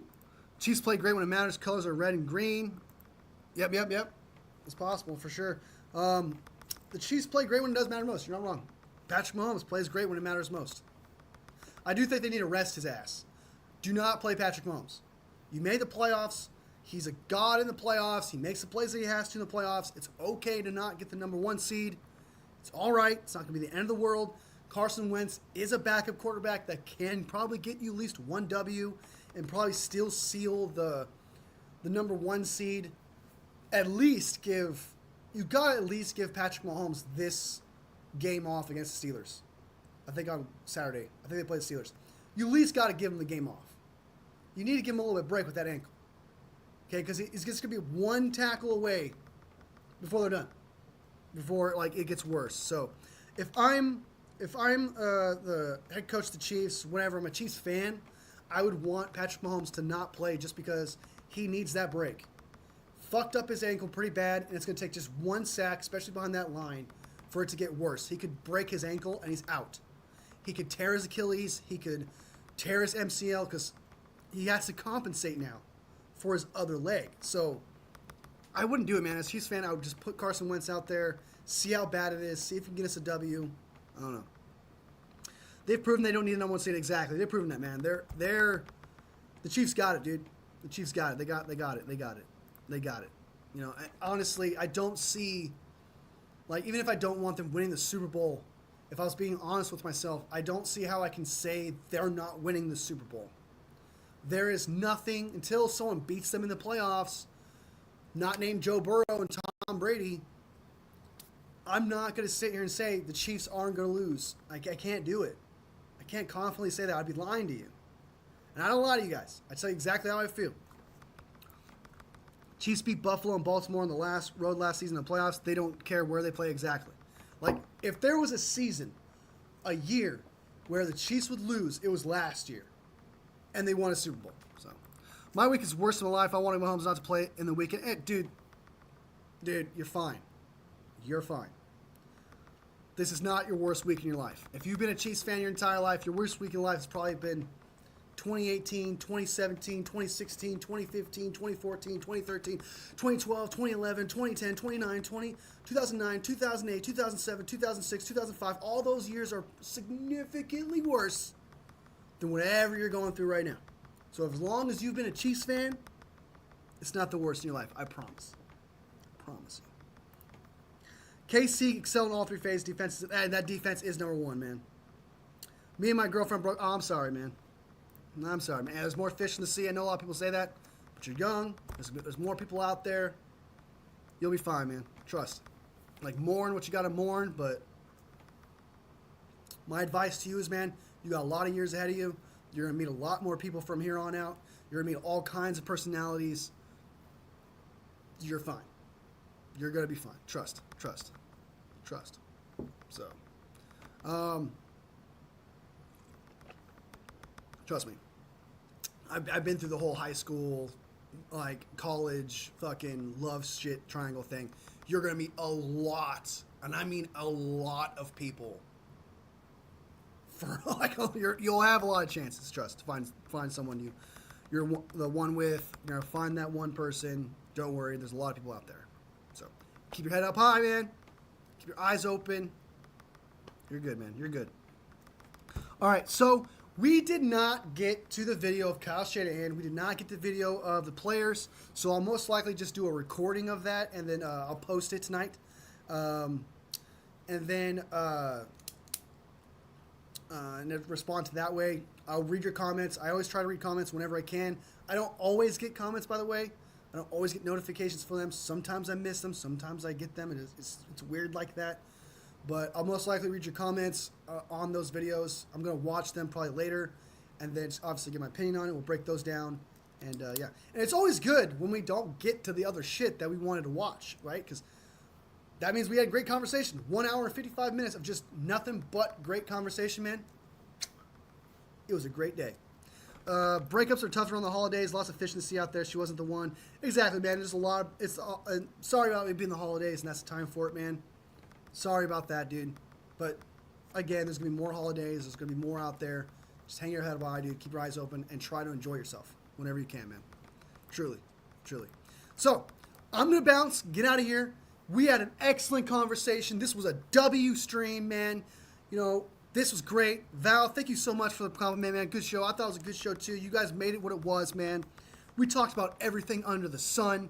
Chiefs play great when it matters. Colors are red and green. Yep. It's possible for sure. The Chiefs play great when it does matter most. You're not wrong. Patrick Mahomes plays great when it matters most. I do think they need to rest his ass. Do not play Patrick Mahomes. You made the playoffs. He's a god in the playoffs. He makes the plays that he has to in the playoffs. It's okay to not get the number 1 seed. It's all right. It's not going to be the end of the world. Carson Wentz is a backup quarterback that can probably get you at least 1 W and probably still seal the number 1 seed. You got to at least give Patrick Mahomes this game off against the Steelers. I think on Saturday. I think they play the Steelers. You at least got to give him the game off. You need to give him a little bit of break with that ankle. Okay, because it's just going to be 1 tackle away before they're done. Before it gets worse. So if I'm the head coach of the Chiefs, whenever I'm a Chiefs fan, I would want Patrick Mahomes to not play just because he needs that break. Fucked up his ankle pretty bad, and it's going to take just 1 sack, especially behind that line, for it to get worse. He could break his ankle, and he's out. He could tear his Achilles. He could tear his MCL because he has to compensate now for his other leg. So I wouldn't do it, man. As a Chiefs fan, I would just put Carson Wentz out there, see how bad it is, see if he can get us a W. I don't know. They've proven they don't need a number 1 seed exactly. They've proven that, man. The Chiefs got it, dude. The Chiefs got it. They got it. You know, honestly, I don't see, even if I don't want them winning the Super Bowl, if I was being honest with myself, I don't see how I can say they're not winning the Super Bowl. There is nothing until someone beats them in the playoffs, not named Joe Burrow and Tom Brady. I'm not going to sit here and say the Chiefs aren't going to lose. I can't do it. I can't confidently say that. I'd be lying to you. And I don't lie to you guys. I tell you exactly how I feel. Chiefs beat Buffalo and Baltimore on the last season in the playoffs. They don't care where they play exactly. If there was a year, where the Chiefs would lose, it was last year. And they won a Super Bowl. So, my week is worse than my life. I wanted Mahomes not to play in the weekend. Hey, dude, you're fine. You're fine. This is not your worst week in your life. If you've been a Chiefs fan your entire life, your worst week in life has probably been 2018, 2017, 2016, 2015, 2014, 2013, 2012, 2011, 2010, 2009, 2008, 2007, 2006, 2005. All those years are significantly worse than whatever you're going through right now. So as long as you've been a Chiefs fan, it's not the worst in your life. I promise. I promise you. KC excelled in all 3 phases defenses, and that defense is number 1, man. Me and my girlfriend broke. Oh, I'm sorry, man. There's more fish in the sea. I know a lot of people say that, but you're young. There's more people out there. You'll be fine, man. Trust. Mourn what you got to mourn, but my advice to you is, man, you got a lot of years ahead of you. You're going to meet a lot more people from here on out. You're going to meet all kinds of personalities. You're fine. You're going to be fine. Trust. So, trust me. I've been through the whole high school, college, fucking love shit triangle thing. You're going to meet a lot, and I mean a lot of people. You'll have a lot of chances, trust, to find someone you're the one with. You're going to find that one person. Don't worry, there's a lot of people out there. So, Keep your head up high, man. Keep your eyes open. You're good, man. You're good. All right, so we did not get to the video of Kyle Shanahan. We did not get the video of the players, so I'll most likely just do a recording of that, and then I'll post it tonight. And then respond to that way. I'll read your comments. I always try to read comments whenever I can. I don't always get comments, by the way. I don't always get notifications for them. Sometimes I miss them. Sometimes I get them. It's weird like that. But I'll most likely read your comments on those videos. I'm going to watch them probably later and then just obviously get my opinion on it. We'll break those down. And, yeah. And it's always good when we don't get to the other shit that we wanted to watch, right? Because that means we had great conversation. 1 hour and 55 minutes of just nothing but great conversation, man. It was a great day. Breakups are tougher on the holidays. Lots of efficiency out there. She wasn't the one. Exactly, man. There's a lot. Sorry about it being the holidays, and that's the time for it, man. Sorry about that, dude. But, again, there's going to be more holidays. There's going to be more out there. Just hang your head up high, dude. Keep your eyes open and try to enjoy yourself whenever you can, man. Truly. Truly. So, I'm going to bounce. Get out of here. We had an excellent conversation. This was a W stream, man. You know, this was great. Val, thank you so much for the compliment, man. Good show. I thought it was a good show, too. You guys made it what it was, man. We talked about everything under the sun.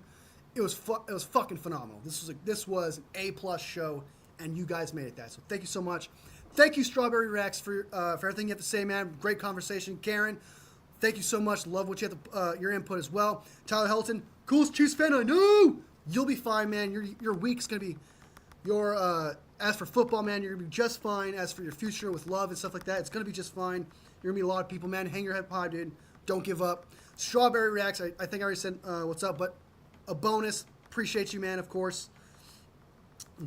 It was fucking phenomenal. This was an A+ show, and you guys made it that. So thank you so much. Thank you, Strawberry Rex, for everything you have to say, man. Great conversation. Karen, thank you so much. Love what you have your input as well. Tyler Helton, coolest Chiefs fan I know. You'll be fine, man. Your week's going to be as for football, man, you're going to be just fine. As for your future with love and stuff like that, it's going to be just fine. You're going to meet a lot of people, man. Hang your head high, dude. Don't give up. Strawberry Reacts, I think I already said what's up, but a bonus. Appreciate you, man, of course.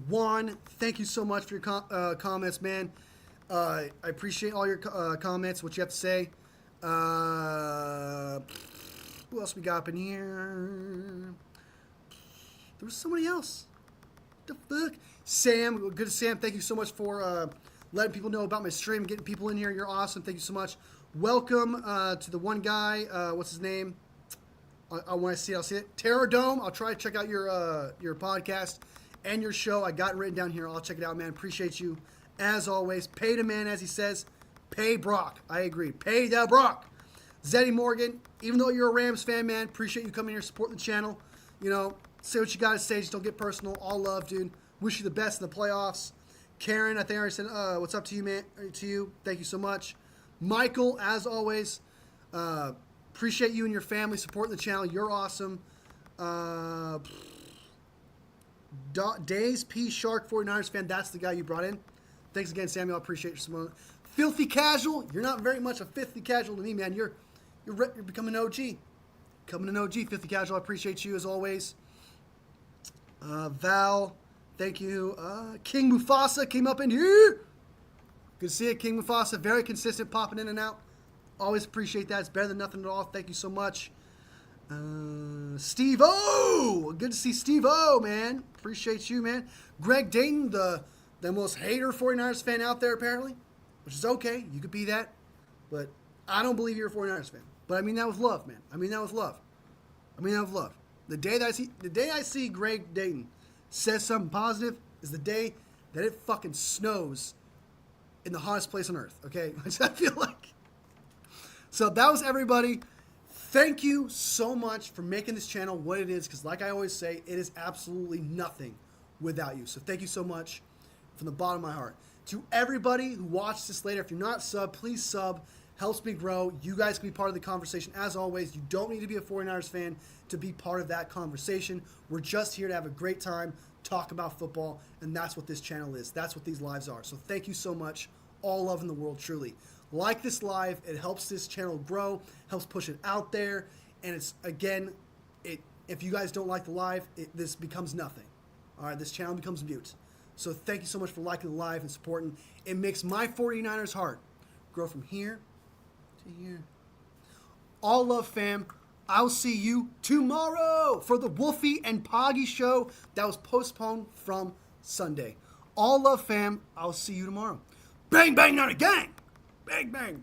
Juan, thank you so much for your comments, man. I appreciate all your comments, what you have to say. Who else we got up in here? There was somebody else. What the fuck? Sam, good to Sam. Thank you so much for letting people know about my stream, getting people in here. You're awesome. Thank you so much. Welcome to the one guy. What's his name? When I see it, I'll see it. Terror Dome. I'll try to check out your podcast and your show. I got it written down here. I'll check it out, man. Appreciate you. As always, pay the man, as he says. Pay Brock. I agree. Pay the Brock. Zeddy Morgan, even though you're a Rams fan, man, appreciate you coming here, supporting the channel. You know, say what you got to say. Just don't get personal. All love, dude. Wish you the best in the playoffs. Karen, I think I already said, what's up to you, man? To you. Thank you so much. Michael, as always, appreciate you and your family supporting the channel. You're awesome. Days P. Shark 49ers fan. That's the guy you brought in. Thanks again, Samuel. I appreciate your support. Filthy Casual. You're not very much a filthy casual to me, man. You're becoming an OG. Becoming an OG, Filthy Casual. I appreciate you as always. Val, thank you. King Mufasa came up in here. Good to see it, King Mufasa. Very consistent, popping in and out. Always appreciate that. It's better than nothing at all. Thank you so much. Steve O. Good to see Steve O, man. Appreciate you, man. Greg Dayton, the most hater 49ers fan out there, apparently. Which is okay. You could be that. But I don't believe you're a 49ers fan. But I mean that with love, man. I mean that with love. The day I see Greg Dayton says something positive is the day that it fucking snows in the hottest place on earth, okay? Which I feel like. So that was everybody. Thank you so much for making this channel what it is, because like I always say, it is absolutely nothing without you. So thank you so much from the bottom of my heart. To everybody who watched this later, if you're not sub, please sub. Helps me grow. You guys can be part of the conversation. As always, you don't need to be a 49ers fan to be part of that conversation. We're just here to have a great time, talk about football, and that's what this channel is. That's what these lives are. So thank you so much. All love in the world, truly. Like this live. It helps this channel grow, helps push it out there, and it's, again, if you guys don't like the live, this becomes nothing. All right, this channel becomes mute. So thank you so much for liking the live and supporting. It makes my 49ers heart grow from here to here. All love, fam. I'll see you tomorrow for the Wolfie and Poggy show that was postponed from Sunday. All love, fam. I'll see you tomorrow. Bang, bang, not a gang. Bang, bang.